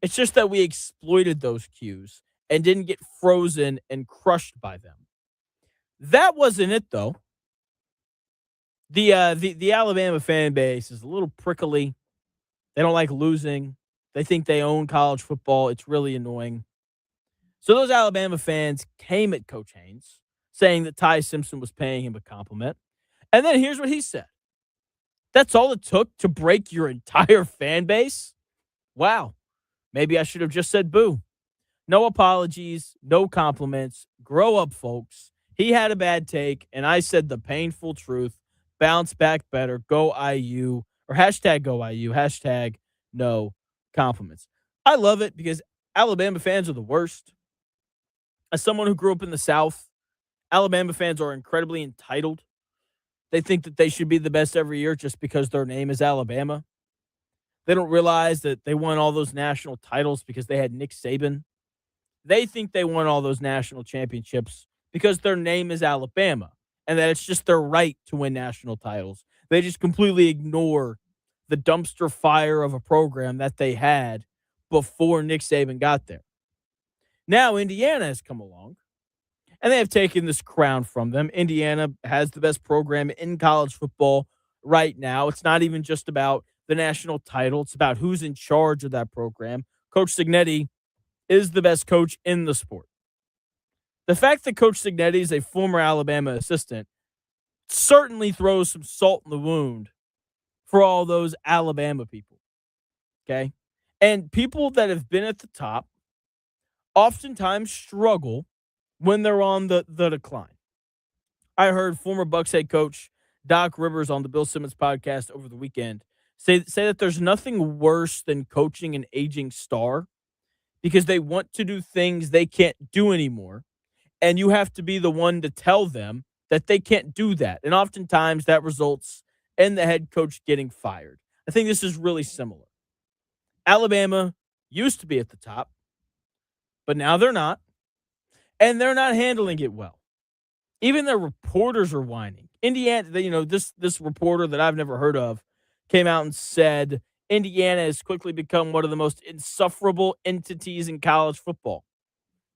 It's just that we exploited those cues and didn't get frozen and crushed by them." That wasn't it, though. The Alabama fan base is a little prickly. They don't like losing. They think they own college football. It's really annoying. So those Alabama fans came at Coach Haynes, saying that Ty Simpson was paying him a compliment. And then here's what he said. That's all it took to break your entire fan base? Wow. Maybe I should have just said boo. No apologies, no compliments. Grow up, folks. He had a bad take, and I said the painful truth. Bounce back better. Go IU. Or hashtag go IU. Hashtag no compliments. I love it because Alabama fans are the worst. As someone who grew up in the South, Alabama fans are incredibly entitled. They think that they should be the best every year just because their name is Alabama. They don't realize that they won all those national titles because they had Nick Saban. They think they won all those national championships because their name is Alabama and that it's just their right to win national titles. They just completely ignore the dumpster fire of a program that they had before Nick Saban got there. Now Indiana has come along, and they have taken this crown from them. Indiana has the best program in college football right now. It's not even just about the national title. It's about who's in charge of that program. Coach Cignetti is the best coach in the sport. The fact that Coach Cignetti is a former Alabama assistant certainly throws some salt in the wound for all those Alabama people. Okay? And people that have been at the top oftentimes struggle when they're on the decline. I heard former Bucs head coach Doc Rivers on the Bill Simmons podcast over the weekend say that there's nothing worse than coaching an aging star because they want to do things they can't do anymore, and you have to be the one to tell them that they can't do that. And oftentimes that results in the head coach getting fired. I think this is really similar. Alabama used to be at the top, but now they're not. And they're not handling it well. Even their reporters are whining. Indiana, this reporter that I've never heard of came out and said Indiana has quickly become one of the most insufferable entities in college football.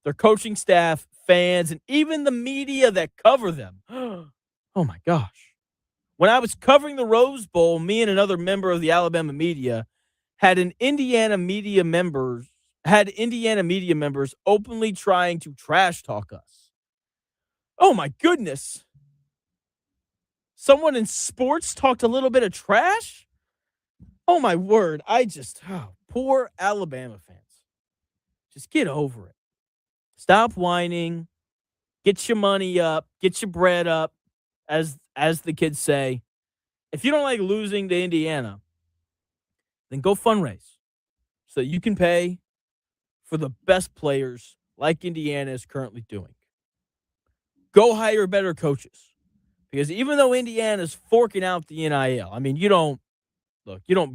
Their coaching staff, fans, and even the media that cover them. Oh my gosh. When I was covering the Rose Bowl, me and another member of the Alabama media had Indiana media members openly trying to trash talk us. Oh my goodness. Someone in sports talked a little bit of trash? Oh my word. Poor Alabama fans. Just get over it. Stop whining. Get your money up. Get your bread up, as the kids say. If you don't like losing to Indiana, then go fundraise so that you can pay for the best players like Indiana is currently doing. Go hire better coaches. Because even though Indiana's forking out the NIL, I mean, you don't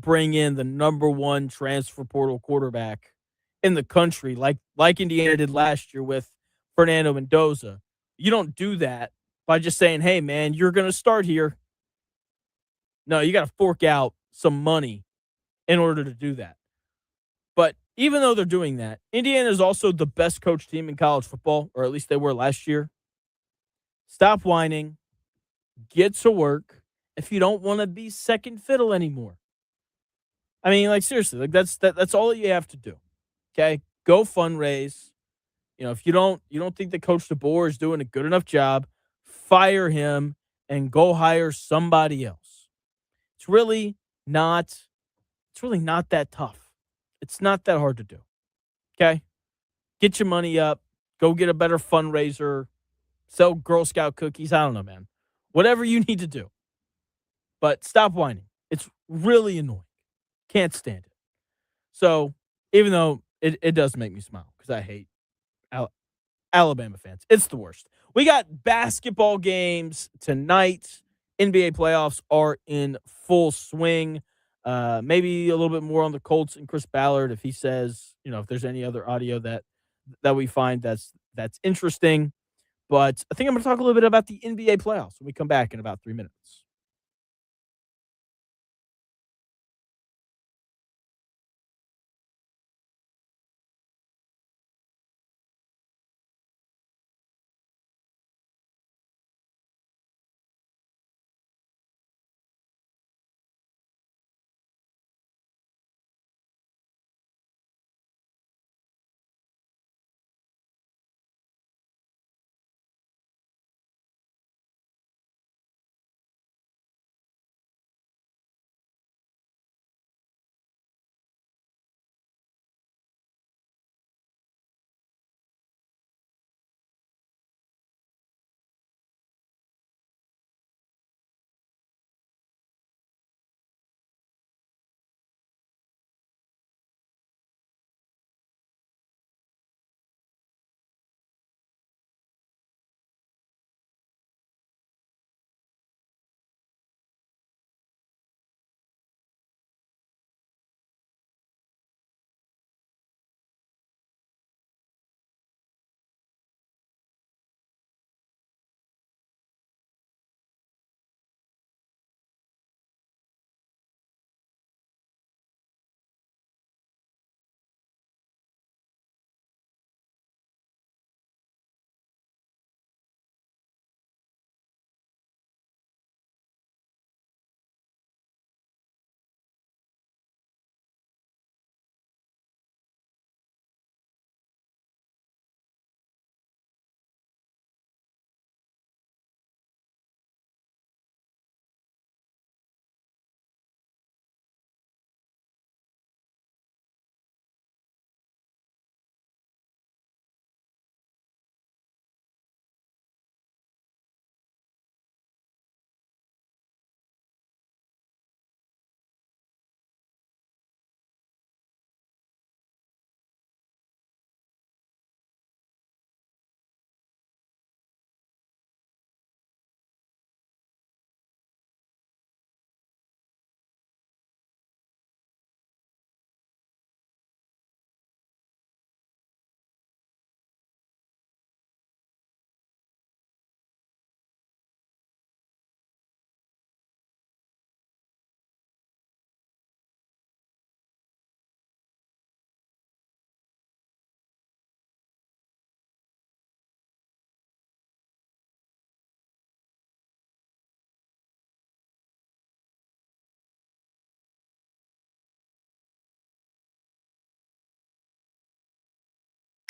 bring in the number one transfer portal quarterback in the country like Indiana did last year with Fernando Mendoza. You don't do that by just saying, hey, man, you're going to start here. No, you got to fork out some money in order to do that. But even though they're doing that, Indiana is also the best coach team in college football, or at least they were last year. Stop whining. Get to work if you don't want to be second fiddle anymore. I mean, seriously, that's all you have to do. Okay? Go fundraise. If you don't think that Coach DeBoer is doing a good enough job, fire him and go hire somebody else. It's really not that tough. It's not that hard to do. Okay? Get your money up, go get a better fundraiser, sell Girl Scout cookies. I don't know, man. Whatever you need to do. But stop whining. It's really annoying. Can't stand it. So, even though it does make me smile because I hate Alabama fans. It's the worst. We got basketball games tonight. NBA playoffs are in full swing. Maybe a little bit more on the Colts and Chris Ballard if he says, if there's any other audio that we find that's interesting. But I think I'm going to talk a little bit about the NBA playoffs when we come back in about 3 minutes.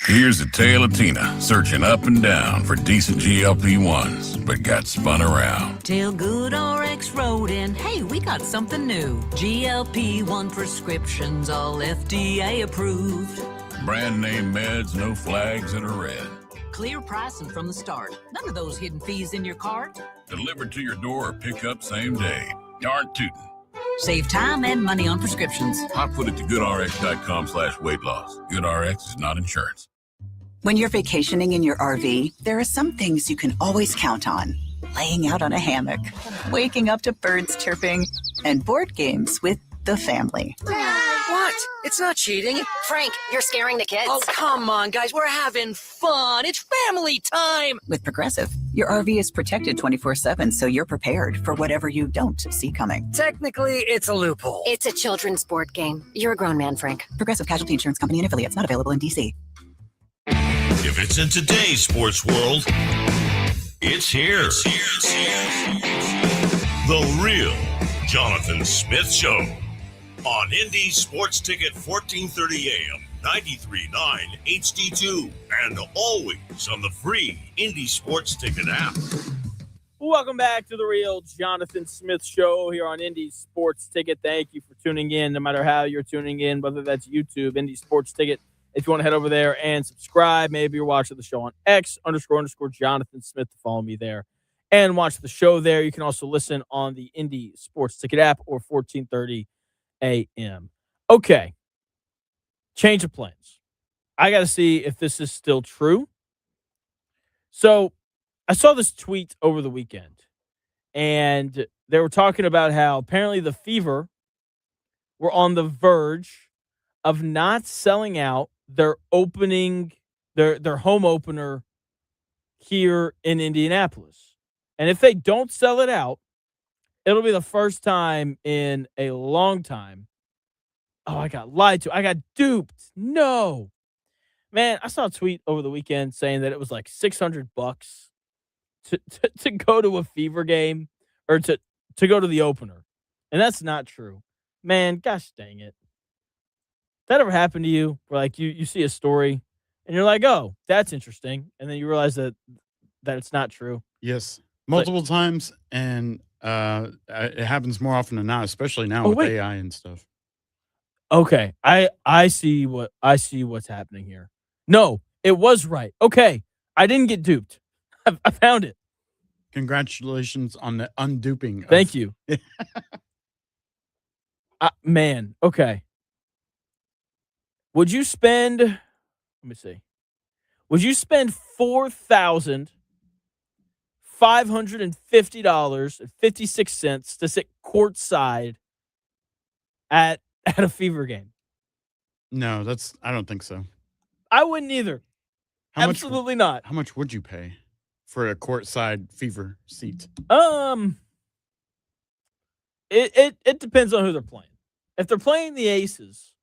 Here's a tale of Tina searching up and down for decent GLP-1s, but got spun around. Till Good RX wrote in, hey, we got something new. GLP-1 prescriptions, all FDA approved. Brand name meds, no flags that are red. Clear pricing from the start. None of those hidden fees in your cart. Delivered to your door or pick up same day. Darn tootin'. Save time and money on prescriptions. I put it to goodrx.com/weight loss. GoodRx is not insurance. When you're vacationing in your RV, there are some things you can always count on. Laying out on a hammock, waking up to birds chirping, and board games with the family. What? It's not cheating. Frank, you're scaring the kids. Oh, come on, guys. We're having fun. It's family time. With Progressive, your RV is protected 24/7, so you're prepared for whatever you don't see coming. Technically, it's a loophole. It's a children's board game. You're a grown man, Frank. Progressive Casualty Insurance Company and affiliates, not available in D.C. If it's in today's sports world, it's here. The real Jonathan Smith Show on Indy Sports Ticket 1430 AM, 93.9 HD2, and always on the free Indie Sports Ticket app. Welcome back to the Real Jonathan Smith Show here on Indie Sports Ticket. Thank you for tuning in, no matter how you're tuning in, whether that's YouTube, Indie Sports Ticket. If you want to head over there and subscribe, maybe you're watching the show on X__Jonathan Smith to follow me there and watch the show there. You can also listen on the Indie Sports Ticket app or 1430 a.m. Okay. Change of plans. I got to see if this is still true. So I saw this tweet over the weekend, and they were talking about how apparently the Fever were on the verge of not selling out their opening, their home opener here in Indianapolis. And if they don't sell it out, it'll be the first time in a long time. Oh, I got lied to. I got duped. No. Man, I saw a tweet over the weekend saying that it was like $600 to go to a Fever game or to go to the opener. And that's not true. Man, gosh dang it. That ever happened to you where like you see a story and you're like, oh, that's interesting. And then you realize that it's not true. Yes. Multiple times. And it happens more often than not, especially now with AI and stuff. Okay. I see what's happening here. No, it was right. Okay. I didn't get duped. I found it. Congratulations on the unduping. Thank you. Man, okay. Would you spend, let me see. Would you spend $4,550.56 to sit courtside at a Fever game? No, I don't think so. I wouldn't either. Absolutely not. How much would you pay for a courtside Fever seat? It depends on who they're playing. If they're playing the Aces,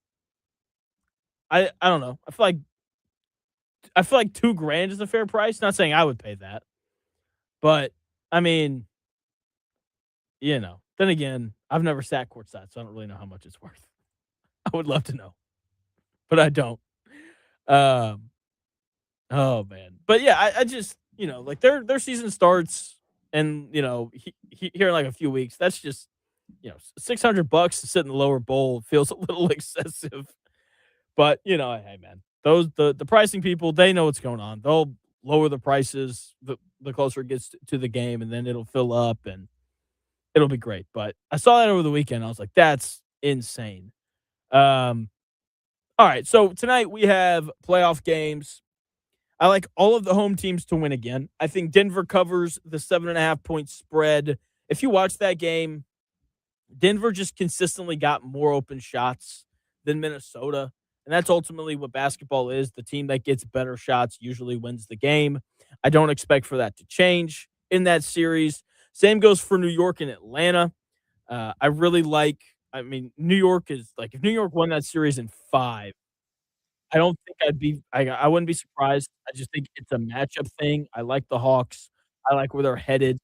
I don't know. I feel like $2,000 is a fair price. Not saying I would pay that, but I mean, then again, I've never sat courtside, so I don't really know how much it's worth. I would love to know, but I don't. Oh man, but yeah, I just like their season starts, and here in like a few weeks. That's just $600 to sit in the lower bowl feels a little excessive. But hey man, the pricing people, they know what's going on. They'll lower the prices the closer it gets to the game, and then it'll fill up and it'll be great. But I saw that over the weekend. I was like, that's insane. All right, so tonight we have playoff games. I like all of the home teams to win again. I think Denver covers the 7.5-point spread. If you watch that game, Denver just consistently got more open shots than Minnesota. And that's ultimately what basketball is. The team that gets better shots usually wins the game. I don't expect for that to change in that series. Same goes for New York and Atlanta. I really New York is like, if New York won that series in 5, I don't think I wouldn't be surprised. I just think it's a matchup thing. I like the Hawks. I like where they're headed.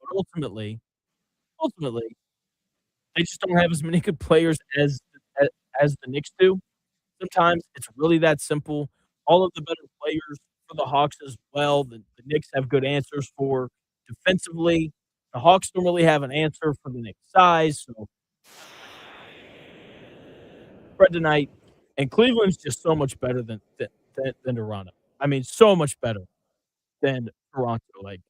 But ultimately, they just don't have as many good players as the Knicks do. Sometimes it's really that simple. All of the better players for the Hawks as well, the Knicks have good answers for defensively. The Hawks don't really have an answer for the Knicks' size. So spread tonight, and Cleveland's just so much better than Toronto. I mean, so much better than Toronto. Like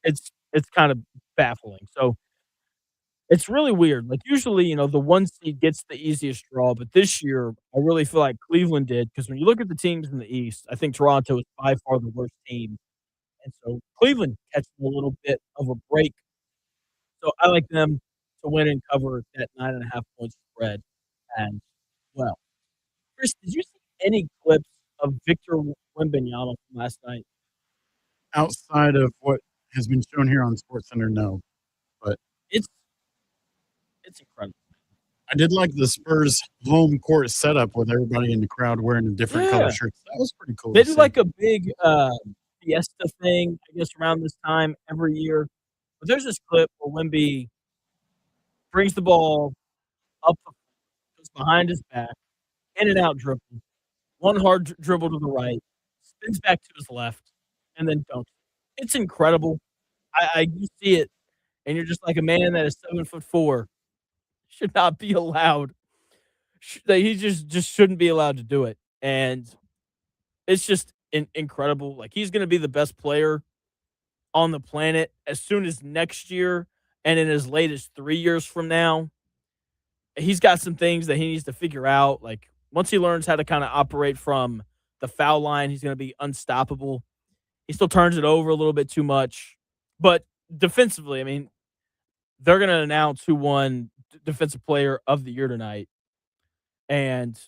it's kind of baffling. So it's really weird. Like usually, the 1 seed gets the easiest draw, but this year I really feel like Cleveland did, because when you look at the teams in the East, I think Toronto is by far the worst team, and so Cleveland catches a little bit of a break. So I like them to win and cover that 9.5-point spread as well. Chris, did you see any clips of Victor Wembanyama from last night? Outside of what has been shown here on SportsCenter, no. But it's incredible. I did like the Spurs home court setup with everybody in the crowd wearing a different color shirts. That was pretty cool. They do like a big fiesta thing, I guess, around this time every year. But there's this clip where Wemby brings the ball up, goes behind his back, in and out dribble, one hard dribble to the right, spins back to his left, and then dunks. It's incredible. You see it, and you're just like a man that is 7'4" should not be allowed. That he just shouldn't be allowed to do it, and it's just incredible. Like, he's going to be the best player on the planet as soon as next year, and in as late as 3 years from now. He's got some things that he needs to figure out. Like, once he learns how to kind of operate from the foul line, he's going to be unstoppable. He still turns it over a little bit too much, but defensively, I mean, they're going to announce who won Defensive Player of the Year tonight. And,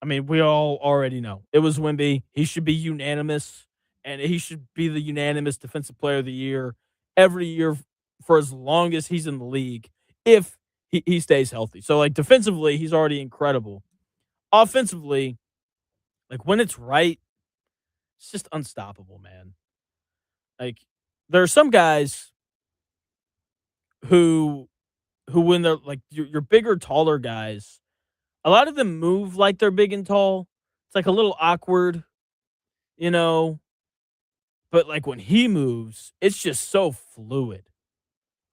I mean, we all already know. It was Wemby. He should be unanimous, and he should be the unanimous Defensive Player of the Year every year for as long as he's in the league, if he stays healthy. So, like, defensively, he's already incredible. Offensively, like, when it's right, it's just unstoppable, man. Like, there are some guys who when they're, like, your bigger, taller guys, a lot of them move like they're big and tall. It's, like, a little awkward, you know? But, like, when he moves, it's just so fluid.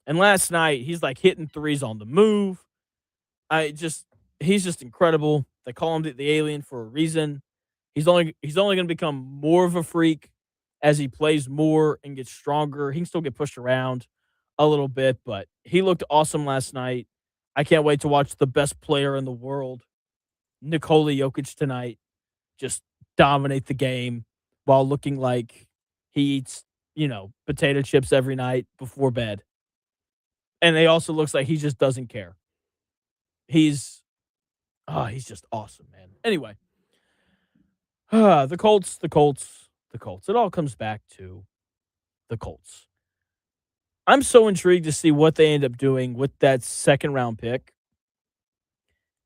And last night, he's, like, hitting threes on the move. He's just incredible. They call him the alien for a reason. He's only going to become more of a freak as he plays more and gets stronger. He can still get pushed around a little bit, but he looked awesome last night. I can't wait to watch the best player in the world, Nikola Jokic, tonight, just dominate the game while looking like he eats, potato chips every night before bed. And he also looks like he just doesn't care. He's just awesome, man. Anyway, the Colts. It all comes back to the Colts. I'm so intrigued to see what they end up doing with that second round pick.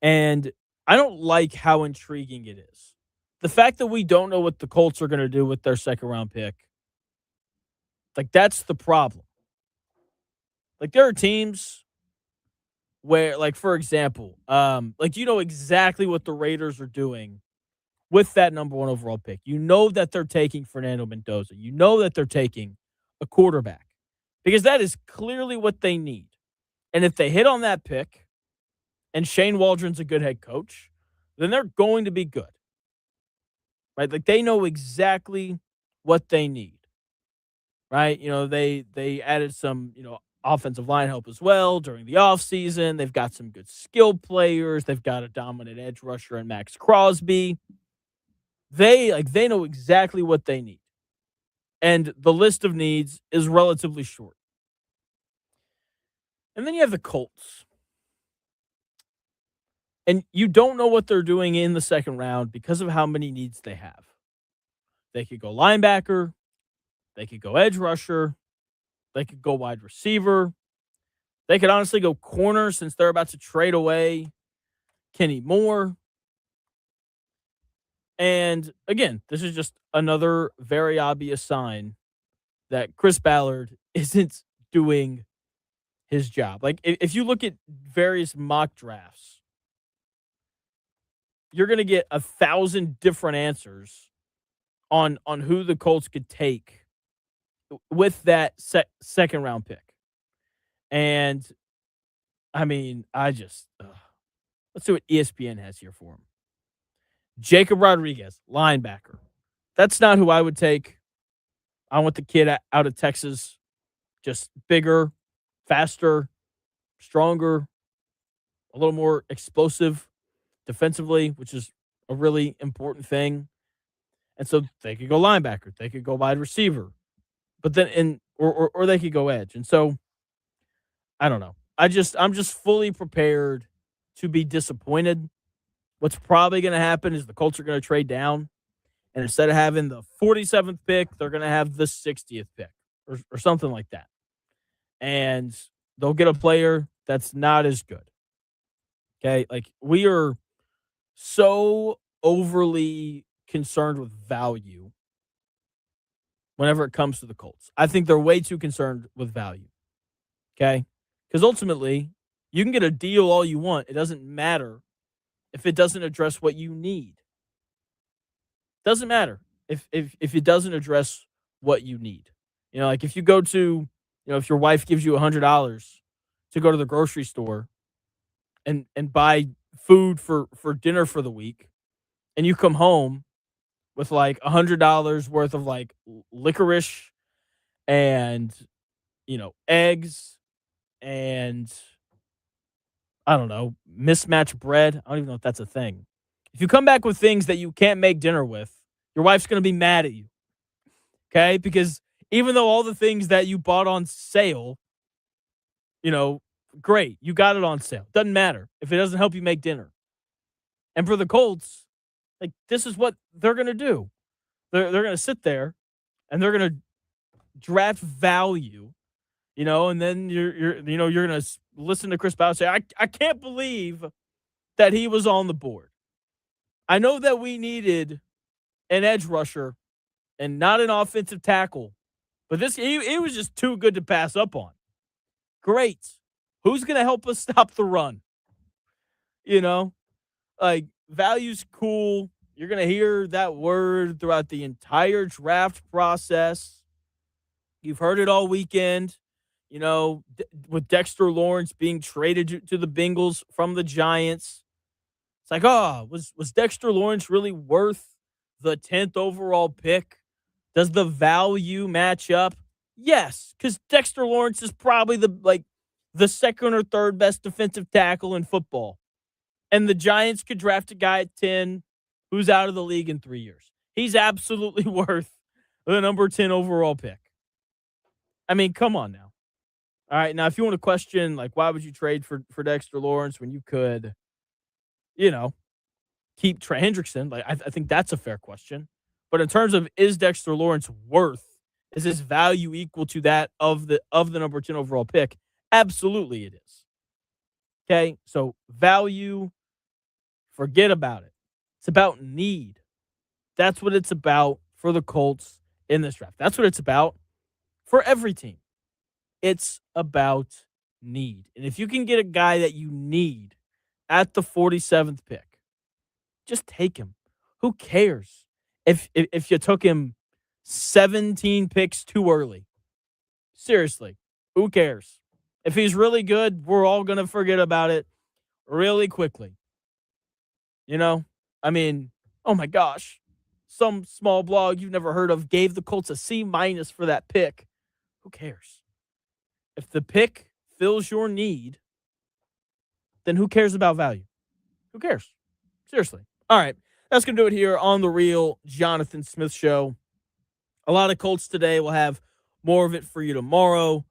And I don't like how intriguing it is. The fact that we don't know what the Colts are going to do with their second round pick, like, that's the problem. Like, there are teams where, like, for example, you know exactly what the Raiders are doing with that number 1 overall pick. You know that they're taking Fernando Mendoza. You know that they're taking a quarterback, because that is clearly what they need. And if they hit on that pick and Shane Waldron's a good head coach, then they're going to be good. Right? Like, they know exactly what they need. Right? They added some, offensive line help as well during the offseason. They've got some good skill players. They've got a dominant edge rusher in Max Crosby. They know exactly what they need. And the list of needs is relatively short. And then you have the Colts. And you don't know what they're doing in the second round because of how many needs they have. They could go linebacker. They could go edge rusher. They could go wide receiver. They could honestly go corner, since they're about to trade away Kenny Moore. And again, this is just another very obvious sign that Chris Ballard isn't doing his job. Like, if you look at various mock drafts, you're going to get 1,000 different answers on who the Colts could take with that second round pick. And I mean, let's see what ESPN has here for him. Jacob Rodriguez, linebacker. That's not who I would take. I want the kid out of Texas, just bigger, faster, stronger, a little more explosive defensively, which is a really important thing. And so they could go linebacker, they could go wide receiver, but then or they could go edge. And so I don't know. I'm just fully prepared to be disappointed. What's probably going to happen is the Colts are going to trade down, and instead of having the 47th pick, they're going to have the 60th pick or something like that. And they'll get a player that's not as good. Okay? Like, we are so overly concerned with value whenever it comes to the Colts. I think they're way too concerned with value. Okay? Because ultimately, you can get a deal all you want. It doesn't matter if it doesn't address what you need. Doesn't matter if it doesn't address what you need. Like if you go to, if your wife gives you $100 to go to the grocery store and buy food for dinner for the week, and you come home with like $100 worth of like licorice and eggs and I don't know, mismatched bread. I don't even know if that's a thing. If you come back with things that you can't make dinner with, your wife's going to be mad at you. Okay? Because even though all the things that you bought on sale, great, you got it on sale. Doesn't matter if it doesn't help you make dinner. And for the Colts, like this is what they're going to do. They're going to sit there and they're going to draft value, and then you're going to listen to Chris Ballard say, I can't believe that he was on the board. I know that we needed an edge rusher and not an offensive tackle, but he was just too good to pass up on. Great. Who's going to help us stop the run? Like value's cool. You're going to hear that word throughout the entire draft process. You've heard it all weekend, with Dexter Lawrence being traded to the Bengals from the Giants. It's like, was Dexter Lawrence really worth the 10th overall pick? Does the value match up? Yes, because Dexter Lawrence is probably the second or third best defensive tackle in football. And the Giants could draft a guy at 10 who's out of the league in 3 years. He's absolutely worth the number 10 overall pick. I mean, come on now. All right, now if you want to question, like, why would you trade for Dexter Lawrence when you could, keep Trey Hendrickson? Like, I think that's a fair question. But in terms of is Dexter Lawrence is his value equal to that of the number 10 overall pick? Absolutely it is. Okay, so value, forget about it. It's about need. That's what it's about for the Colts in this draft. That's what it's about for every team. It's about need. And if you can get a guy that you need at the 47th pick, just take him. Who cares if you took him 17 picks too early? Seriously, who cares? If he's really good, we're all going to forget about it really quickly. I mean, oh my gosh. Some small blog you've never heard of gave the Colts a C- for that pick. Who cares? If the pick fills your need, then who cares about value? Who cares? Seriously. All right. That's going to do it here on the Real Jonathan Smith Show. A lot of Colts today. We'll have more of it for you tomorrow.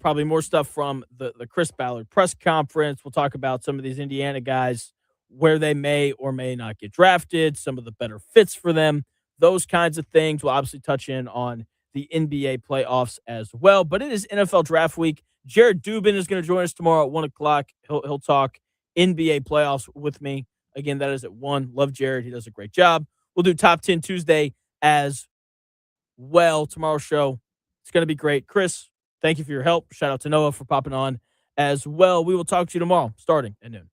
Probably more stuff from the Chris Ballard press conference. We'll talk about some of these Indiana guys, where they may or may not get drafted, some of the better fits for them, those kinds of things. We'll obviously touch in on the NBA playoffs as well. But it is NFL draft week. Jared Dubin is going to join us tomorrow at 1 o'clock. He'll talk NBA playoffs with me. Again, that is at 1. Love Jared. He does a great job. We'll do Top 10 Tuesday as well. Tomorrow's show, it's going to be great. Chris, thank you for your help. Shout out to Noah for popping on as well. We will talk to you tomorrow starting at noon.